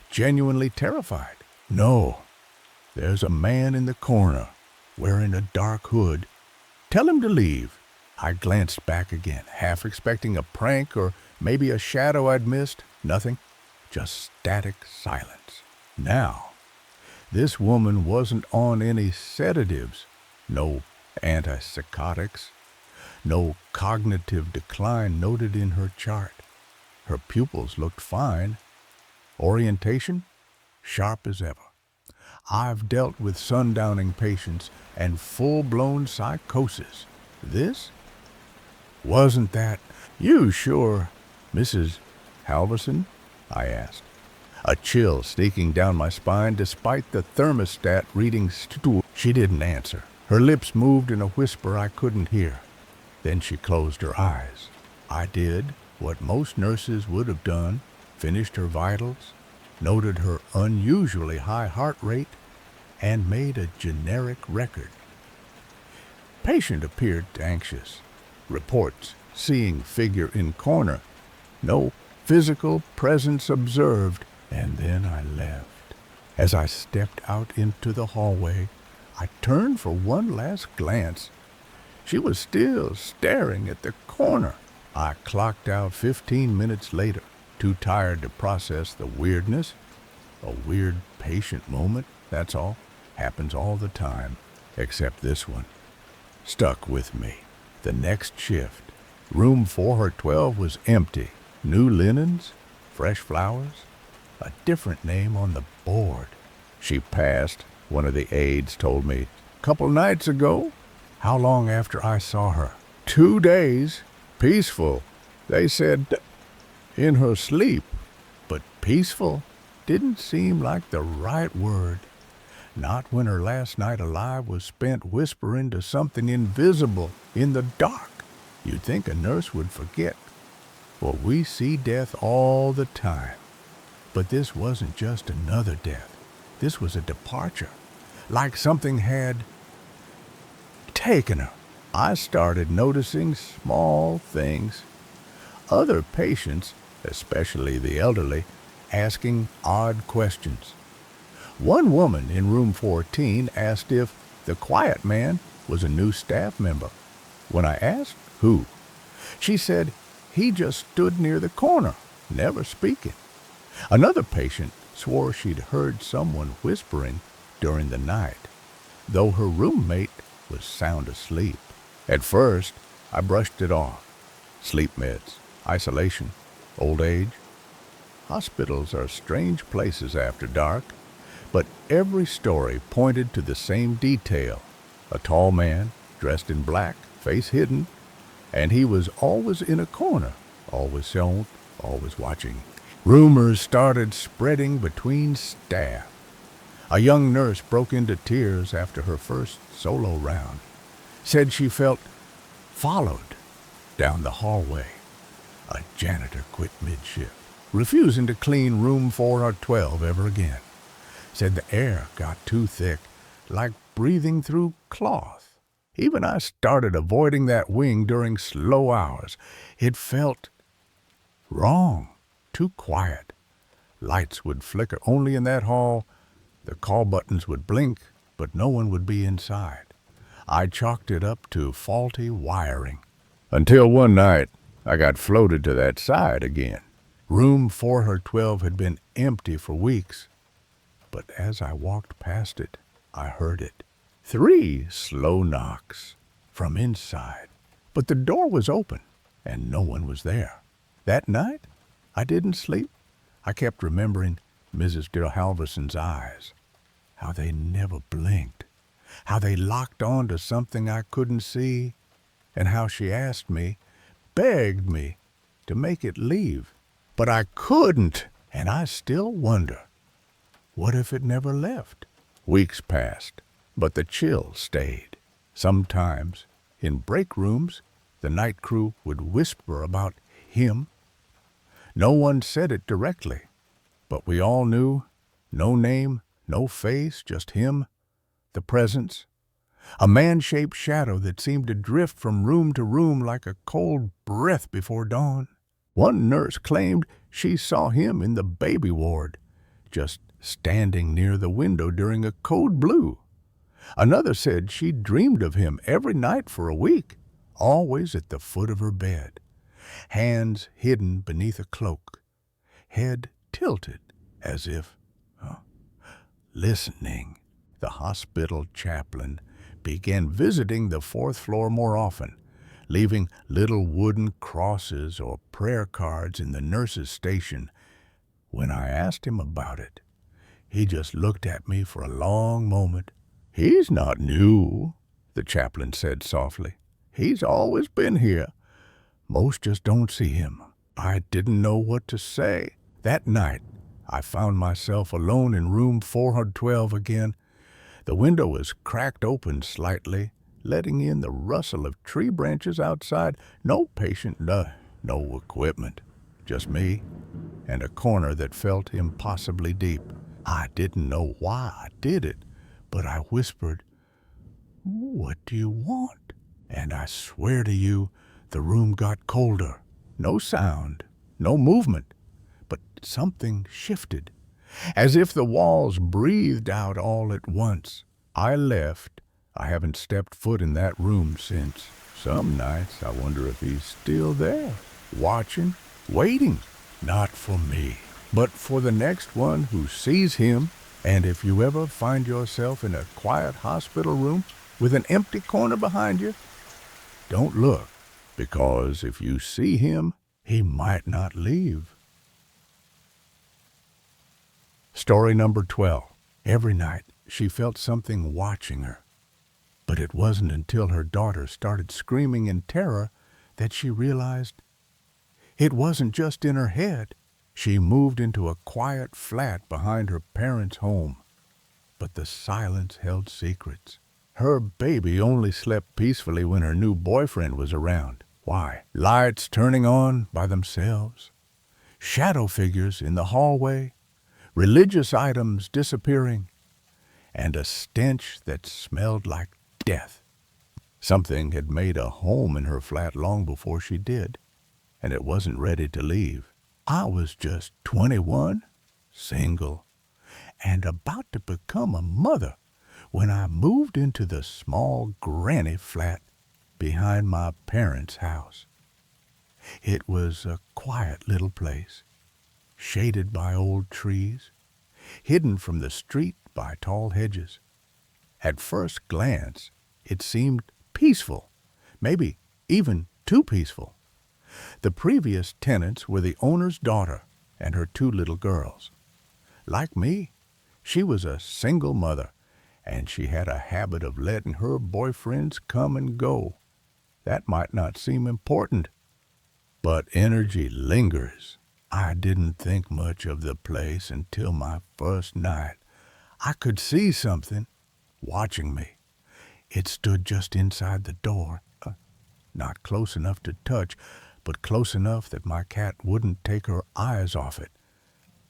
genuinely terrified. "No, there's a man in the corner, wearing a dark hood. Tell him to leave." I glanced back again, half expecting a prank or maybe a shadow I'd missed. Nothing, just static silence. Now, this woman wasn't on any sedatives, no antipsychotics, no cognitive decline noted in her chart. Her pupils looked fine. Orientation, sharp as ever. I've dealt with sundowning patients and full-blown psychosis. This? Wasn't that? "You sure, Mrs. Halverson?" I asked, a chill sneaking down my spine despite the thermostat reading. She didn't answer. Her lips moved in a whisper I couldn't hear. Then she closed her eyes. I did what most nurses would have done, finished her vitals, noted her unusually high heart rate, and made a generic record. Patient appeared anxious. Reports, seeing figure in corner. No physical presence observed, and then I left. As I stepped out into the hallway, I turned for one last glance. She was still staring at the corner. I clocked out 15 minutes later, too tired to process the weirdness. A weird patient moment, that's all. Happens all the time, except this one. Stuck with me. The next shift, room 412 was empty. New linens, fresh flowers, a different name on the board. She passed, one of the aides told me, couple nights ago. How long after I saw her? 2 days. Peaceful. They said in her sleep. But peaceful didn't seem like the right word. Not when her last night alive was spent whispering to something invisible in the dark. You'd think a nurse would forget. Well, we see death all the time. But this wasn't just another death. This was a departure. Like something had taken her. I started noticing small things. Other patients, especially the elderly, asking odd questions. One woman in room 14 asked if the quiet man was a new staff member. When I asked who, she said he just stood near the corner, never speaking. Another patient swore she'd heard someone whispering during the night, though her roommate was sound asleep. At first, I brushed it off. Sleep meds, isolation, old age. Hospitals are strange places after dark, but every story pointed to the same detail. A tall man, dressed in black, face hidden, and he was always in a corner, always shown, always watching. Rumors started spreading between staff. A young nurse broke into tears after her first solo round. Said she felt followed down the hallway. A janitor quit mid-shift, refusing to clean room 412 ever again. Said the air got too thick, like breathing through cloth. Even I started avoiding that wing during slow hours. It felt wrong, too quiet. Lights would flicker only in that hall. The call buttons would blink, but no one would be inside. I chalked it up to faulty wiring. Until one night, I got floated to that side again. Room 412 had been empty for weeks, but as I walked past it, I heard it. 3 slow knocks from inside, but the door was open and no one was there. That night, I didn't sleep. I kept remembering Mrs. de Halverson's eyes, how they never blinked, how they locked on to something I couldn't see, and how she asked me, begged me, to make it leave. But I couldn't, and I still wonder, what if it never left? Weeks passed, but the chill stayed. Sometimes, in break rooms, the night crew would whisper about him. No one said it directly, but we all knew. No name, no face, just him, the presence. A man-shaped shadow that seemed to drift from room to room like a cold breath before dawn. One nurse claimed she saw him in the baby ward, just standing near the window during a code blue. Another said she dreamed of him every night for a week, always at the foot of her bed, hands hidden beneath a cloak, head tilted as if listening. The hospital chaplain began visiting the 4th floor more often, leaving little wooden crosses or prayer cards in the nurse's station. When I asked him about it, he just looked at me for a long moment. "He's not new," the chaplain said softly. "He's always been here. Most just don't see him." I didn't know what to say. That night, I found myself alone in room 412 again. The window was cracked open slightly, letting in the rustle of tree branches outside. No patient, no equipment. Just me and a corner that felt impossibly deep. I didn't know why I did it, but I whispered, "What do you want?" And I swear to you, the room got colder. No sound, no movement, but something shifted, as if the walls breathed out all at once. I left. I haven't stepped foot in that room since. Some nights I wonder if he's still there, watching, waiting, not for me, but for the next one who sees him. And if you ever find yourself in a quiet hospital room with an empty corner behind you, don't look, because if you see him, he might not leave. Story number 12. Every night she felt something watching her, but it wasn't until her daughter started screaming in terror that she realized it wasn't just in her head. She moved into a quiet flat behind her parents' home, but the silence held secrets. Her baby only slept peacefully when her new boyfriend was around. Why? Lights turning on by themselves, shadow figures in the hallway, religious items disappearing, and a stench that smelled like death. Something had made a home in her flat long before she did, and it wasn't ready to leave. I was just 21, single, and about to become a mother when I moved into the small granny flat behind my parents' house. It was a quiet little place, shaded by old trees, hidden from the street by tall hedges. At first glance, it seemed peaceful, maybe even too peaceful. The previous tenants were the owner's daughter and her 2 little girls. Like me, she was a single mother, and she had a habit of letting her boyfriends come and go. That might not seem important, but energy lingers. I didn't think much of the place until my first night. I could see something watching me. It stood just inside the door, not close enough to touch, but close enough that my cat wouldn't take her eyes off it.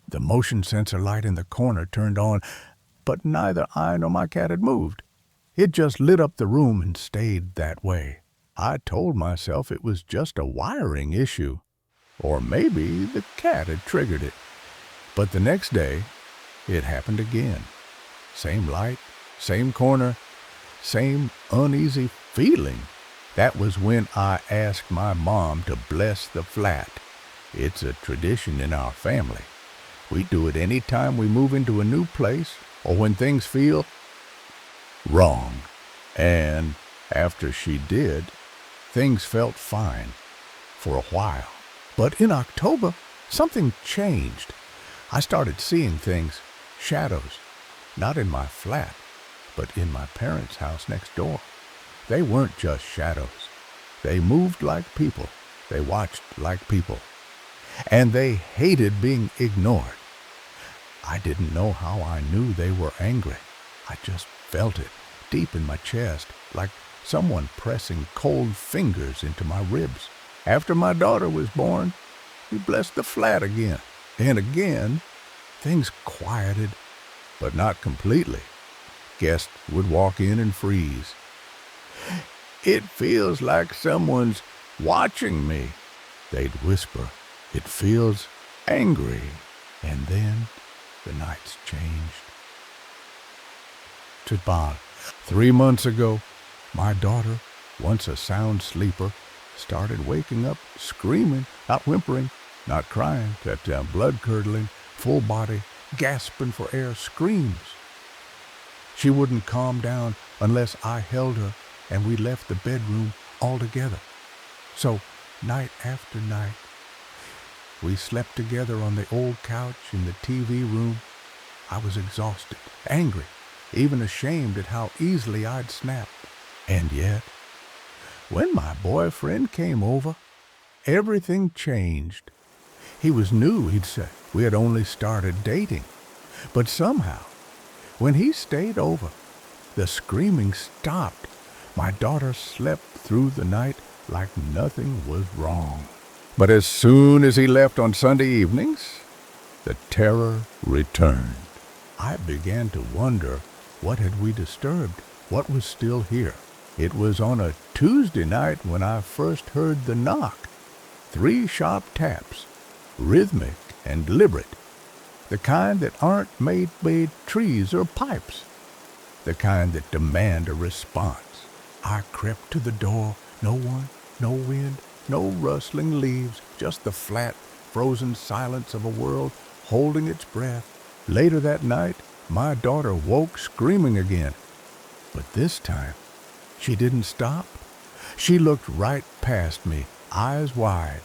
The motion sensor light in the corner turned on, but neither I nor my cat had moved. It just lit up the room and stayed that way. I told myself it was just a wiring issue, or maybe the cat had triggered it. But the next day, it happened again. Same light, same corner, same uneasy feeling. That was when I asked my mom to bless the flat. It's a tradition in our family. We do it any time we move into a new place or when things feel wrong. And after she did, things felt fine for a while. But in October, something changed. I started seeing things, shadows, not in my flat, but in my parents' house next door. They weren't just shadows. They moved like people. They watched like people. And they hated being ignored. I didn't know how I knew they were angry. I just felt it deep in my chest, like someone pressing cold fingers into my ribs. After my daughter was born, we blessed the flat again. And again, things quieted, but not completely. Guests would walk in and freeze. "It feels like someone's watching me," they'd whisper. "It feels angry." And then the nights changed. About 3 months ago, my daughter, once a sound sleeper, started waking up screaming, not whimpering, not crying, that blood-curdling, full-body, gasping for air screams. She wouldn't calm down unless I held her and we left the bedroom altogether. So, night after night, we slept together on the old couch in the TV room. I was exhausted, angry, even ashamed at how easily I'd snapped. And yet, when my boyfriend came over, everything changed. He was new, he'd say. We had only started dating. But somehow, when he stayed over, The screaming stopped. My daughter slept through the night like nothing was wrong. But as soon as he left on Sunday evenings, the terror returned. I began to wonder, what had we disturbed? What was still here? It was on a Tuesday night when I first heard the knock. 3 sharp taps, rhythmic and deliberate. The kind that aren't made by trees or pipes. The kind that demand a response. I crept to the door. No one, no wind, no rustling leaves, just the flat, frozen silence of a world holding its breath. Later that night, my daughter woke screaming again. But this time, she didn't stop. She looked right past me, eyes wide,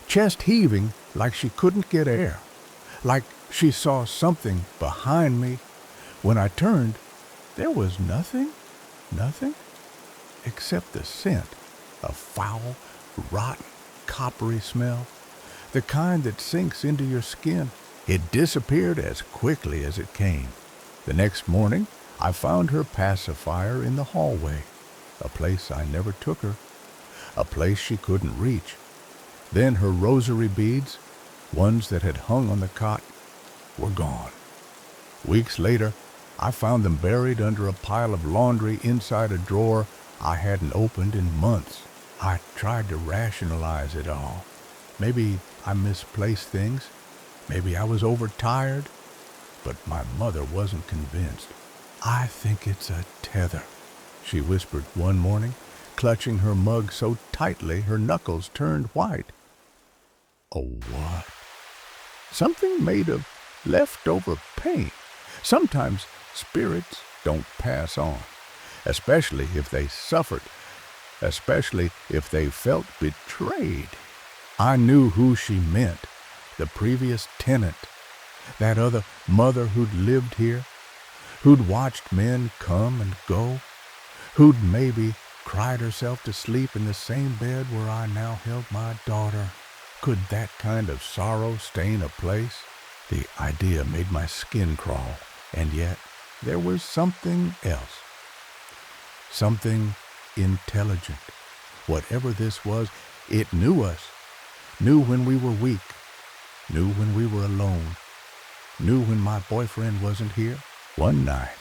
chest heaving like she couldn't get air, like she saw something behind me. When I turned, there was nothing, except the scent, a foul, rotten, coppery smell, the kind that sinks into your skin. It disappeared as quickly as it came. The next morning, I found her pacifier in the hallway, a place I never took her, a place she couldn't reach. Then her rosary beads, ones that had hung on the cot, were gone. Weeks later, I found them buried under a pile of laundry inside a drawer I hadn't opened in months. I tried to rationalize it all. Maybe I misplaced things. Maybe I was overtired. But my mother wasn't convinced. "I think it's a tether," she whispered one morning, clutching her mug so tightly her knuckles turned white. "A what?" "Something made of leftover paint. Sometimes spirits don't pass on, especially if they suffered, especially if they felt betrayed." I knew who she meant, the previous tenant, that other mother who'd lived here, who'd watched men come and go, who'd maybe cried herself to sleep in the same bed where I now held my daughter. Could that kind of sorrow stain a place? The idea made my skin crawl, and yet there was something else. Something intelligent. Whatever this was, it knew us, knew when we were weak, knew when we were alone, knew when my boyfriend wasn't here. One night,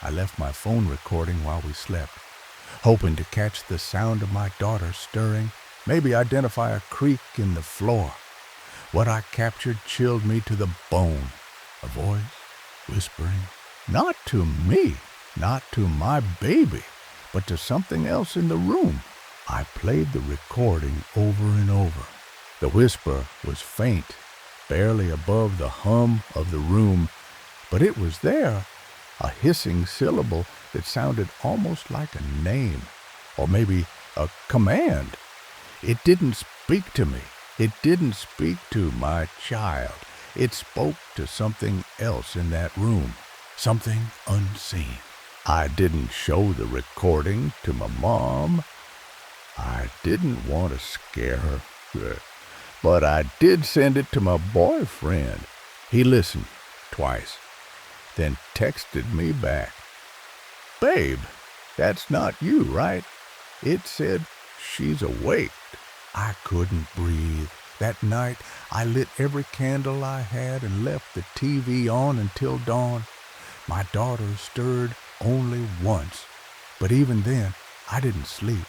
I left my phone recording while we slept, hoping to catch the sound of my daughter stirring, maybe identify a creak in the floor. What I captured chilled me to the bone. A voice whispering, not to me, not to my baby, but to something else in the room. I played the recording over and over. The whisper was faint, barely above the hum of the room, but it was there, a hissing syllable that sounded almost like a name, or maybe a command. It didn't speak to me. It didn't speak to my child. It spoke to something else in that room, something unseen. I didn't show the recording to my mom. I didn't want to scare her, but I did send it to my boyfriend. He listened twice, then texted me back. "Babe, that's not you, right?" It said, "She's awake." I couldn't breathe. That night, I lit every candle I had and left the TV on until dawn. My daughter stirred only once, but even then, I didn't sleep.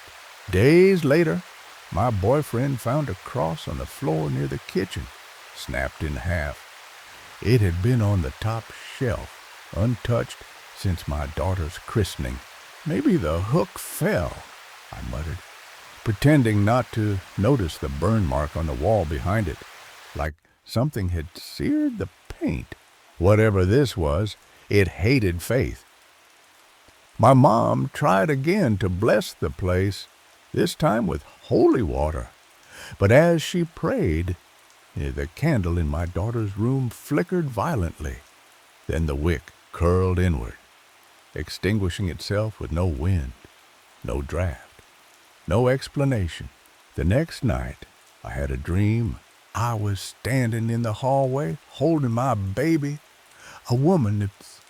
Days later, my boyfriend found a cross on the floor near the kitchen, snapped in half. It had been on the top shelf, untouched since my daughter's christening. "Maybe the hook fell," I muttered, pretending not to notice the burn mark on the wall behind it, like something had seared the paint. Whatever this was, it hated faith. My mom tried again to bless the place, this time with holy water. But as she prayed, the candle in my daughter's room flickered violently. Then the wick curled inward, extinguishing itself with no wind, no draft, no explanation. The next night, I had a dream. I was standing in the hallway, holding my baby. A woman that's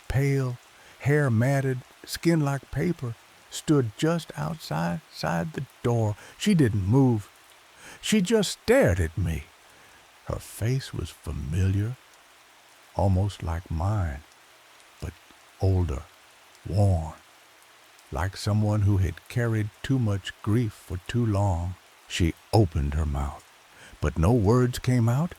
pale, hair matted, skin like paper, stood just outside the door. She didn't move. She just stared at me. Her face was familiar, almost like mine, but older, worn, like someone who had carried too much grief for too long. She opened her mouth, but no words came out,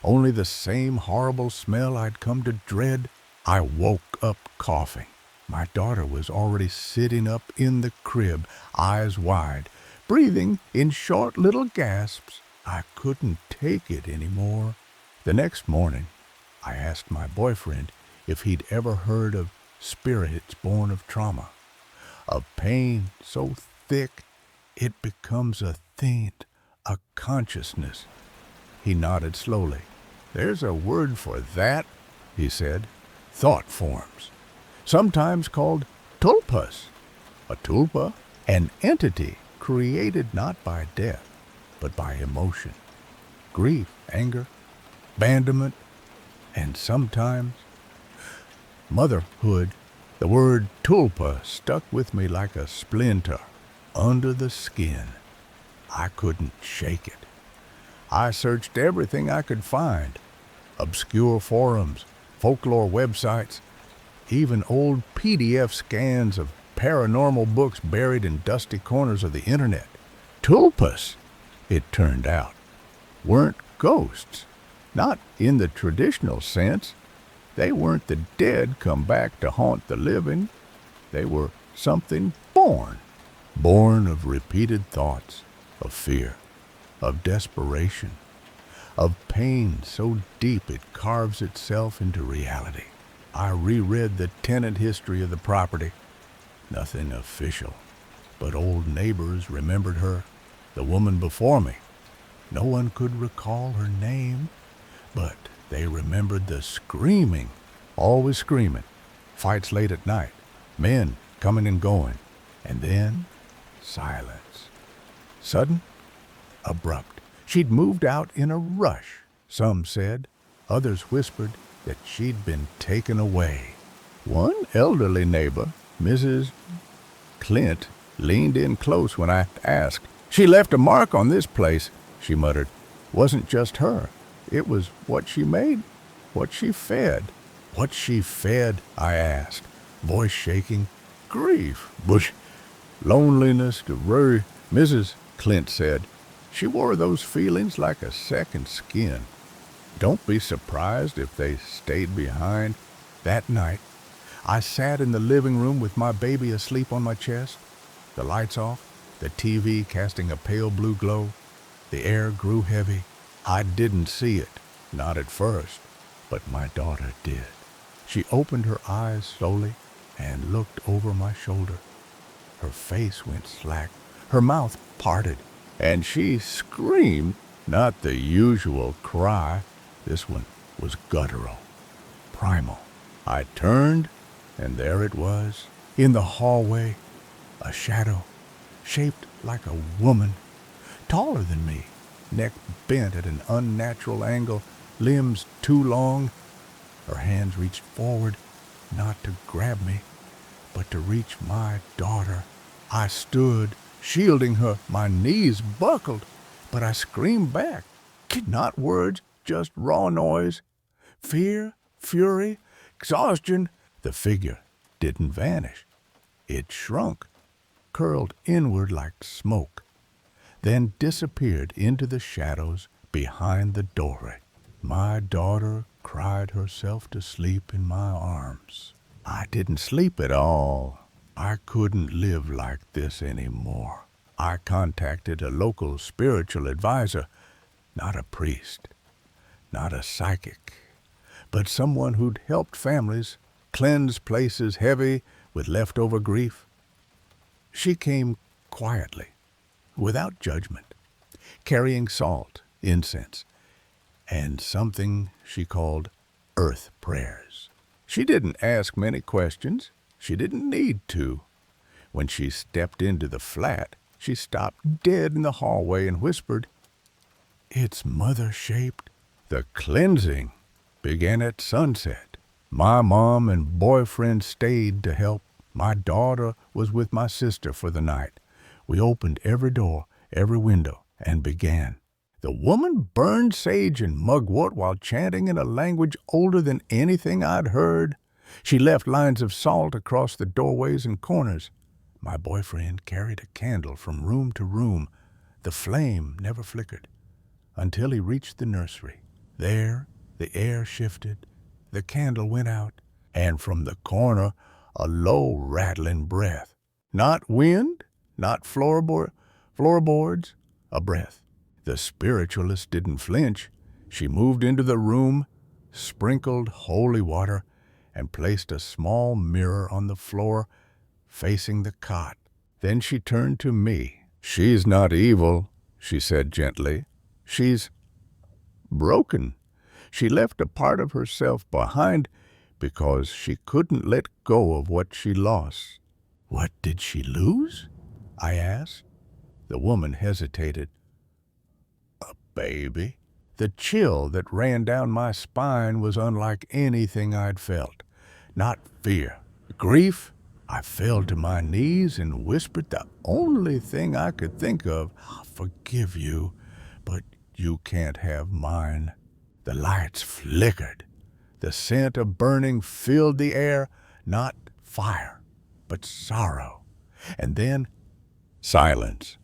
only the same horrible smell I'd come to dread. I woke up coughing. My daughter was already sitting up in the crib, eyes wide, breathing in short little gasps. I couldn't take it anymore. The next morning, I asked my boyfriend if he'd ever heard of spirits born of trauma, of pain so thick it becomes a thing, a consciousness. He nodded slowly. "There's a word for that," he said. "Thought forms, sometimes called tulpas." A tulpa, an entity created not by death, but by emotion, grief, anger, abandonment, and sometimes motherhood. The word tulpa stuck with me like a splinter under the skin. I couldn't shake it. I searched everything I could find, obscure forums, folklore websites, even old PDF scans of paranormal books buried in dusty corners of the internet. Tulpas, it turned out, weren't ghosts, not in the traditional sense. They weren't the dead come back to haunt the living. They were something born of repeated thoughts, of fear, of desperation, of pain so deep it carves itself into reality. I reread the tenant history of the property. Nothing official, but old neighbors remembered her, the woman before me. No one could recall her name, but they remembered the screaming, always screaming, fights late at night, men coming and going, and then silence. Sudden, abrupt. She'd moved out in a rush, some said. Others whispered that she'd been taken away. One elderly neighbor, Mrs. Clint, leaned in close when I asked. "She left a mark on this place," she muttered. "Wasn't just her. It was what she made, what she fed." "What she fed?" I asked, voice shaking. "Grief, bush, loneliness, to worry," Mrs. Clint said. "She wore those feelings like a second skin. Don't be surprised if they stayed behind." That night, I sat in the living room with my baby asleep on my chest, the lights off, the TV casting a pale blue glow. The air grew heavy. I didn't see it, not at first, but my daughter did. She opened her eyes slowly and looked over my shoulder. Her face went slack, her mouth parted, and she screamed, not the usual cry. This one was guttural, primal. I turned, and there it was, in the hallway, a shadow, shaped like a woman, taller than me, neck bent at an unnatural angle, limbs too long. Her hands reached forward, not to grab me, but to reach my daughter. I stood, shielding her. My knees buckled, but I screamed back. Not words, just raw noise. Fear, fury, exhaustion. The figure didn't vanish. It shrunk, curled inward like smoke, then disappeared into the shadows behind the doorway. My daughter cried herself to sleep in my arms. I didn't sleep at all. I couldn't live like this anymore. I contacted a local spiritual advisor, not a priest, not a psychic, but someone who'd helped families cleanse places heavy with leftover grief. She came quietly, without judgment, carrying salt, incense, and something she called earth prayers. She didn't ask many questions. She didn't need to. When she stepped into the flat, she stopped dead in the hallway and whispered, "It's mother-shaped." The cleansing began at sunset. My mom and boyfriend stayed to help My daughter was with my sister for the night. We opened every door, every window, and began. The woman burned sage and mugwort while chanting in a language older than anything I'd heard. She left lines of salt across the doorways and corners. My boyfriend carried a candle from room to room. The flame never flickered until he reached the nursery. There, the air shifted, the candle went out, and from the corner, a low rattling breath. Not wind, not floorboards, a breath. The spiritualist didn't flinch. She moved into the room, sprinkled holy water, and placed a small mirror on the floor facing the cot. Then she turned to me. "She's not evil," she said gently. "She's broken. She left a part of herself behind because she couldn't let go of what she lost." "What did she lose?" I asked. The woman hesitated. "A baby." The chill that ran down my spine was unlike anything I'd felt. Not fear, grief. I fell to my knees and whispered the only thing I could think of. "I'll forgive you, but you can't have mine." The lights flickered. The scent of burning filled the air, not fire, but sorrow. And then silence.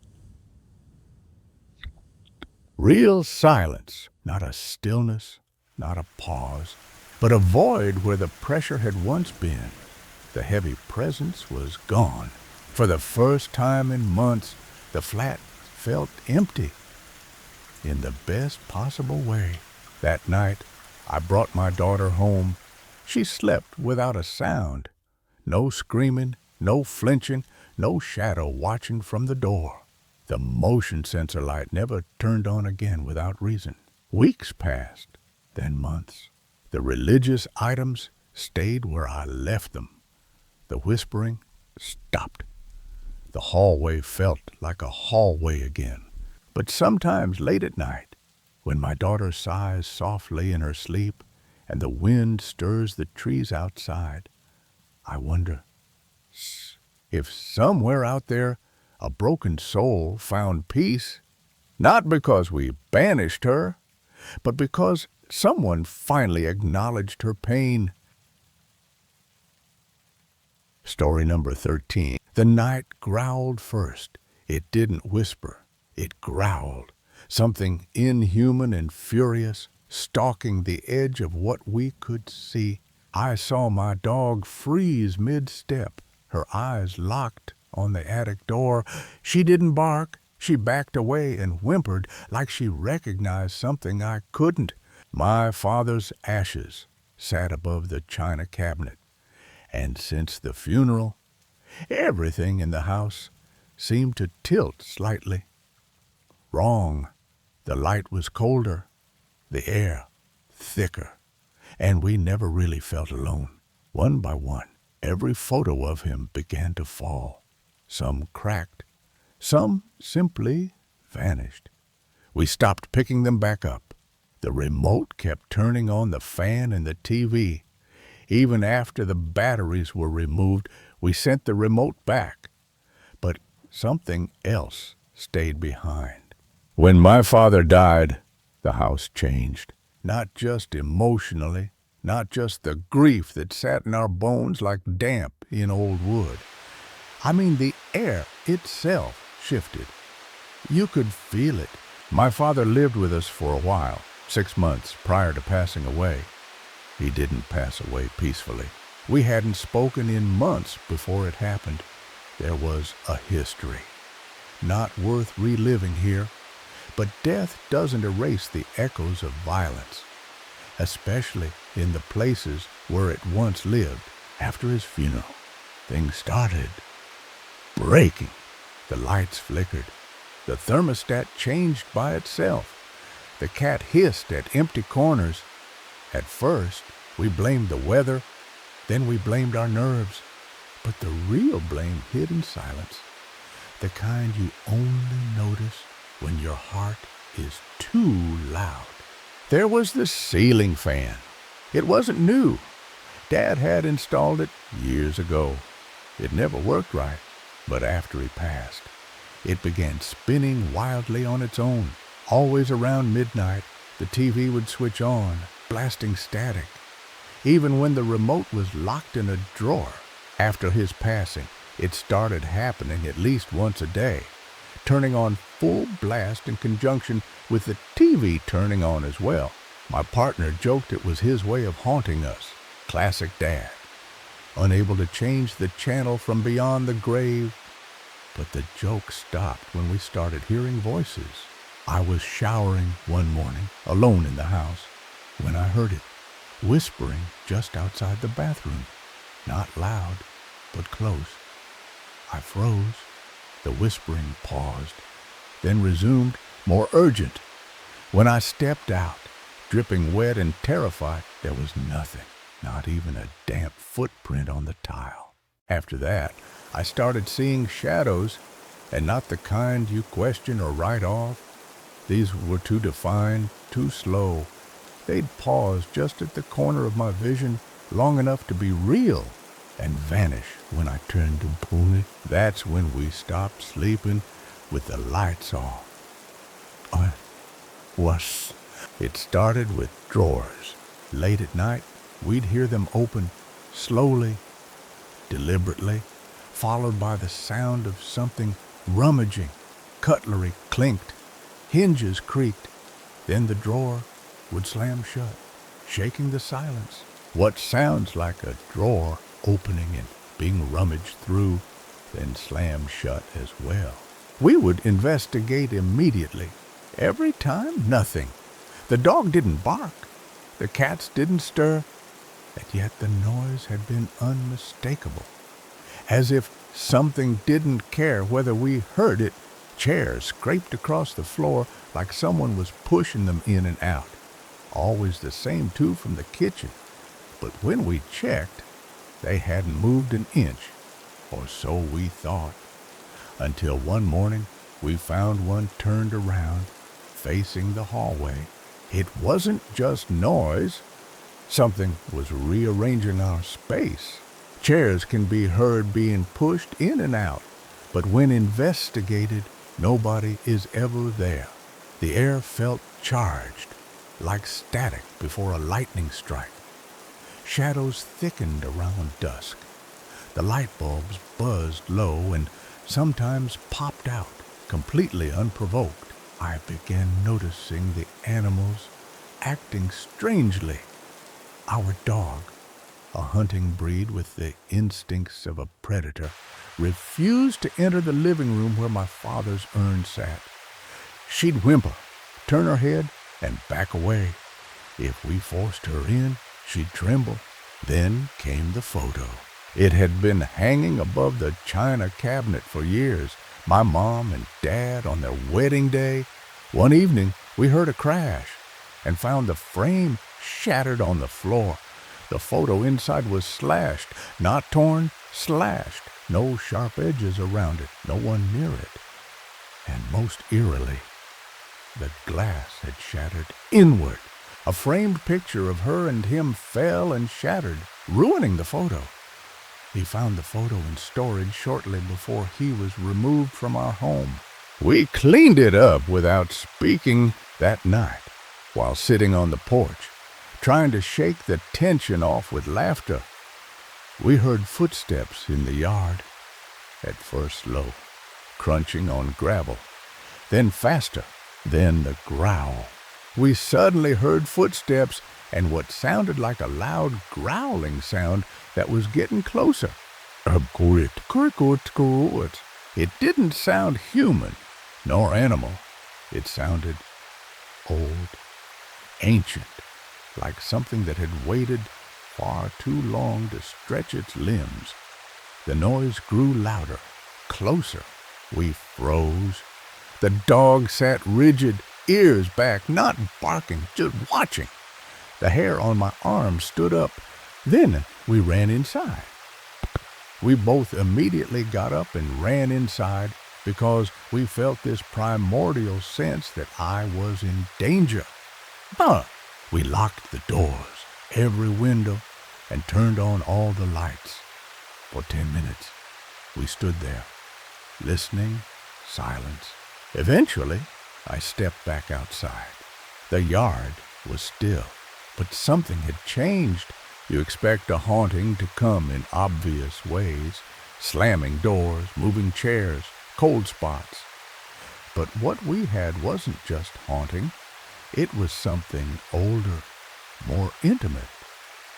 Real silence. Not a stillness, not a pause, but a void where the pressure had once been. The heavy presence was gone. For the first time in months, the flat felt empty in the best possible way. That night, I brought my daughter home. She slept without a sound. No screaming, no flinching, no shadow watching from the door. The motion sensor light never turned on again without reason. Weeks passed, then months. The religious items stayed where I left them. The whispering stopped. The hallway felt like a hallway again. But sometimes late at night, when my daughter sighs softly in her sleep and the wind stirs the trees outside, I wonder if somewhere out there a broken soul found peace, not because we banished her, but because someone finally acknowledged her pain. Story number 13. The night growled first. It didn't whisper. It growled. Something inhuman and furious, stalking the edge of what we could see. I saw my dog freeze mid-step, her eyes locked on the attic door. She didn't bark. She backed away and whimpered like she recognized something I couldn't. My father's ashes sat above the china cabinet. And since the funeral, everything in the house seemed to tilt slightly. Wrong. The light was colder, the air thicker, and we never really felt alone. One by one, every photo of him began to fall. Some cracked, some simply vanished. We stopped picking them back up. The remote kept turning on the fan and the TV. Even after the batteries were removed, we sent the remote back. But something else stayed behind. When my father died, the house changed. Not just emotionally, not just the grief that sat in our bones like damp in old wood. I mean, the air itself shifted. You could feel it. My father lived with us for a while, 6 months prior to passing away. He didn't pass away peacefully. We hadn't spoken in months before it happened. There was a history. Not worth reliving here. But death doesn't erase the echoes of violence, especially in the places where it once lived. After his funeral, things started breaking. The lights flickered. The thermostat changed by itself. The cat hissed at empty corners. At first, we blamed the weather, then we blamed our nerves. But the real blame hid in silence, the kind you only notice when your heart is too loud. There was the ceiling fan. It wasn't new. Dad had installed it years ago. It never worked right, but after he passed, it began spinning wildly on its own. Always around midnight, the TV would switch on, blasting static, even when the remote was locked in a drawer. After his passing, it started happening at least once a day, turning on full blast in conjunction with the TV turning on as well. My partner joked it was his way of haunting us. Classic dad, unable to change the channel from beyond the grave. But the joke stopped when we started hearing voices. I was showering one morning, alone in the house, when I heard it, whispering just outside the bathroom. Not loud, but close. I froze. The whispering paused, then resumed, more urgent. When I stepped out, dripping wet and terrified, there was nothing, not even a damp footprint on the tile. After that, I started seeing shadows, and not the kind you question or write off. These were too defined, too slow. They'd pause just at the corner of my vision, long enough to be real, and vanish when I turned to Pune. That's when we stopped sleeping with the lights off. It started with drawers. Late at night, we'd hear them open, slowly, deliberately, followed by the sound of something rummaging. Cutlery clinked, hinges creaked, then the drawer would slam shut, shaking the silence. What sounds like a drawer opening and being rummaged through, then slammed shut as well. We would investigate immediately. Every time, nothing. The dog didn't bark. The cats didn't stir. And yet the noise had been unmistakable. As if something didn't care whether we heard it. Chairs scraped across the floor like someone was pushing them in and out. Always the same two from the kitchen. But when we checked, they hadn't moved an inch, or so we thought. Until one morning, we found one turned around, facing the hallway. It wasn't just noise. Something was rearranging our space. Chairs can be heard being pushed in and out, but when investigated, nobody is ever there. The air felt charged, like static before a lightning strike. Shadows thickened around dusk. The light bulbs buzzed low and sometimes popped out, completely unprovoked. I began noticing the animals acting strangely. Our dog, a hunting breed with the instincts of a predator, refused to enter the living room where my father's urn sat. She'd whimper, turn her head, and back away. If we forced her in, she'd tremble. Then came the photo. It had been hanging above the china cabinet for years. My mom and dad on their wedding day. One evening, we heard a crash and found the frame shattered on the floor. The photo inside was slashed, not torn, slashed. No sharp edges around it, no one near it. And most eerily, the glass had shattered inward. A framed picture of her and him fell and shattered, ruining the photo. He found the photo in storage shortly before he was removed from our home. We cleaned it up without speaking that night, while sitting on the porch, trying to shake the tension off with laughter. We heard footsteps in the yard, at first low, crunching on gravel, then faster, then the growl. We suddenly heard footsteps and what sounded like a loud growling sound that was getting closer. It didn't sound human, nor animal. It sounded old, ancient, like something that had waited far too long to stretch its limbs. The noise grew louder, closer. We froze. The dog sat rigid, ears back, not barking, just watching. The hair on my arm stood up. Then we ran inside. We both immediately got up and ran inside because we felt this primordial sense that I was in danger. We locked the doors, every window, and turned on all the lights. For 10 minutes, We stood there, listening, silence. Eventually, I stepped back outside. The yard was still, but something had changed. You expect a haunting to come in obvious ways, slamming doors, moving chairs, cold spots. But what we had wasn't just haunting. It was something older, more intimate,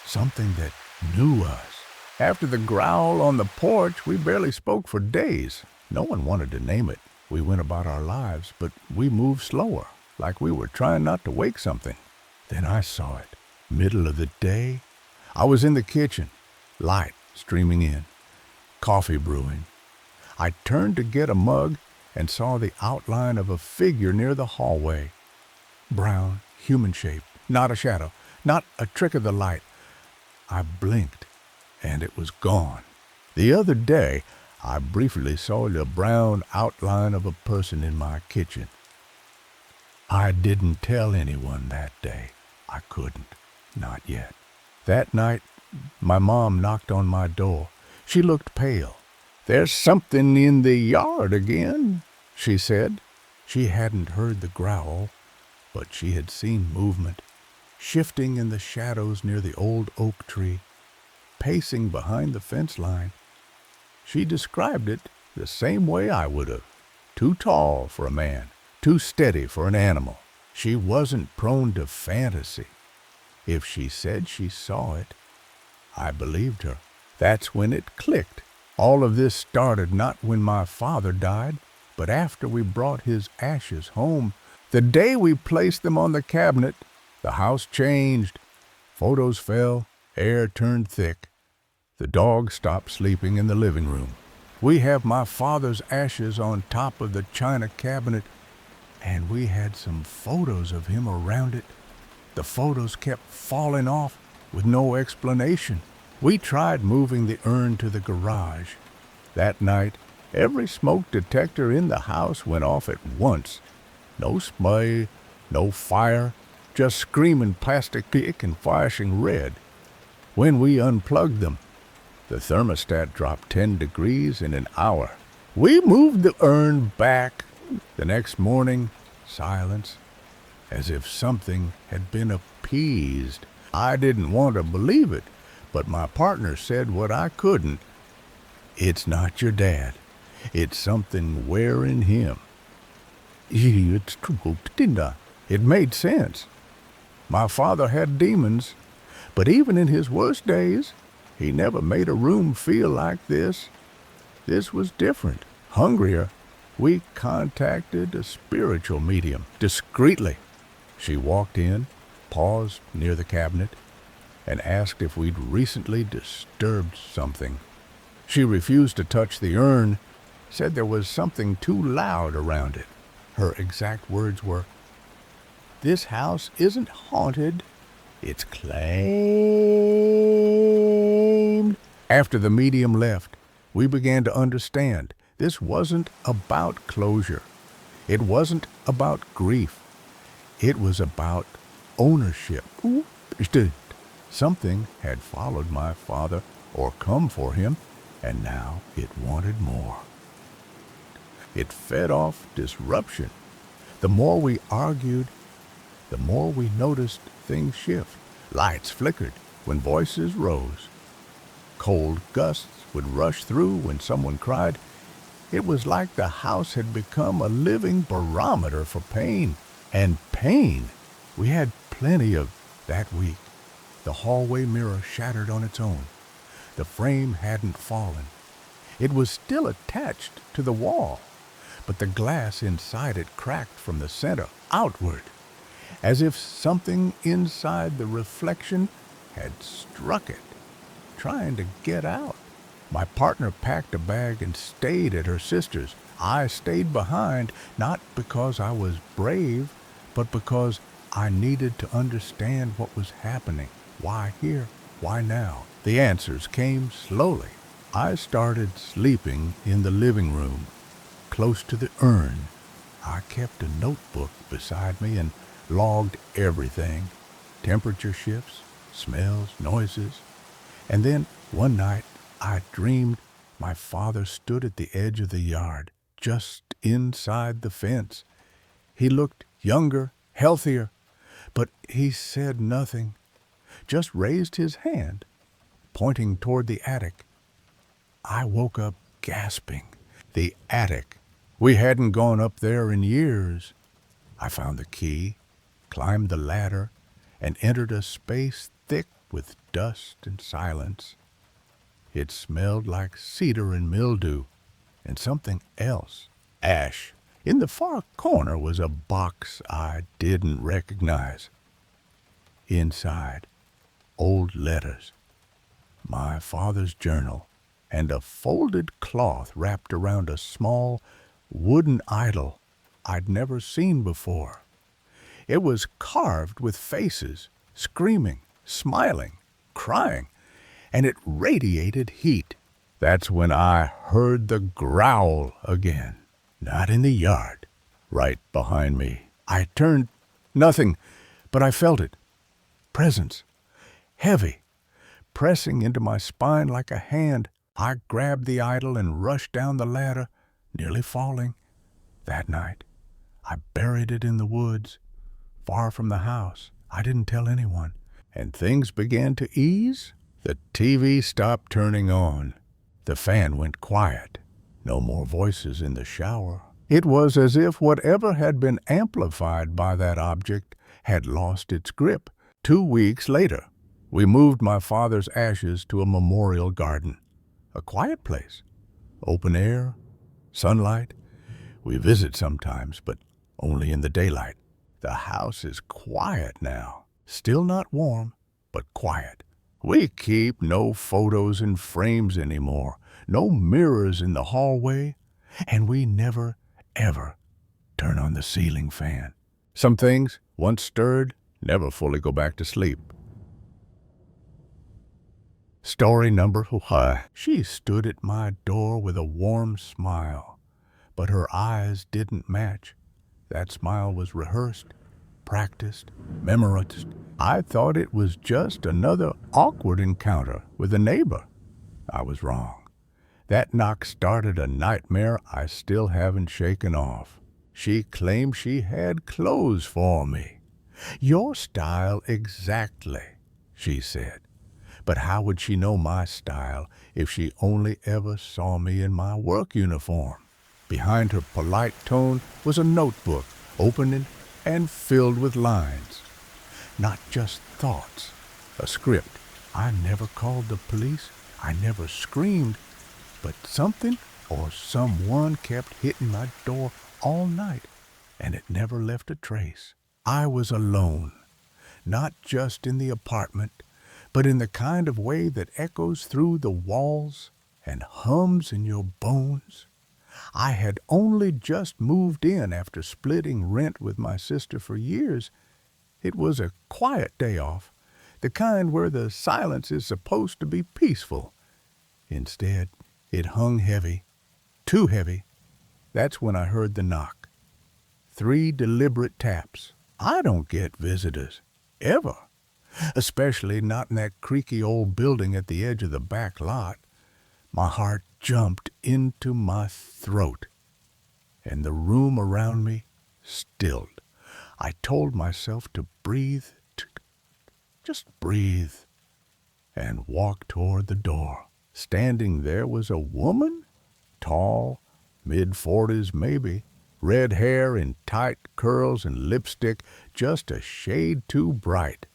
something that knew us. After the growl on the porch, we barely spoke for days. No one wanted to name it. We went about our lives, but we moved slower, like we were trying not to wake something. Then I saw it. Middle of the day, I was in the kitchen, light streaming in, coffee brewing. I turned to get a mug and saw the outline of a figure near the hallway. Brown, human shape, not a shadow, not a trick of the light. I blinked, and it was gone. The other day, I briefly saw the brown outline of a person in my kitchen. I didn't tell anyone that day. I couldn't, not yet. That night, my mom knocked on my door. She looked pale. "There's something in the yard again," she said. She hadn't heard the growl, but she had seen movement, shifting in the shadows near the old oak tree, pacing behind the fence line. She described it the same way I would have. Too tall for a man, too steady for an animal. She wasn't prone to fantasy. If she said she saw it, I believed her. That's when it clicked. All of this started not when my father died, but after we brought his ashes home. The day we placed them on the cabinet, the house changed. Photos fell, air turned thick. The dog stopped sleeping in the living room. We have my father's ashes on top of the china cabinet, and we had some photos of him around it. The photos kept falling off with no explanation. We tried moving the urn to the garage. That night, every smoke detector in the house went off at once. No spray, no fire, just screaming plastic pick and flashing red. When we unplugged them, the thermostat dropped 10 degrees in an hour. We moved the urn back. The next morning, silence, as if something had been appeased. I didn't want to believe it, but my partner said what I couldn't. It's not your dad. It's something wearing him. It's true, didn't I? It made sense. My father had demons, but even in his worst days, he never made a room feel like this. This was different, hungrier. We contacted a spiritual medium, discreetly. She walked in, paused near the cabinet, and asked if we'd recently disturbed something. She refused to touch the urn, said there was something too loud around it. Her exact words were, "This house isn't haunted, it's claimed." After the medium left, we began to understand this wasn't about closure. It wasn't about grief. It was about ownership. Something had followed my father or come for him, and now it wanted more. It fed off disruption. The more we argued, the more we noticed things shift. Lights flickered when voices rose. Cold gusts would rush through when someone cried. It was like the house had become a living barometer for pain. And pain we had plenty of that week. The hallway mirror shattered on its own. The frame hadn't fallen. It was still attached to the wall, but the glass inside it cracked from the center outward, as if something inside the reflection had struck it, trying to get out. My partner packed a bag and stayed at her sister's. I stayed behind, not because I was brave, but because I needed to understand what was happening. Why here? Why now? The answers came slowly. I started sleeping in the living room, close to the urn. I kept a notebook beside me and logged everything. Temperature shifts, smells, noises. And then one night I dreamed My father stood at the edge of the yard, just inside the fence. He looked younger, healthier, but he said nothing, just raised his hand, pointing toward the attic. I woke up gasping. The attic. We hadn't gone up there in years. I found the key, climbed the ladder, and entered a space thick with dust and silence. It smelled like cedar and mildew, and something else, ash. In the far corner was a box I didn't recognize. Inside, old letters, my father's journal, and a folded cloth wrapped around a small wooden idol I'd never seen before. It was carved with faces, screaming, smiling, crying, and it radiated heat. That's when I heard the growl again. Not in the yard, right behind me. I turned, nothing, but I felt it. Presence, heavy, pressing into my spine like a hand. I grabbed the idol and rushed down the ladder, nearly falling. That night, I buried it in the woods, far from the house. I didn't tell anyone. And things began to ease. The TV stopped turning on. The fan went quiet. No more voices in the shower. It was as if whatever had been amplified by that object had lost its grip. 2 weeks later, we moved my father's ashes to a memorial garden. A quiet place. Open air, sunlight. We visit sometimes, but only in the daylight. The house is quiet now. Still not warm, but quiet. We keep no photos in frames anymore, no mirrors in the hallway, and we never, ever turn on the ceiling fan. Some things, once stirred, never fully go back to sleep. Story number 1. She stood at my door with a warm smile, but her eyes didn't match. That smile was rehearsed, practiced, memorized. I thought it was just another awkward encounter with a neighbor. I was wrong. That knock started a nightmare I still haven't shaken off. She claimed she had clothes for me. Your style exactly, she said. But how would she know my style if she only ever saw me in my work uniform? Behind her polite tone was a notebook, open and filled with lines. Not just thoughts, a script. I never called the police, I never screamed, but something or someone kept hitting my door all night, and it never left a trace. I was alone, not just in the apartment, but in the kind of way that echoes through the walls and hums in your bones. I had only just moved in after splitting rent with my sister for years. It was a quiet day off, the kind where the silence is supposed to be peaceful. Instead, it hung heavy, too heavy. That's when I heard the knock. 3 deliberate taps. I don't get visitors, ever. Especially not in that creaky old building at the edge of the back lot. My heart jumped into my throat, and the room around me stilled. I told myself to breathe, just breathe, and walk toward the door. Standing there was a woman, tall, mid-40s maybe, red hair in tight curls and lipstick just a shade too bright.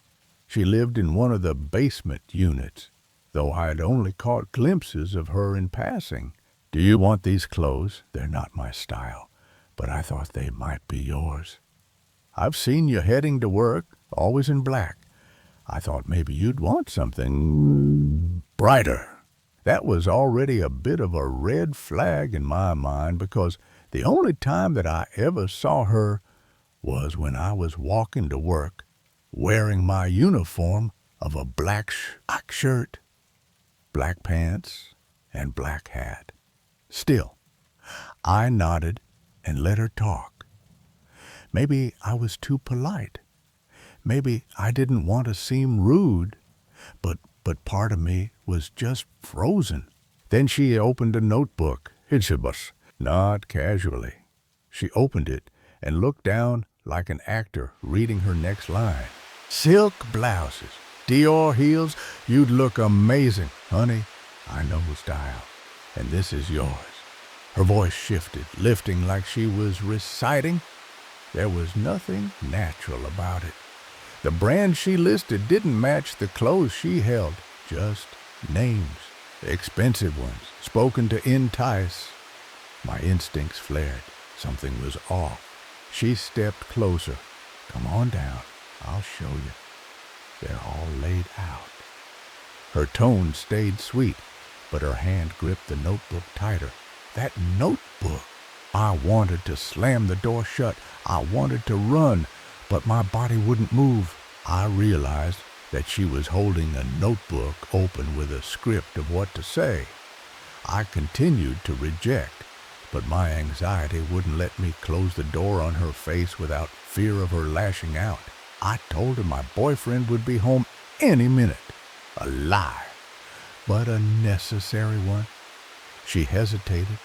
She lived in one of the basement units, though I'd only caught glimpses of her in passing. Do you want these clothes? They're not my style, but I thought they might be yours. I've seen you heading to work, always in black. I thought maybe you'd want something brighter. That was already a bit of a red flag in my mind because the only time that I ever saw her was when I was walking to work, wearing my uniform of a black shirt, black pants, and black hat. Still, I nodded and let her talk. Maybe I was too polite. Maybe I didn't want to seem rude, but part of me was just frozen. Then she opened a notebook, Hitchibus, not casually. She opened it and looked down like an actor reading her next line. Silk blouses, Dior heels, you'd look amazing. Honey, I know style, and this is yours. Her voice shifted, lifting like she was reciting. There was nothing natural about it. The brand she listed didn't match the clothes she held, just names, expensive ones, spoken to entice. My instincts flared. Something was off. She stepped closer. Come on down. I'll show you. They're all laid out. Her tone stayed sweet, but her hand gripped the notebook tighter. That notebook! I wanted to slam the door shut. I wanted to run, but my body wouldn't move. I realized that she was holding a notebook open with a script of what to say. I continued to reject, but my anxiety wouldn't let me close the door on her face without fear of her lashing out. I told her my boyfriend would be home any minute. A lie, but a necessary one. She hesitated,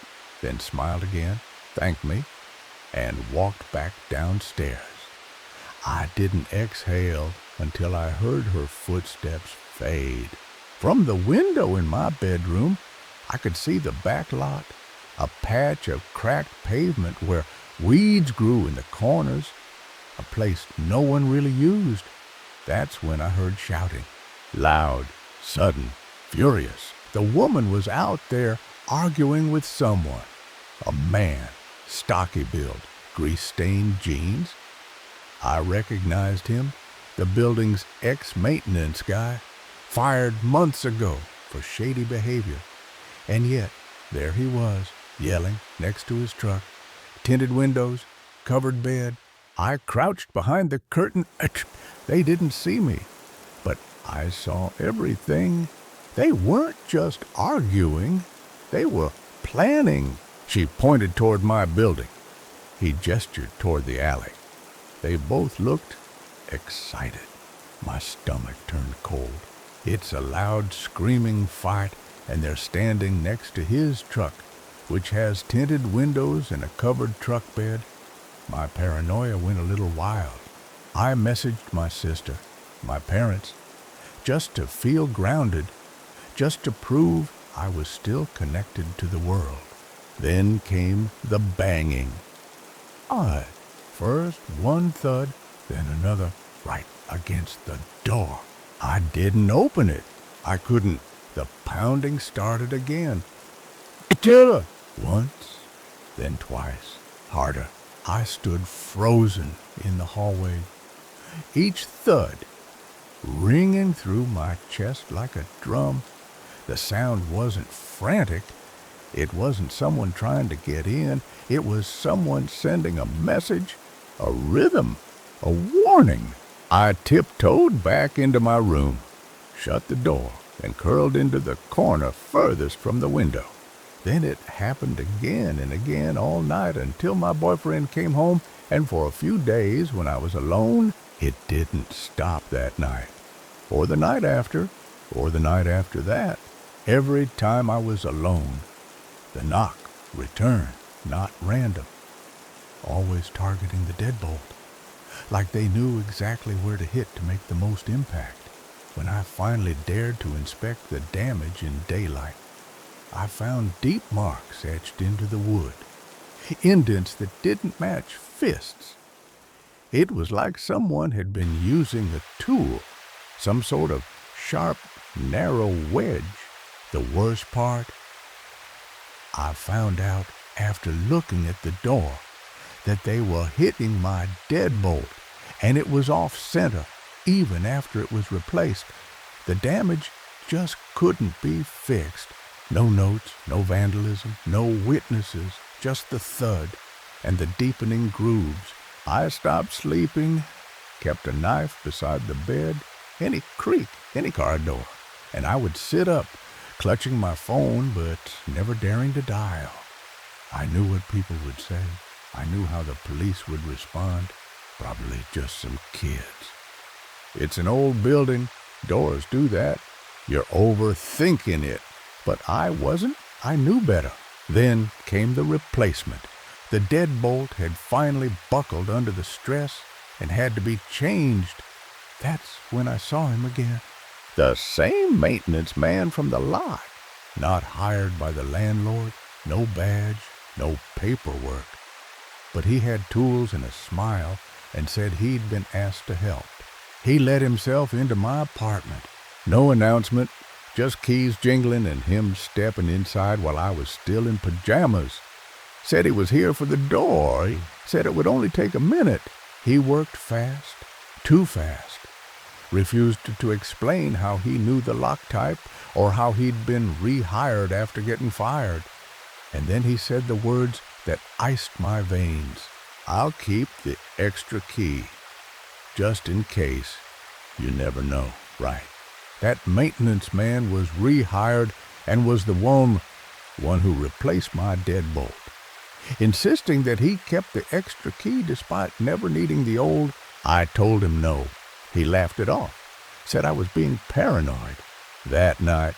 then smiled again, thanked me, and walked back downstairs. I didn't exhale until I heard her footsteps fade. From the window in my bedroom, I could see the back lot, a patch of cracked pavement where weeds grew in the corners, a place no one really used. That's when I heard shouting. Loud, sudden, furious. The woman was out there arguing with someone. A man, stocky build, grease-stained jeans. I recognized him, the building's ex-maintenance guy, fired months ago for shady behavior. And yet, there he was, yelling next to his truck, tinted windows, covered bed. I crouched behind the curtain. They didn't see me, but I saw everything. They weren't just arguing. They were planning. She pointed toward my building. He gestured toward the alley. They both looked excited. My stomach turned cold. It's a loud, screaming fight, and they're standing next to his truck, which has tinted windows and a covered truck bed. My paranoia went a little wild. I messaged my sister, my parents, just to feel grounded, just to prove I was still connected to the world. Then came the banging. Odd. First one thud, then another right against the door. I didn't open it. I couldn't. The pounding started again. Attila! Once, then twice. Harder. I stood frozen in the hallway. Each thud ringing through my chest like a drum. The sound wasn't frantic. It wasn't someone trying to get in. It was someone sending a message, a rhythm, a warning. I tiptoed back into my room, shut the door, and curled into the corner furthest from the window. Then it happened again and again all night until my boyfriend came home, and for a few days when I was alone, it didn't stop that night, or the night after, or the night after that. Every time I was alone, the knock returned, not random, always targeting the deadbolt, like they knew exactly where to hit to make the most impact. When I finally dared to inspect the damage in daylight, I found deep marks etched into the wood, indents that didn't match fists. It was like someone had been using a tool, some sort of sharp, narrow wedge. The worst part, I found out after looking at the door that they were hitting my deadbolt, and it was off-center even after it was replaced. The damage just couldn't be fixed. No notes, no vandalism, no witnesses, just the thud and the deepening grooves. I stopped sleeping, kept a knife beside the bed, any creak, any car door, and I would sit up, clutching my phone but never daring to dial. I knew what people would say. I knew how the police would respond. Probably just some kids. It's an old building. Doors do that. You're overthinking it. But I wasn't. I knew better. Then came the replacement. The deadbolt had finally buckled under the stress and had to be changed. That's when I saw him again. The same maintenance man from the lot. Not hired by the landlord, no badge, no paperwork. But he had tools and a smile and said he'd been asked to help. He let himself into my apartment. No announcement, just keys jingling and him stepping inside while I was still in pajamas. Said he was here for the door. He said it would only take a minute. He worked fast, too fast. Refused to explain how he knew the lock type or how he'd been rehired after getting fired. And then he said the words that iced my veins. I'll keep the extra key, just in case. You never know, right? That maintenance man was rehired and was the one who replaced my deadbolt. Insisting that he kept the extra key despite never needing the old, I told him no. He laughed it off, said I was being paranoid. That night,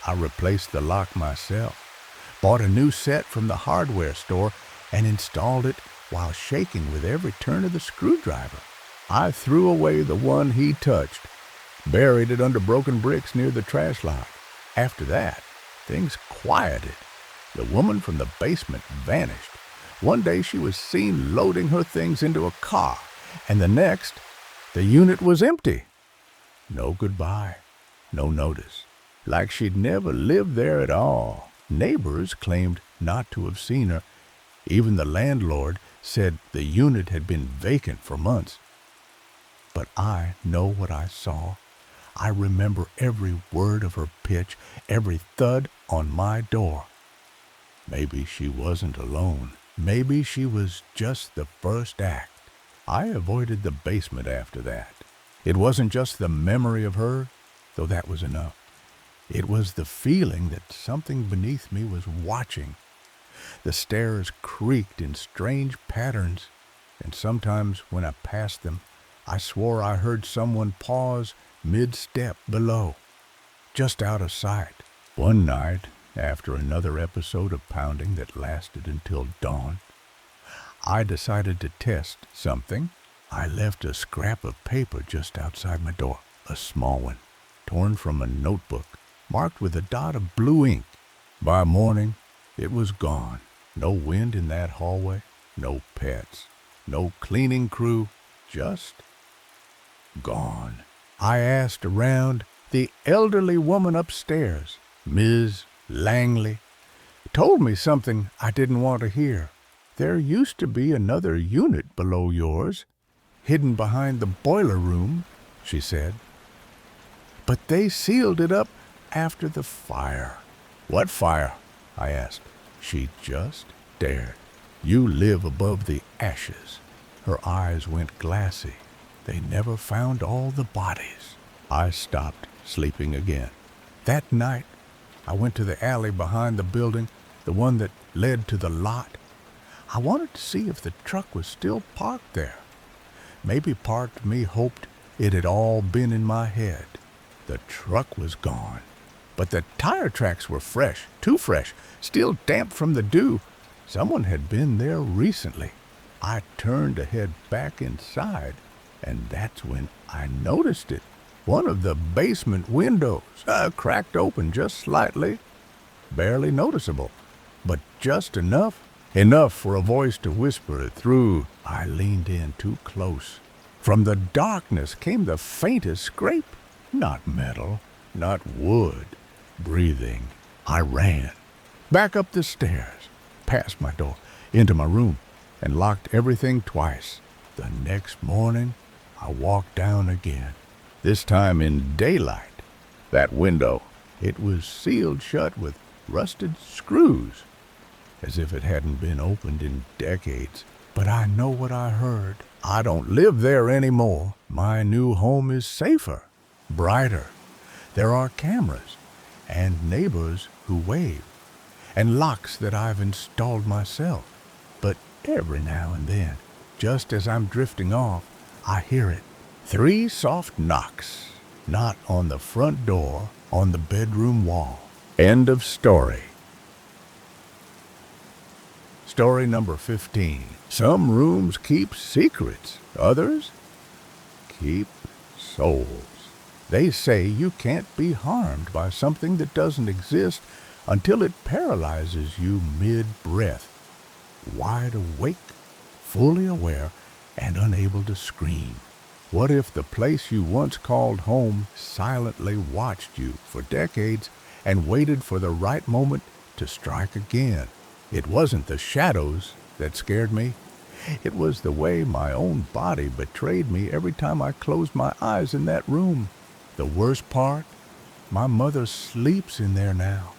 I replaced the lock myself, bought a new set from the hardware store, and installed it while shaking with every turn of the screwdriver. I threw away the one he touched, buried it under broken bricks near the trash lot. After that, things quieted. The woman from the basement vanished. One day she was seen loading her things into a car, and the next, the unit was empty. No goodbye, no notice. Like she'd never lived there at all. Neighbors claimed not to have seen her. Even the landlord said the unit had been vacant for months. But I know what I saw. I remember every word of her pitch, every thud on my door. Maybe she wasn't alone. Maybe she was just the first act. I avoided the basement after that. It wasn't just the memory of her, though that was enough. It was the feeling that something beneath me was watching. The stairs creaked in strange patterns, and sometimes when I passed them, I swore I heard someone pause mid-step below, just out of sight. One night, after another episode of pounding that lasted until dawn, I decided to test something. I left a scrap of paper just outside my door, a small one, torn from a notebook, marked with a dot of blue ink. By morning, it was gone. No wind in that hallway, no pets, no cleaning crew, just gone. I asked around. The elderly woman upstairs, Ms. Langley, told me something I didn't want to hear. There used to be another unit below yours, hidden behind the boiler room, she said. But they sealed it up after the fire. What fire? I asked. She just stared. You live above the ashes. Her eyes went glassy. They never found all the bodies. I stopped sleeping again. That night, I went to the alley behind the building, the one that led to the lot. I wanted to see if the truck was still parked there. Maybe part of me hoped it had all been in my head. The truck was gone, but the tire tracks were fresh, too fresh, still damp from the dew. Someone had been there recently. I turned to head back inside, and that's when I noticed it. One of the basement windows, cracked open just slightly, barely noticeable, but just enough for a voice to whisper it through. I leaned in too close. From the darkness came the faintest scrape. Not metal, not wood. Breathing. I ran. Back up the stairs, past my door, into my room, and locked everything twice. The next morning, I walked down again. This time in daylight. That window, it was sealed shut with rusted screws, as if it hadn't been opened in decades. But I know what I heard. I don't live there anymore. My new home is safer, brighter. There are cameras and neighbors who wave, and locks that I've installed myself. But every now and then, just as I'm drifting off, I hear it. 3 soft knocks, not on the front door, on the bedroom wall. End of story. Story number 15. Some rooms keep secrets, others keep souls. They say you can't be harmed by something that doesn't exist until it paralyzes you mid-breath, wide awake, fully aware, and unable to scream. What if the place you once called home silently watched you for decades and waited for the right moment to strike again? It wasn't the shadows that scared me. It was the way my own body betrayed me every time I closed my eyes in that room. The worst part, my mother sleeps in there now,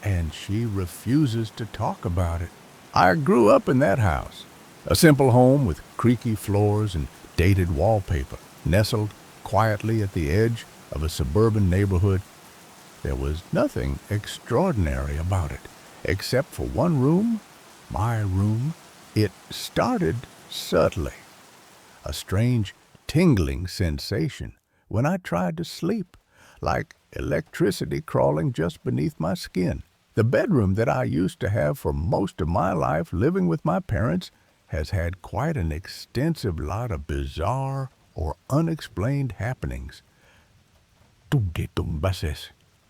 and she refuses to talk about it. I grew up in that house, a simple home with creaky floors and dated wallpaper, nestled quietly at the edge of a suburban neighborhood. There was nothing extraordinary about it, except for one room, my room. It started subtly, a strange tingling sensation when I tried to sleep, like electricity crawling just beneath my skin. The bedroom that I used to have for most of my life living with my parents has had quite an extensive lot of bizarre or unexplained happenings.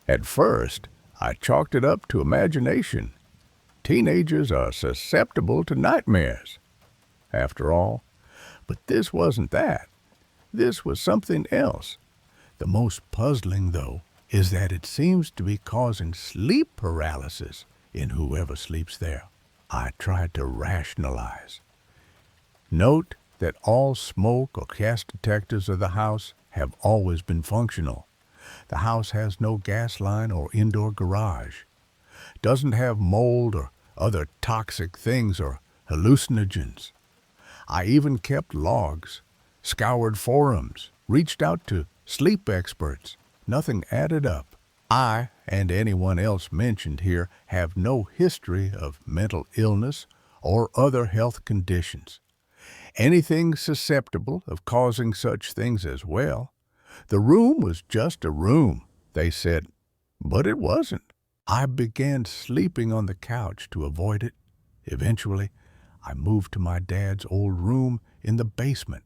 At first, I chalked it up to imagination. Teenagers are susceptible to nightmares, after all. But this wasn't that. This was something else. The most puzzling, though, is that it seems to be causing sleep paralysis in whoever sleeps there. I tried to rationalize. Note that all smoke or gas detectors of the house have always been functional. The house has no gas line or indoor garage. Doesn't have mold or other toxic things or hallucinogens. I even kept logs, scoured forums, reached out to sleep experts. Nothing added up. I, and anyone else mentioned here, have no history of mental illness or other health conditions. Anything susceptible of causing such things as well. The room was just a room, they said, but it wasn't. I began sleeping on the couch to avoid it. Eventually, I moved to my dad's old room in the basement.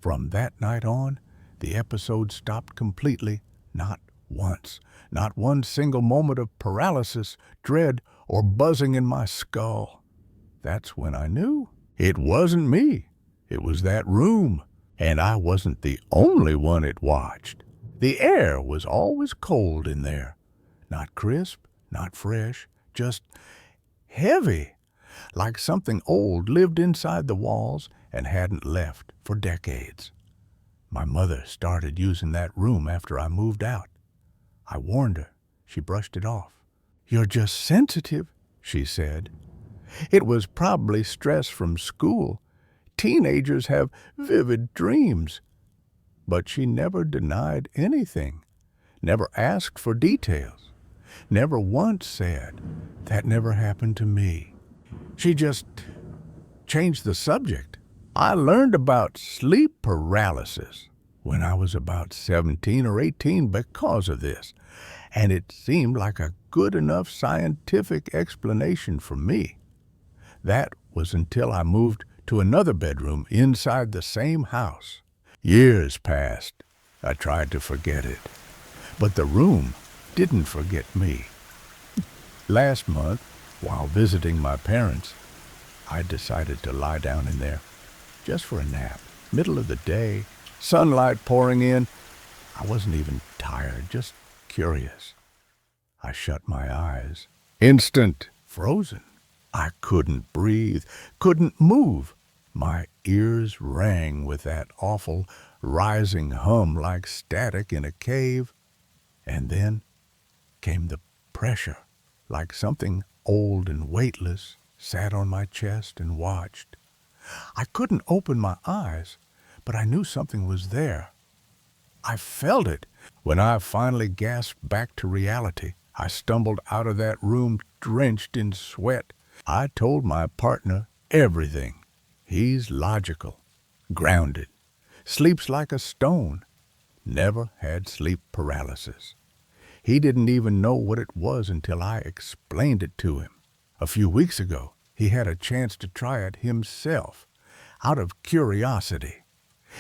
From that night on, the episode stopped completely, not once. Not one single moment of paralysis, dread, or buzzing in my skull. That's when I knew it wasn't me. It was that room. And I wasn't the only one it watched. The air was always cold in there. Not crisp, not fresh, just heavy, like something old lived inside the walls and hadn't left for decades. My mother started using that room after I moved out. I warned her. She brushed it off. "You're just sensitive," she said. It was probably stress from school. Teenagers have vivid dreams. But she never denied anything, never asked for details, never once said, "That never happened to me." She just changed the subject. I learned about sleep paralysis when I was about 17 or 18 because of this, and it seemed like a good enough scientific explanation for me. That was until I moved to another bedroom inside the same house. Years passed. I tried to forget it, but the room didn't forget me. Last month, while visiting my parents, I decided to lie down in there, just for a nap. Middle of the day, sunlight pouring in. I wasn't even tired, just curious. I shut my eyes. Instant frozen. I couldn't breathe, couldn't move. My ears rang with that awful rising hum like static in a cave. And then came the pressure, like something old and weightless sat on my chest and watched. I couldn't open my eyes, but I knew something was there. I felt it. When I finally gasped back to reality, I stumbled out of that room drenched in sweat. I told my partner everything. He's logical, grounded, sleeps like a stone, never had sleep paralysis. He didn't even know what it was until I explained it to him. A few weeks ago, he had a chance to try it himself, out of curiosity.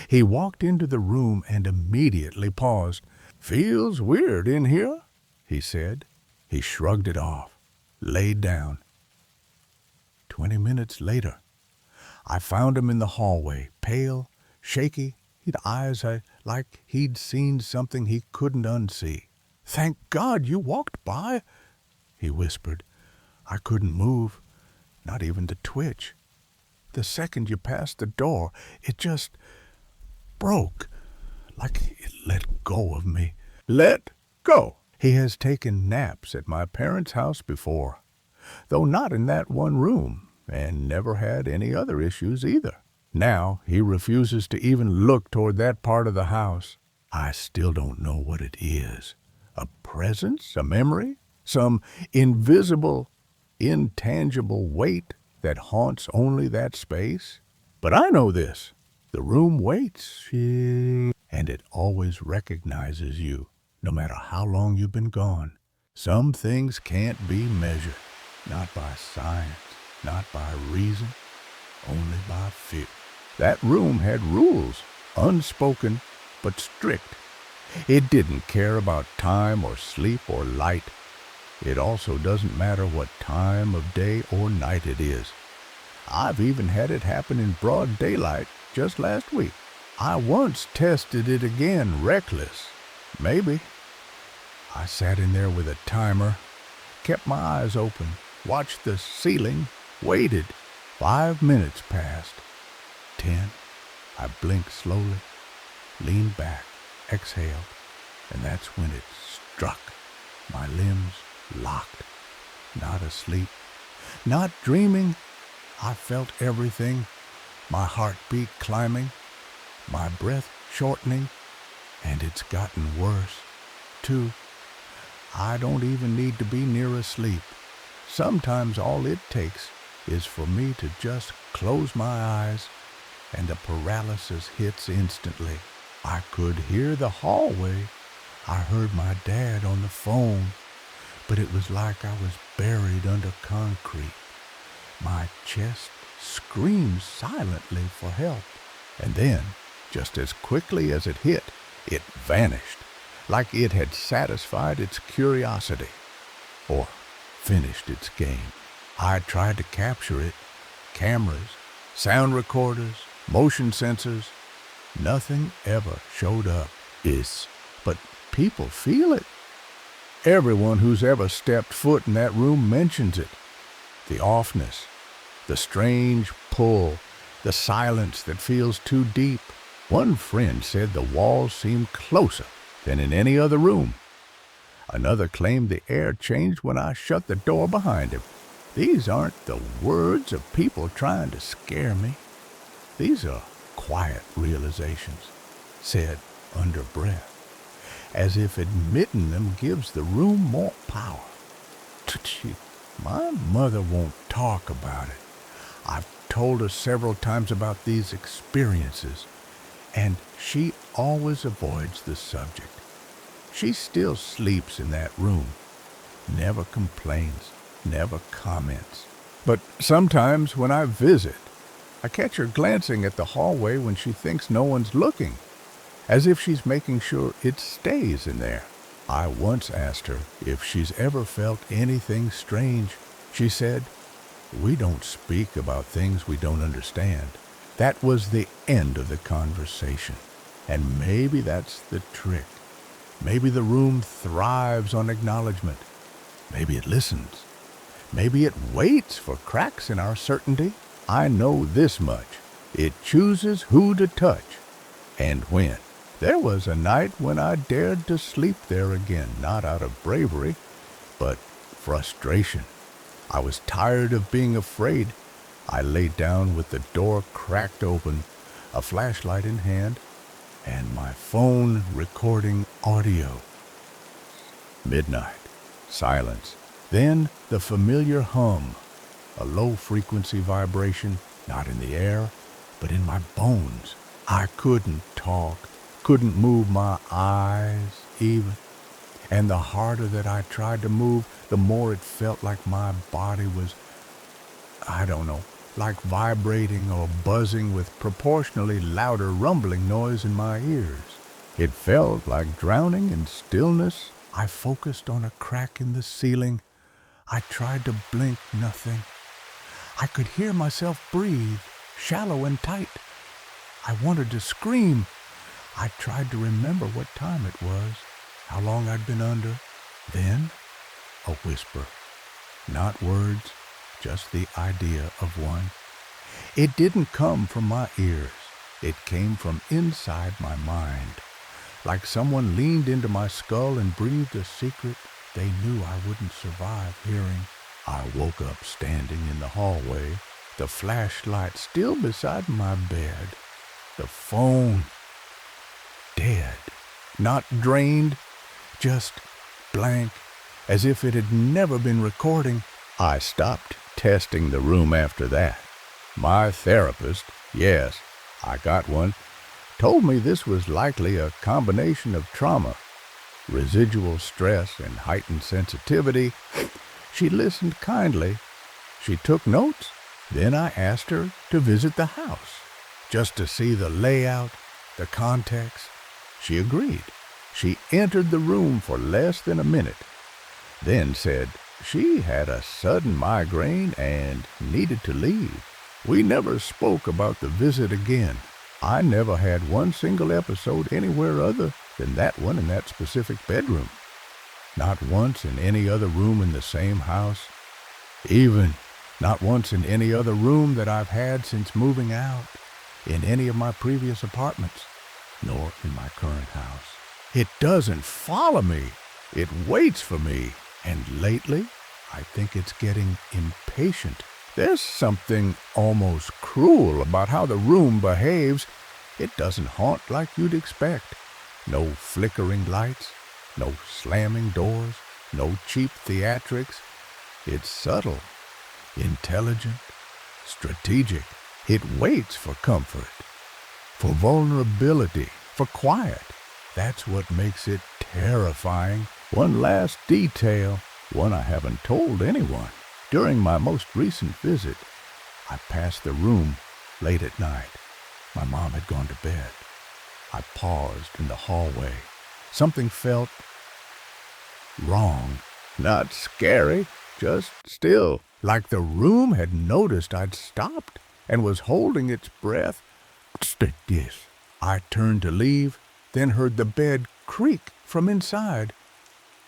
He walked into the room and immediately paused. "Feels weird in here," he said. He shrugged it off, laid down. 20 minutes later, I found him in the hallway, pale, shaky, eyes like he'd seen something he couldn't unsee. "Thank God you walked by," he whispered. "I couldn't move, not even to twitch. The second you passed the door, it just broke, like it let go of me." Let go! He has taken naps at my parents' house before, though not in that one room, and never had any other issues either. Now he refuses to even look toward that part of the house. I still don't know what it is. A presence? A memory? Some invisible, intangible weight that haunts only that space? But I know this. The room waits, and it always recognizes you, no matter how long you've been gone. Some things can't be measured, not by science, not by reason, only by fear. That room had rules, unspoken but strict. It didn't care about time or sleep or light. It also doesn't matter what time of day or night it is. I've even had it happen in broad daylight just last week. I once tested it again, reckless. Maybe. I sat in there with a timer, kept my eyes open, watched the ceiling, waited. 5 minutes passed. 10. I blinked slowly, leaned back, exhaled, and that's when it struck. My limbs locked. Not asleep, not dreaming. I felt everything. My heartbeat climbing, my breath shortening, and it's gotten worse, too. I don't even need to be near asleep. Sometimes all it takes is for me to just close my eyes, and the paralysis hits instantly. I could hear the hallway. I heard my dad on the phone, but it was like I was buried under concrete. My chest screamed silently for help, and then, just as quickly as it hit, it vanished, like it had satisfied its curiosity, or finished its game. I tried to capture it. Cameras, sound recorders, motion sensors. Nothing ever showed up. But people feel it. Everyone who's ever stepped foot in that room mentions it. The offness, the strange pull, the silence that feels too deep. One friend said the walls seemed closer than in any other room. Another claimed the air changed when I shut the door behind him. These aren't the words of people trying to scare me. These are quiet realizations, said under breath, as if admitting them gives the room more power. My mother won't talk about it. I've told her several times about these experiences, and she always avoids the subject. She still sleeps in that room, never complains, never comments. But sometimes when I visit, I catch her glancing at the hallway when she thinks no one's looking, as if she's making sure it stays in there. I once asked her if she's ever felt anything strange. She said, "We don't speak about things we don't understand." That was the end of the conversation. And maybe that's the trick. Maybe the room thrives on acknowledgement. Maybe it listens. Maybe it waits for cracks in our certainty. I know this much. It chooses who to touch and when. There was a night when I dared to sleep there again, not out of bravery, but frustration. I was tired of being afraid. I lay down with the door cracked open, a flashlight in hand, and my phone recording audio. Midnight. Silence. Then the familiar hum, a low-frequency vibration, not in the air, but in my bones. I couldn't talk, couldn't move my eyes even. And the harder that I tried to move, the more it felt like my body was, I don't know, like vibrating or buzzing with proportionally louder rumbling noise in my ears. It felt like drowning in stillness. I focused on a crack in the ceiling. I tried to blink, nothing. I could hear myself breathe, shallow and tight. I wanted to scream. I tried to remember what time it was, how long I'd been under. Then, a whisper. Not words, just the idea of one. It didn't come from my ears. It came from inside my mind. Like someone leaned into my skull and breathed a secret they knew I wouldn't survive hearing. I woke up standing in the hallway, the flashlight still beside my bed. The phone, dead. Not drained, just blank, as if it had never been recording. I stopped testing the room after that. My therapist, yes, I got one, told me this was likely a combination of trauma, residual stress, and heightened sensitivity. She listened kindly. She took notes. Then I asked her to visit the house, just to see the layout, the context. She agreed. She entered the room for less than a minute, then said she had a sudden migraine and needed to leave. We never spoke about the visit again. I never had one single episode anywhere other than that one in that specific bedroom. Not once in any other room in the same house. Even not once in any other room that I've had since moving out, in any of my previous apartments, nor in my current house. It doesn't follow me. It waits for me. And lately, I think it's getting impatient. There's something almost cruel about how the room behaves. It doesn't haunt like you'd expect. No flickering lights, no slamming doors, no cheap theatrics. It's subtle, intelligent, strategic. It waits for comfort, for vulnerability, for quiet. That's what makes it terrifying. One last detail, one I haven't told anyone. During my most recent visit, I passed the room late at night. My mom had gone to bed. I paused in the hallway. Something felt wrong. Not scary, just still. Like the room had noticed I'd stopped and was holding its breath. Yes. I turned to leave, then heard the bed creak from inside.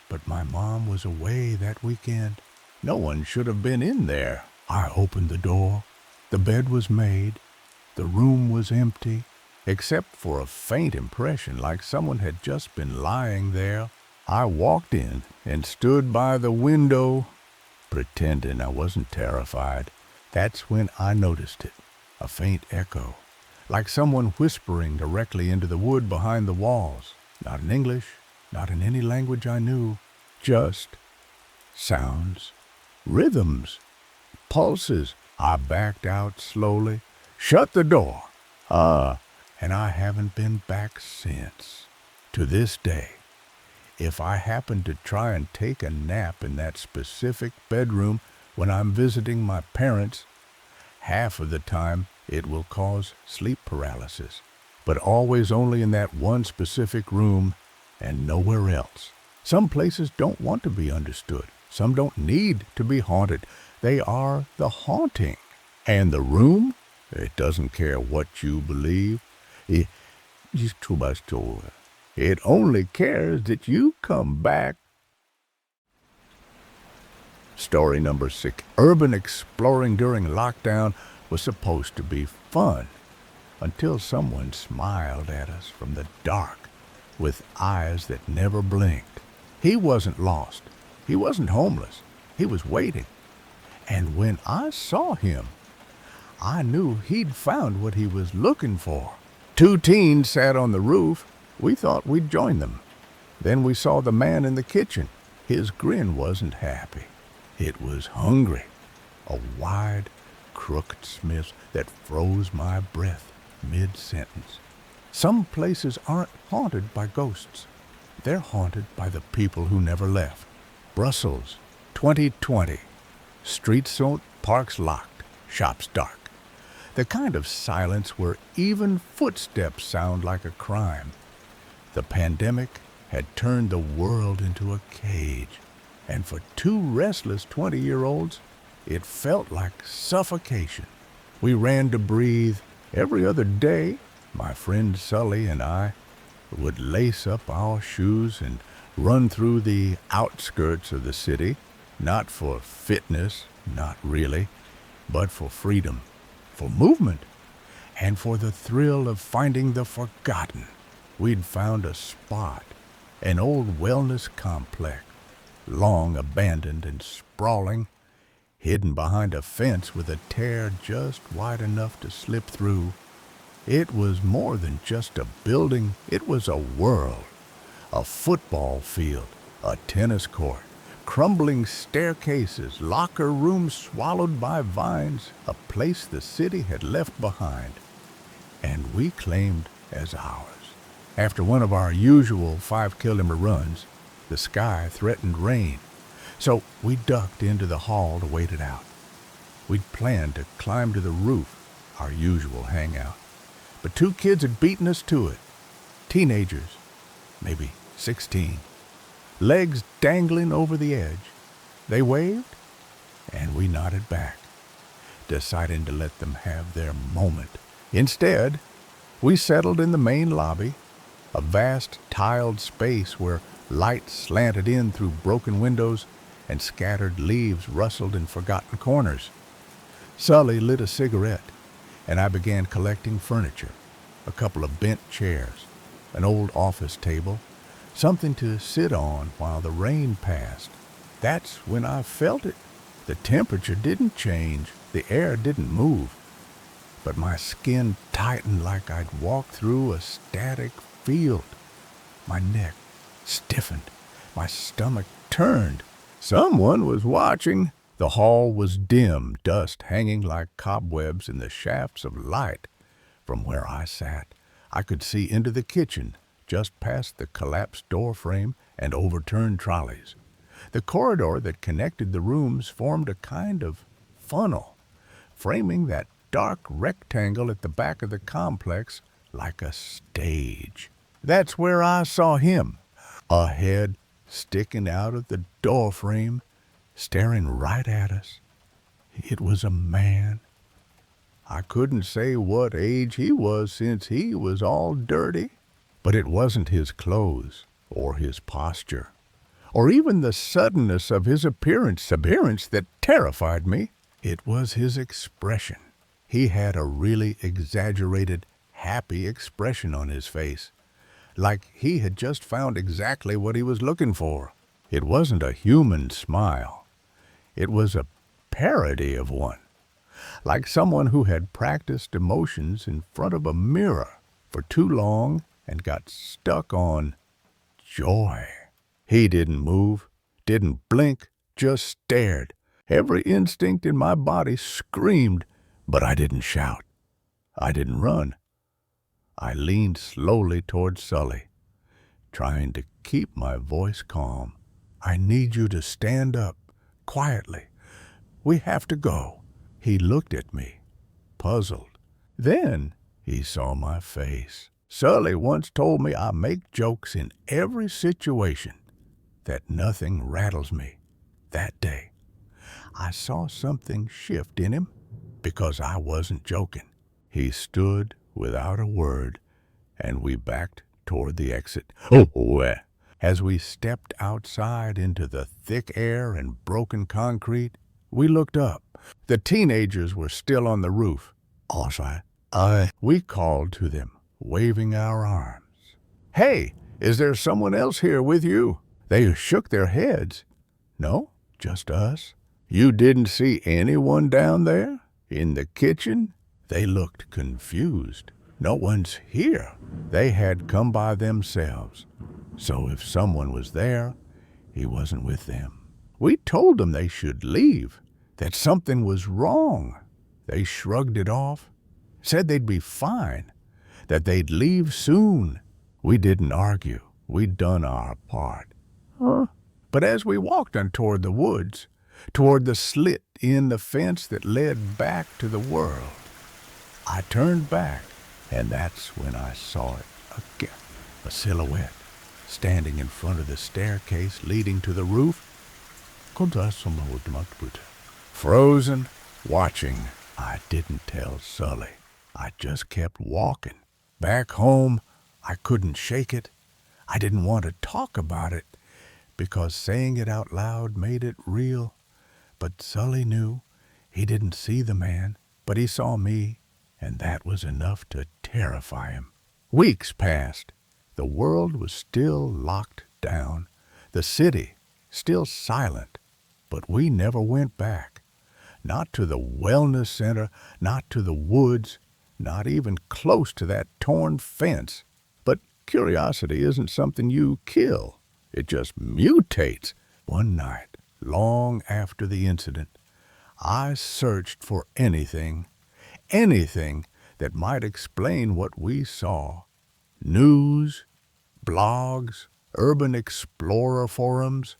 But my mom was away that weekend. No one should have been in there. I opened the door. The bed was made. The room was empty, except for a faint impression like someone had just been lying there. I walked in and stood by the window, pretending I wasn't terrified. That's when I noticed it, a faint echo, like someone whispering directly into the wood behind the walls. Not in English, not in any language I knew, just sounds. Rhythms, pulses. I backed out slowly, shut the door. And I haven't been back since. To this day, if I happen to try and take a nap in that specific bedroom when I'm visiting my parents, half of the time it will cause sleep paralysis, but always only in that one specific room and nowhere else. Some places don't want to be understood. Some don't need to be haunted. They are the haunting. And the room, it doesn't care what you believe. It only cares that you come back. Story number 6. Urban exploring during lockdown was supposed to be fun until someone smiled at us from the dark with eyes that never blinked. He wasn't lost. He wasn't homeless. He was waiting. And when I saw him, I knew he'd found what he was looking for. 2 teens sat on the roof. We thought we'd join them. Then we saw the man in the kitchen. His grin wasn't happy. It was hungry. A wide, crooked smile that froze my breath mid-sentence. Some places aren't haunted by ghosts. They're haunted by the people who never left. Brussels, 2020. Streets don't, parks locked, shops dark. The kind of silence where even footsteps sound like a crime. The pandemic had turned the world into a cage, and for two restless 20-year-olds, it felt like suffocation. We ran to breathe. Every other day, my friend Sully and I would lace up our shoes and run through the outskirts of the city, not for fitness, not really, but for freedom, for movement, and for the thrill of finding the forgotten. We'd found a spot, an old wellness complex, long abandoned and sprawling, hidden behind a fence with a tear just wide enough to slip through. It was more than just a building, it was a world. A football field, a tennis court, crumbling staircases, locker rooms swallowed by vines, a place the city had left behind, and we claimed as ours. After one of our usual 5-kilometer runs, the sky threatened rain, so we ducked into the hall to wait it out. We'd planned to climb to the roof, our usual hangout, but two kids had beaten us to it. Teenagers, maybe 16, legs dangling over the edge. They waved, and we nodded back, deciding to let them have their moment. Instead, we settled in the main lobby, a vast tiled space where light slanted in through broken windows and scattered leaves rustled in forgotten corners. Sully lit a cigarette, and I began collecting furniture, a couple of bent chairs, an old office table, something to sit on while the rain passed. That's when I felt it. The temperature didn't change, the air didn't move, but my skin tightened like I'd walked through a static field. My neck stiffened, my stomach turned. Someone was watching. The hall was dim, dust hanging like cobwebs in the shafts of light. From where I sat, I could see into the kitchen, just past the collapsed door frame and overturned trolleys. The corridor that connected the rooms formed a kind of funnel, framing that dark rectangle at the back of the complex like a stage. That's where I saw him, a head sticking out of the doorframe, staring right at us. It was a man. I couldn't say what age he was since he was all dirty, but it wasn't his clothes or his posture, or even the suddenness of his appearance that terrified me. It was his expression. He had a really exaggerated, happy expression on his face, like he had just found exactly what he was looking for. It wasn't a human smile. It was a parody of one, like someone who had practiced emotions in front of a mirror for too long and got stuck on joy. He didn't move, didn't blink, just stared. Every instinct in my body screamed, but I didn't shout. I didn't run. I leaned slowly toward Sully, trying to keep my voice calm. I need you to stand up, quietly. We have to go. He looked at me, puzzled. Then he saw my face. Sully once told me I make jokes in every situation, that nothing rattles me. That day, I saw something shift in him because I wasn't joking. He stood without a word, and we backed toward the exit. As we stepped outside into the thick air and broken concrete, we looked up. The teenagers were still on the roof. We called to them, waving our arms. Hey, is there someone else here with you? They shook their heads. No, just us. You didn't see anyone down there? In the kitchen? They looked confused. No one's here. They had come by themselves. So if someone was there, he wasn't with them. We told them they should leave, that something was wrong. They shrugged it off, said they'd be fine, that they'd leave soon. We didn't argue. we'd done our part. Huh? But as we walked on toward the woods, toward the slit in the fence that led back to the world, I turned back, and that's when I saw it again. A silhouette standing in front of the staircase leading to the roof. Frozen, watching. I didn't tell Sully. I just kept walking. Back home, I couldn't shake it. I didn't want to talk about it because saying it out loud made it real. But Sully knew. He didn't see the man, but he saw me, and that was enough to terrify him. Weeks passed. The world was still locked down. The city still silent. But we never went back. Not to the wellness center, not to the woods, not even close to that torn fence. But curiosity isn't something you kill. It just mutates. One night, long after the incident, I searched for anything that might explain what we saw. News, blogs, urban explorer forums.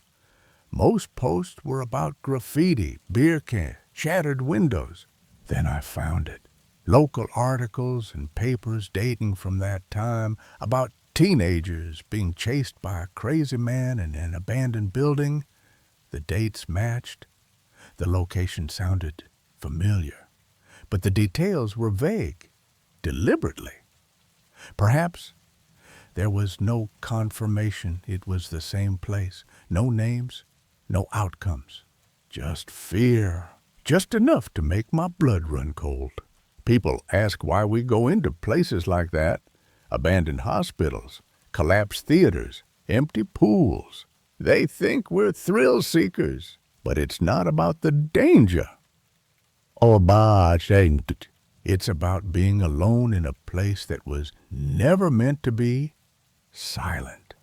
Most posts were about graffiti, beer cans, shattered windows. Then I found it. Local articles and papers dating from that time about teenagers being chased by a crazy man in an abandoned building. The dates matched. The location sounded familiar. But the details were vague, deliberately. Perhaps there was no confirmation it was the same place. No names, no outcomes. Just fear. Just enough to make my blood run cold. People ask why we go into places like that. Abandoned hospitals, collapsed theaters, empty pools. They think we're thrill seekers, but it's not about the danger. It's about being alone in a place that was never meant to be, silent,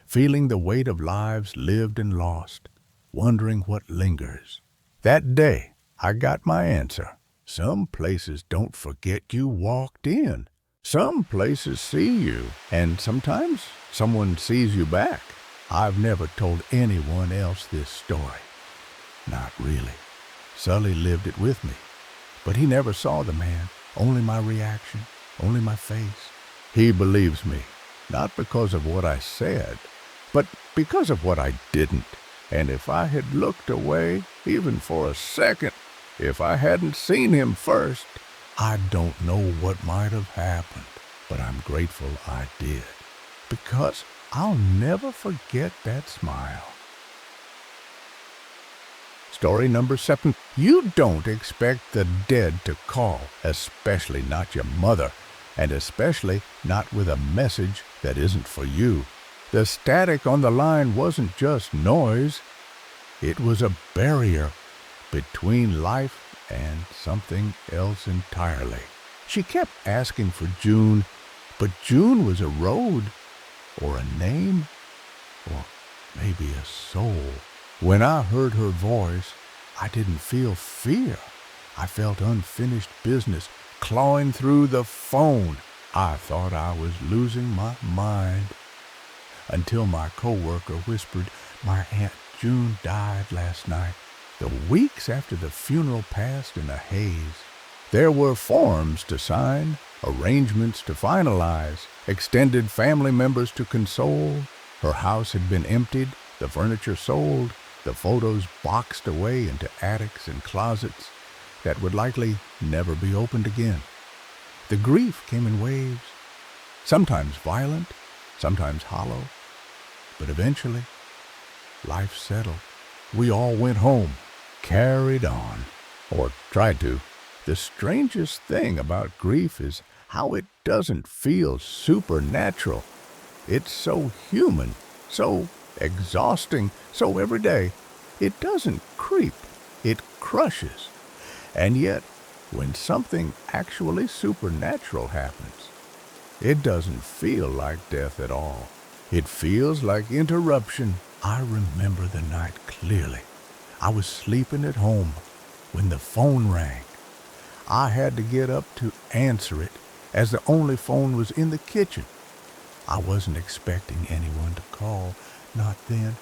feeling the weight of lives lived and lost, wondering what lingers. That day, I got my answer. Some places don't forget you walked in. Some places see you, and sometimes someone sees you back. I've never told anyone else this story. Not really. Sully lived it with me, but he never saw the man, only my reaction, only my face. He believes me, not because of what I said, but because of what I didn't. And if I had looked away, even for a second, if I hadn't seen him first, I don't know what might have happened, but I'm grateful I did, because I'll never forget that smile. Story number 7. You don't expect the dead to call, especially not your mother, and especially not with a message that isn't for you. The static on the line wasn't just noise. It was a barrier between life and something else entirely. She kept asking for June, but June was a road, or a name, or maybe a soul. When I heard her voice, I didn't feel fear. I felt unfinished business clawing through the phone. I thought I was losing my mind. Until my coworker whispered, "My Aunt June died last night." The weeks after the funeral passed in a haze. There were forms to sign, arrangements to finalize, extended family members to console. Her house had been emptied, the furniture sold, the photos boxed away into attics and closets that would likely never be opened again. The grief came in waves, sometimes violent, sometimes hollow, but eventually life settled. We all went home, carried on, or tried to. The strangest thing about grief is how it doesn't feel supernatural. It's so human, so exhausting, so everyday. It doesn't creep, it crushes. And yet, when something actually supernatural happens, it doesn't feel like death at all. It feels like interruption. I remember the night clearly. I was sleeping at home when the phone rang. I had to get up to answer it, as the only phone was in the kitchen. I wasn't expecting anyone to call. Not then,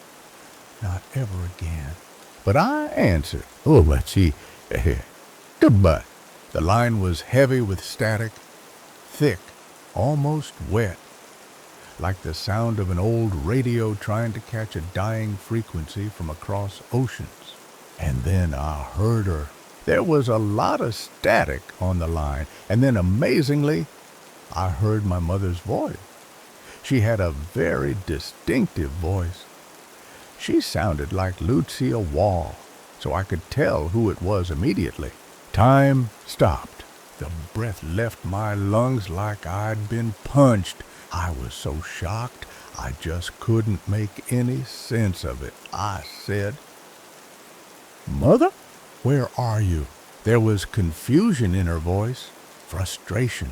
not ever again. But I answered. Oh, but she, goodbye. The line was heavy with static, thick, almost wet, like the sound of an old radio trying to catch a dying frequency from across oceans. And then I heard her. There was a lot of static on the line, and then amazingly, I heard my mother's voice. She had a very distinctive voice. She sounded like Lucia Wall, so I could tell who it was immediately. Time stopped. The breath left my lungs like I'd been punched. I was so shocked, I just couldn't make any sense of it. I said, "Mother, where are you?" There was confusion in her voice, frustration,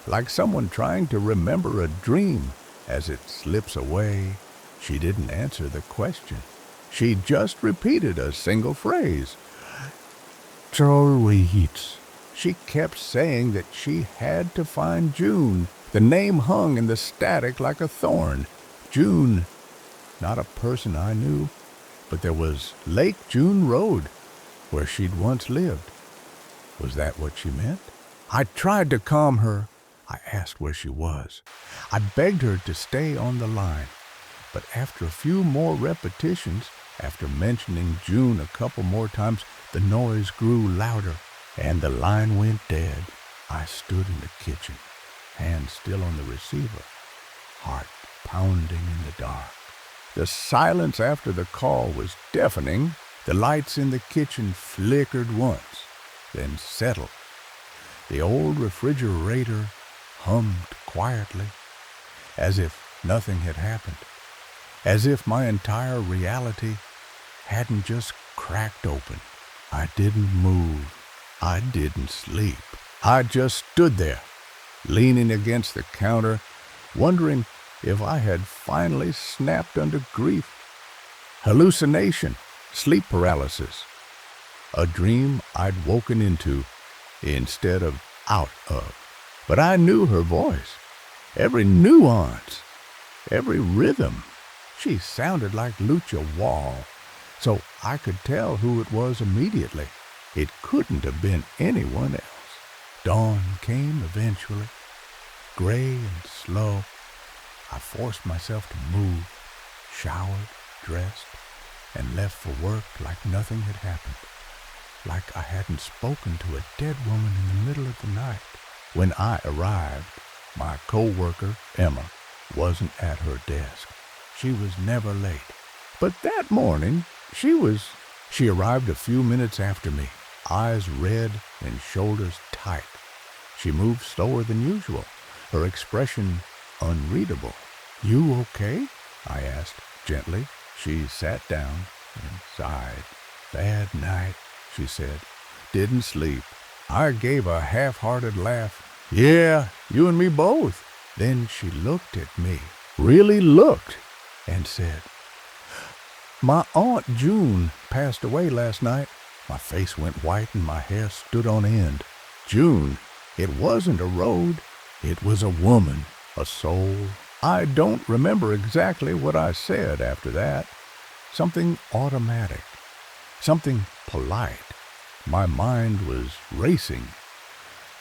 like someone trying to remember a dream as it slips away. She didn't answer the question. She just repeated a single phrase. "Trollweeds." She kept saying that she had to find June. The name hung in the static like a thorn. June. Not a person I knew, but there was Lake June Road, where she'd once lived. Was that what she meant? I tried to calm her. I asked where she was. I begged her to stay on the line. But after a few more repetitions, after mentioning June a couple more times, the noise grew louder, and the line went dead. I stood in the kitchen, hand still on the receiver, heart pounding in the dark. The silence after the call was deafening. The lights in the kitchen flickered once, then settled. The old refrigerator hummed quietly, as if nothing had happened, as if my entire reality hadn't just cracked open. I didn't move. I didn't sleep. I just stood there, leaning against the counter, wondering if I had finally snapped under grief. Hallucination, sleep paralysis, a dream I'd woken into instead of out of. But I knew her voice, every nuance, every rhythm. She sounded like Lucia Wall, so I could tell who it was immediately. It couldn't have been anyone else. Dawn came eventually, gray and slow. I forced myself to move, showered, dressed, and left for work like nothing had happened, like I hadn't spoken to a dead woman in the middle of the night. When I arrived, my co-worker, Emma, wasn't at her desk. She was never late. But that morning, she arrived a few minutes after me, eyes red and shoulders tight. She moved slower than usual, her expression unreadable. "You okay?" I asked gently. She sat down and sighed. "Bad night," she said. "Didn't sleep." I gave a half-hearted laugh. "Yeah, you and me both." Then she looked at me, really looked, and said, "My Aunt June passed away last night." My face went white and my hair stood on end. June. It wasn't a road. It was a woman, a soul. I don't remember exactly what I said after that. Something automatic, something polite. My mind was racing,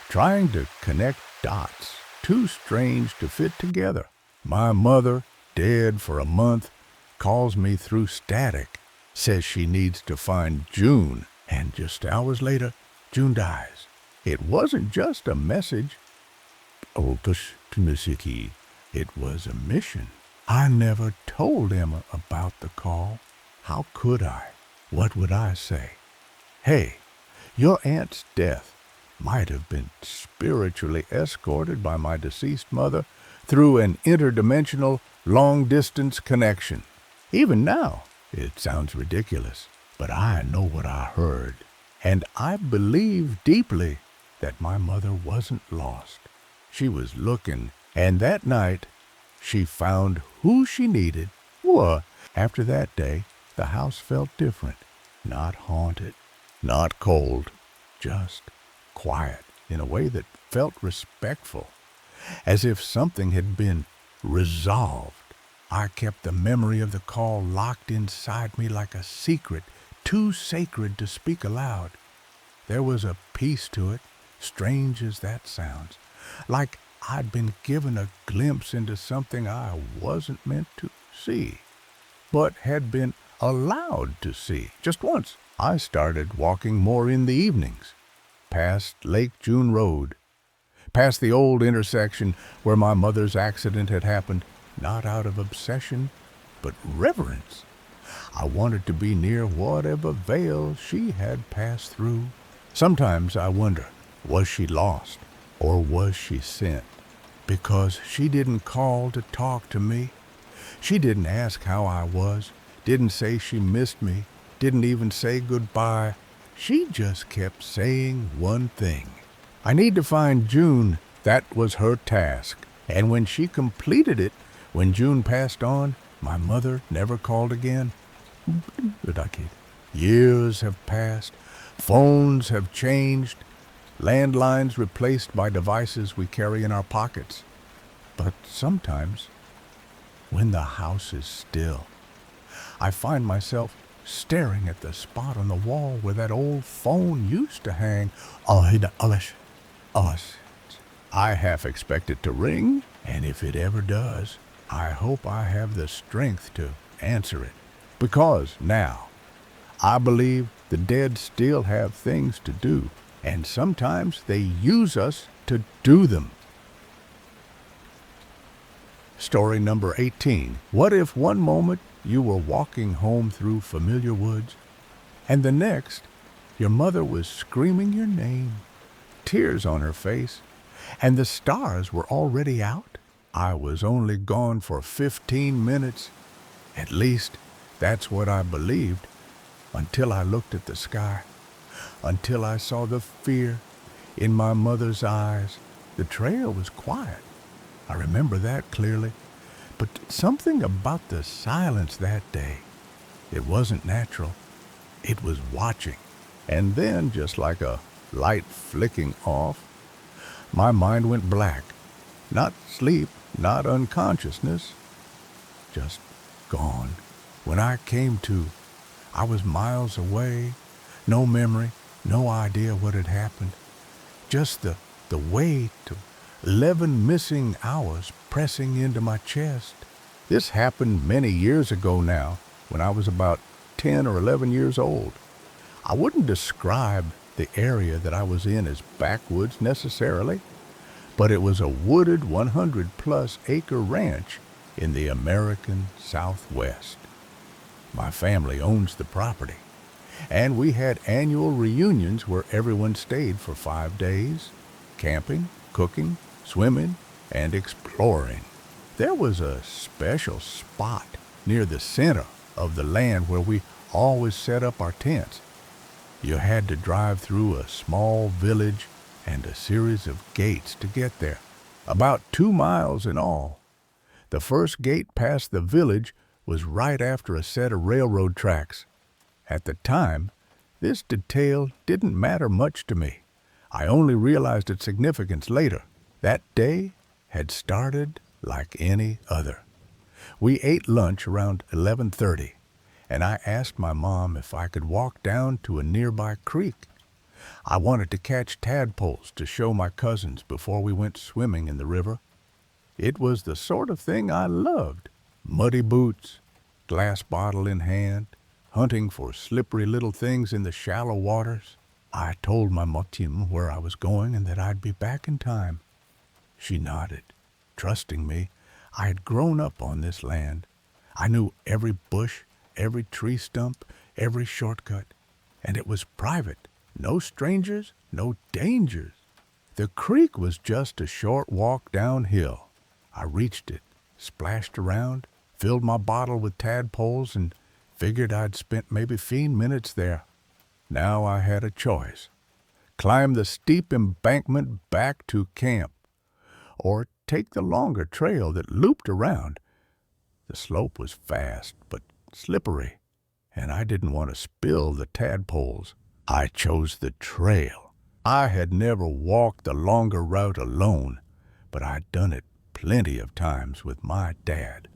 trying to connect dots, too strange to fit together. My mother, dead for a month, calls me through static, says she needs to find June, and just hours later, June dies. It wasn't just a message. It was a mission. I never told Emma about the call. How could I? What would I say? Hey, your aunt's death might have been spiritually escorted by my deceased mother through an interdimensional, long-distance connection. Even now, it sounds ridiculous, but I know what I heard. And I believe deeply that my mother wasn't lost. She was looking, and that night, she found who she needed. Well, after that day, the house felt different. Not haunted, not cold, just quiet in a way that felt respectful, as if something had been resolved. I kept the memory of the call locked inside me like a secret, too sacred to speak aloud. There was a peace to it, strange as that sounds, like I'd been given a glimpse into something I wasn't meant to see, but had been allowed to see just once. I started walking more in the evenings, past Lake June Road, past the old intersection where my mother's accident had happened, not out of obsession, but reverence. I wanted to be near whatever veil she had passed through. Sometimes I wonder, was she lost or was she sent? Because she didn't call to talk to me. She didn't ask how I was, didn't say she missed me, didn't even say goodbye. She just kept saying one thing. I need to find June. That was her task. And when she completed it, when June passed on, my mother never called again. Years have passed. Phones have changed. Landlines replaced by devices we carry in our pockets. But sometimes, when the house is still, I find myself staring at the spot on the wall where that old phone used to hang. I half expect it to ring, and if it ever does, I hope I have the strength to answer it. Because now, I believe the dead still have things to do, and sometimes they use us to do them. Story number 18. What if one moment you were walking home through familiar woods, and the next, your mother was screaming your name, tears on her face, and the stars were already out? I was only gone for 15 minutes. At least, that's what I believed, until I looked at the sky, until I saw the fear in my mother's eyes. The trail was quiet. I remember that clearly. But something about the silence that day, it wasn't natural. It was watching. And then, just like a light flicking off, my mind went black. Not sleep, not unconsciousness, just gone. When I came to, I was miles away, no memory, no idea what had happened. Just the weight of 11 missing hours pressing into my chest. This happened many years ago now, when I was about 10 or 11 years old. I wouldn't describe the area that I was in as backwoods necessarily, but it was a wooded 100-plus acre ranch in the American Southwest. My family owns the property, and we had annual reunions where everyone stayed for 5 days, camping, cooking, swimming, and exploring. There was a special spot near the center of the land where we always set up our tents. You had to drive through a small village and a series of gates to get there, about 2 miles in all. The first gate past the village was right after a set of railroad tracks. At the time, this detail didn't matter much to me. I only realized its significance later. That day had started like any other. We ate lunch around 11:30, and I asked my mom if I could walk down to a nearby creek. I wanted to catch tadpoles to show my cousins before we went swimming in the river. It was the sort of thing I loved. Muddy boots, glass bottle in hand, hunting for slippery little things in the shallow waters. I told my motim where I was going and that I'd be back in time. She nodded, trusting me. I had grown up on this land. I knew every bush, every tree stump, every shortcut, and it was private. No strangers, no dangers. The creek was just a short walk downhill. I reached it, splashed around, filled my bottle with tadpoles, and figured I'd spent maybe 15 minutes there. Now I had a choice. Climb the steep embankment back to camp, or take the longer trail that looped around. The slope was fast, but slippery, and I didn't want to spill the tadpoles. I chose the trail. I had never walked the longer route alone, but I'd done it plenty of times with my dad.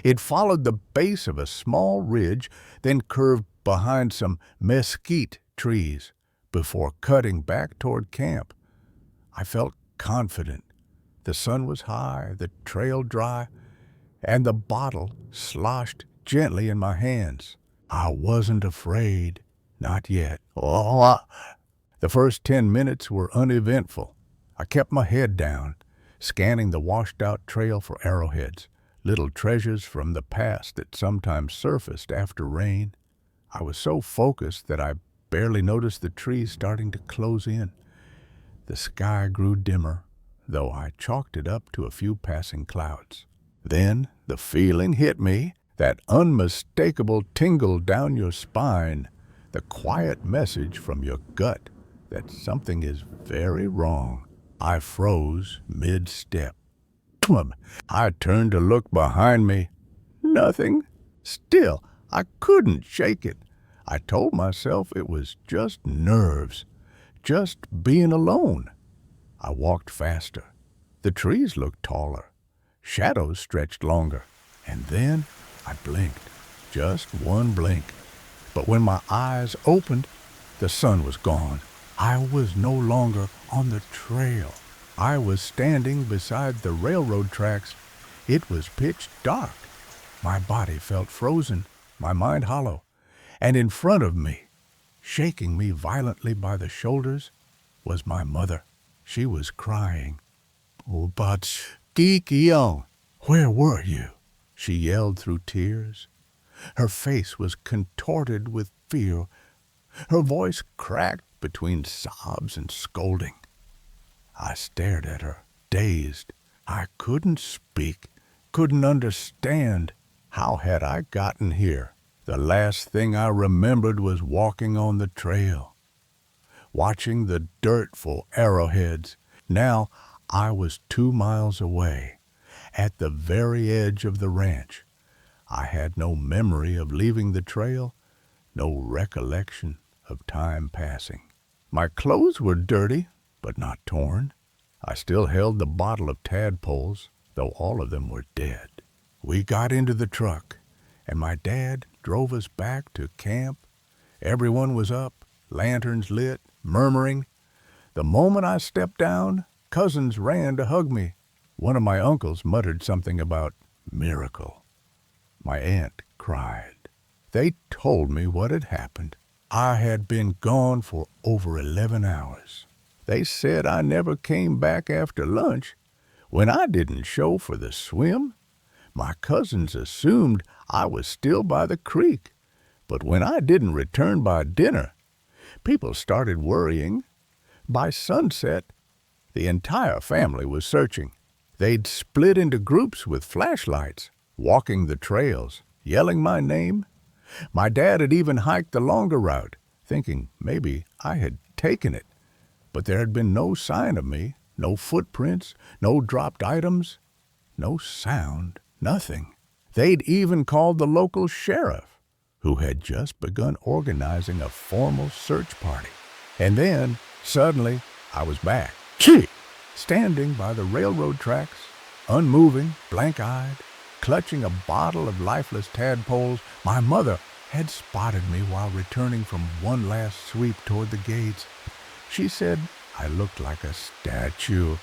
It followed the base of a small ridge, then curved behind some mesquite trees before cutting back toward camp. I felt confident. The sun was high, the trail dry, and the bottle sloshed gently in my hands. I wasn't afraid. Not yet. The first 10 minutes were uneventful. I kept my head down, scanning the washed-out trail for arrowheads, little treasures from the past that sometimes surfaced after rain. I was so focused that I barely noticed the trees starting to close in. The sky grew dimmer, though I chalked it up to a few passing clouds. Then the feeling hit me, that unmistakable tingle down your spine, the quiet message from your gut that something is very wrong. I froze mid-step. I turned to look behind me. Nothing. Still, I couldn't shake it. I told myself it was just nerves, just being alone. I walked faster. The trees looked taller. Shadows stretched longer. And then I blinked. Just one blink. But when my eyes opened, the sun was gone. I was no longer on the trail. I was standing beside the railroad tracks. It was pitch dark. My body felt frozen, my mind hollow. And in front of me, shaking me violently by the shoulders, was my mother. She was crying. "Oh, but Kikyo, where were you?" she yelled through tears. Her face was contorted with fear. Her voice cracked between sobs and scolding. I stared at her, dazed. I couldn't speak, couldn't understand. How had I gotten here? The last thing I remembered was walking on the trail, watching the dirt for arrowheads. Now I was 2 miles away, at the very edge of the ranch. I had no memory of leaving the trail, no recollection of time passing. My clothes were dirty, but not torn. I still held the bottle of tadpoles, though all of them were dead. We got into the truck, and my dad drove us back to camp. Everyone was up, lanterns lit, murmuring. The moment I stepped down, cousins ran to hug me. One of my uncles muttered something about miracle. My aunt cried. They told me what had happened. I had been gone for over 11 hours. They said I never came back after lunch. When I didn't show for the swim, my cousins assumed I was still by the creek. But when I didn't return by dinner, people started worrying. By sunset, the entire family was searching. They'd split into groups with flashlights, walking the trails, yelling my name. My dad had even hiked the longer route, thinking maybe I had taken it. But there had been no sign of me, no footprints, no dropped items, no sound, nothing. They'd even called the local sheriff, who had just begun organizing a formal search party. And then, suddenly, I was back, standing by the railroad tracks, unmoving, blank-eyed, clutching a bottle of lifeless tadpoles. My mother had spotted me while returning from one last sweep toward the gates. She said I looked like a statue,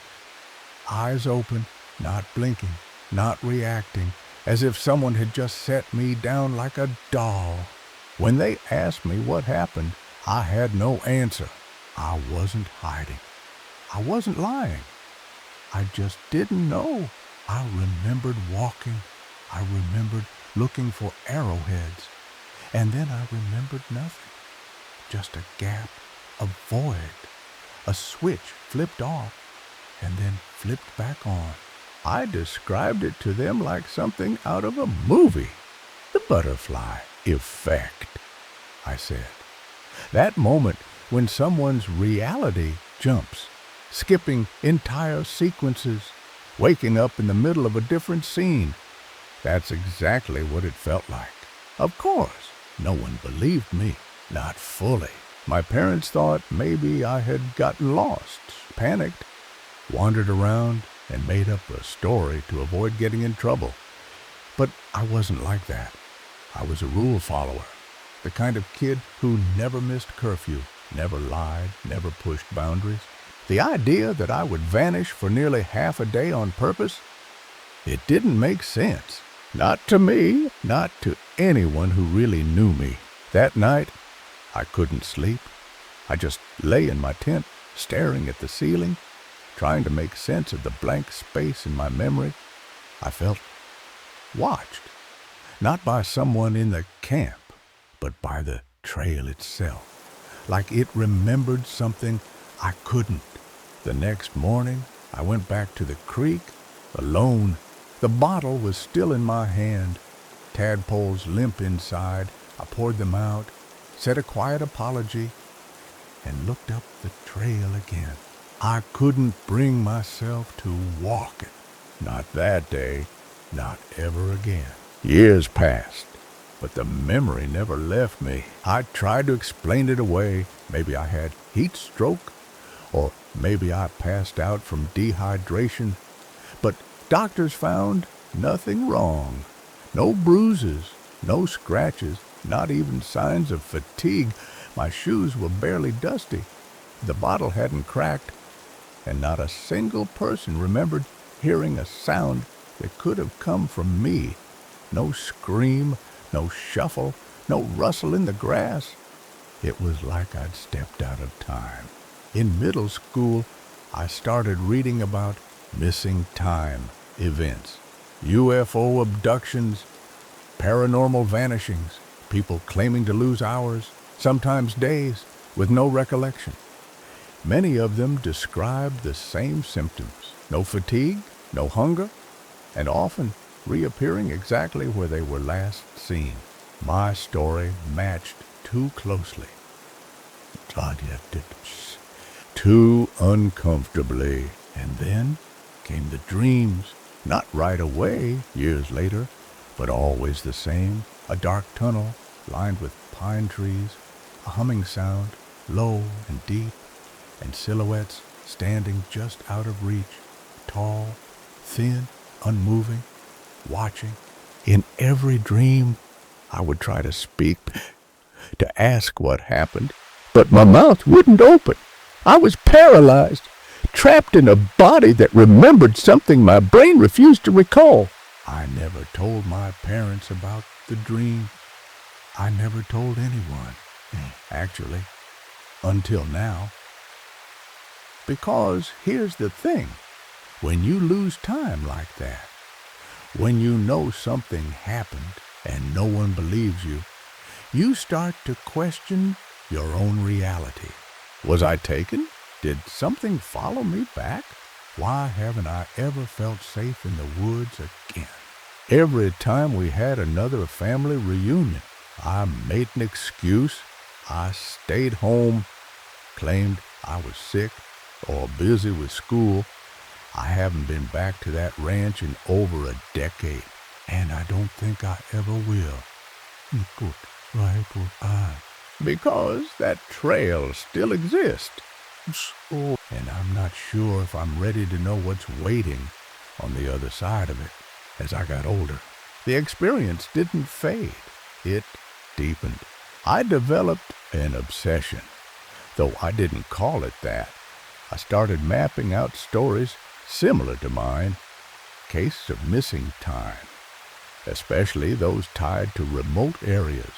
eyes open, not blinking, not reacting, as if someone had just set me down like a doll. When they asked me what happened, I had no answer. I wasn't hiding. I wasn't lying. I just didn't know. I remembered walking. I remembered looking for arrowheads. And then I remembered nothing. Just a gap, a void. A switch flipped off and then flipped back on. I described it to them like something out of a movie. The butterfly effect, I said. That moment when someone's reality jumps, skipping entire sequences, waking up in the middle of a different scene. That's exactly what it felt like. Of course, no one believed me, not fully. My parents thought maybe I had gotten lost, panicked, wandered around, and made up a story to avoid getting in trouble. But I wasn't like that. I was a rule follower, the kind of kid who never missed curfew, never lied, never pushed boundaries. The idea that I would vanish for nearly half a day on purpose, it didn't make sense. Not to me, not to anyone who really knew me. That night, I couldn't sleep. I just lay in my tent, staring at the ceiling, trying to make sense of the blank space in my memory. I felt watched, not by someone in the camp, but by the trail itself, like it remembered something I couldn't. The next morning, I went back to the creek, alone. The bottle was still in my hand, tadpoles limp inside. I poured them out, said a quiet apology, and looked up the trail again. I couldn't bring myself to walk it. Not that day, not ever again. Years passed, but the memory never left me. I tried to explain it away. Maybe I had heat stroke, or maybe I passed out from dehydration. But doctors found nothing wrong. No bruises, no scratches, not even signs of fatigue. My shoes were barely dusty. The bottle hadn't cracked, and not a single person remembered hearing a sound that could have come from me. No scream, no shuffle, no rustle in the grass. It was like I'd stepped out of time. In middle school, I started reading about missing time events, UFO abductions, paranormal vanishings, people claiming to lose hours, sometimes days, with no recollection. Many of them described the same symptoms: no fatigue, no hunger, and often reappearing exactly where they were last seen. My story matched too closely. Too uncomfortably. And then came the dreams. Not right away, years later, but always the same. A dark tunnel lined with pine trees, a humming sound, low and deep, and silhouettes standing just out of reach, tall, thin, unmoving, watching. In every dream, I would try to speak, to ask what happened, but my mouth wouldn't open. I was paralyzed, trapped in a body that remembered something my brain refused to recall. I never told my parents about the dream. I never told anyone, actually, until now. Because here's the thing, when you lose time like that, when you know something happened and no one believes you, you start to question your own reality. Was I taken? Did something follow me back? Why haven't I ever felt safe in the woods again? Every time we had another family reunion, I made an excuse. I stayed home, claimed I was sick or busy with school. I haven't been back to that ranch in over a decade, and I don't think I ever will. Because that trail still exists. And I'm not sure if I'm ready to know what's waiting on the other side of it. As I got older, the experience didn't fade. It deepened. I developed an obsession, though I didn't call it that. I started mapping out stories similar to mine, cases of missing time, especially those tied to remote areas,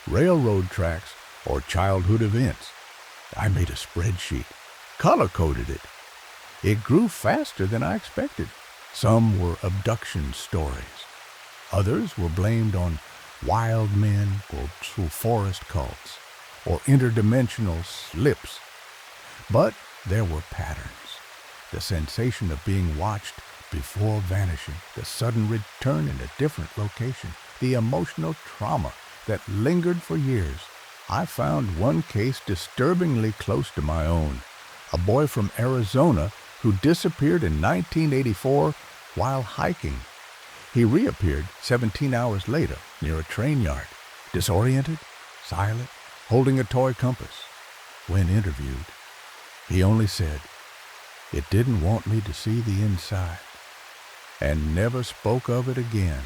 railroad tracks, or childhood events. I made a spreadsheet, color-coded it. It grew faster than I expected. Some were abduction stories. Others were blamed on wild men or forest cults or interdimensional slips. But there were patterns. The sensation of being watched before vanishing, the sudden return in a different location, the emotional trauma that lingered for years. I found one case disturbingly close to my own. A boy from Arizona who disappeared in 1984 while hiking. He reappeared 17 hours later near a train yard, disoriented, silent, holding a toy compass. When interviewed, he only said, It didn't want me to see the inside, and never spoke of it again.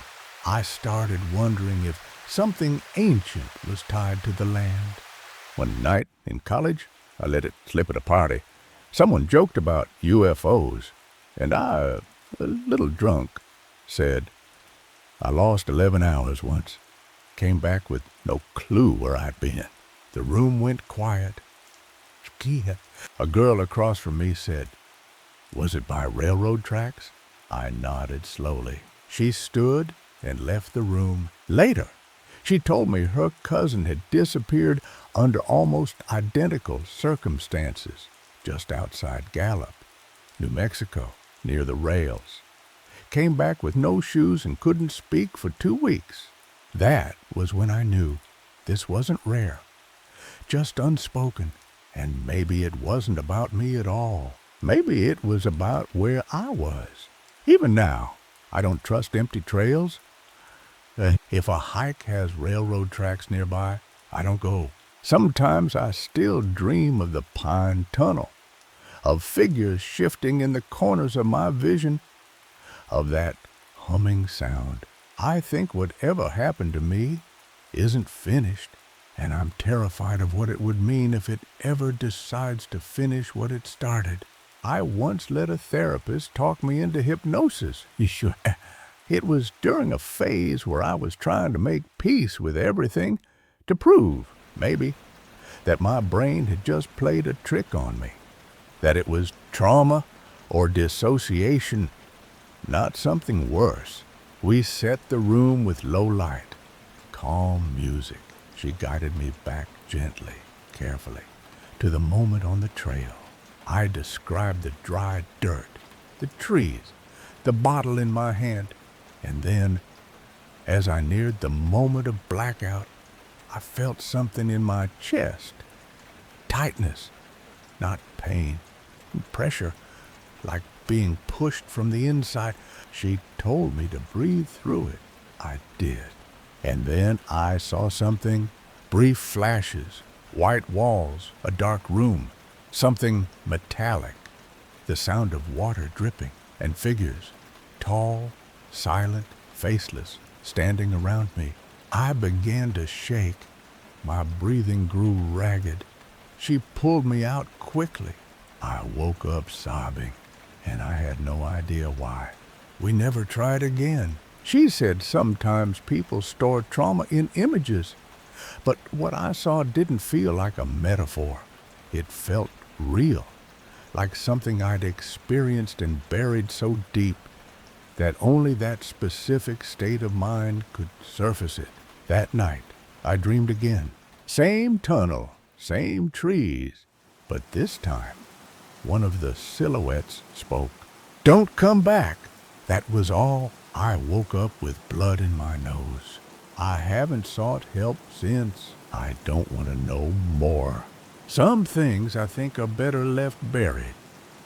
I started wondering if something ancient was tied to the land. One night in college, I let it slip at a party. Someone joked about UFOs, and I, a little drunk, said, I lost 11 hours once. Came back with no clue where I'd been. The room went quiet. Skia. A girl across from me said, was it by railroad tracks? I nodded slowly. She stood and left the room. Later, she told me her cousin had disappeared under almost identical circumstances just outside Gallup, New Mexico, near the rails. Came back with no shoes and couldn't speak for 2 weeks. That was when I knew this wasn't rare, just unspoken, and maybe it wasn't about me at all. Maybe it was about where I was. Even now, I don't trust empty trails. If a hike has railroad tracks nearby, I don't go. Sometimes I still dream of the pine tunnel, of figures shifting in the corners of my vision, of that humming sound. I think whatever happened to me isn't finished, and I'm terrified of what it would mean if it ever decides to finish what it started. I once let a therapist talk me into hypnosis. It was during a phase where I was trying to make peace with everything, to prove, maybe, that my brain had just played a trick on me, that it was trauma or dissociation, not something worse. We set the room with low light, calm music. She guided me back gently, carefully, to the moment on the trail. I described the dry dirt, the trees, the bottle in my hand, and then, as I neared the moment of blackout, I felt something in my chest. Tightness, not pain. Pressure, like being pushed from the inside. She told me to breathe through it. I did. And then I saw something. Brief flashes, white walls, a dark room, something metallic, the sound of water dripping, and figures, tall, silent, faceless, standing around me. I began to shake. My breathing grew ragged. She pulled me out quickly. I woke up sobbing, and I had no idea why. We never tried again. She said sometimes people store trauma in images, but what I saw didn't feel like a metaphor. It felt real, like something I'd experienced and buried so deep that only that specific state of mind could surface it. That night, I dreamed again. Same tunnel, same trees, but this time, one of the silhouettes spoke. Don't come back. That was all. I woke up with blood in my nose. I haven't sought help since. I don't want to know more. Some things I think are better left buried.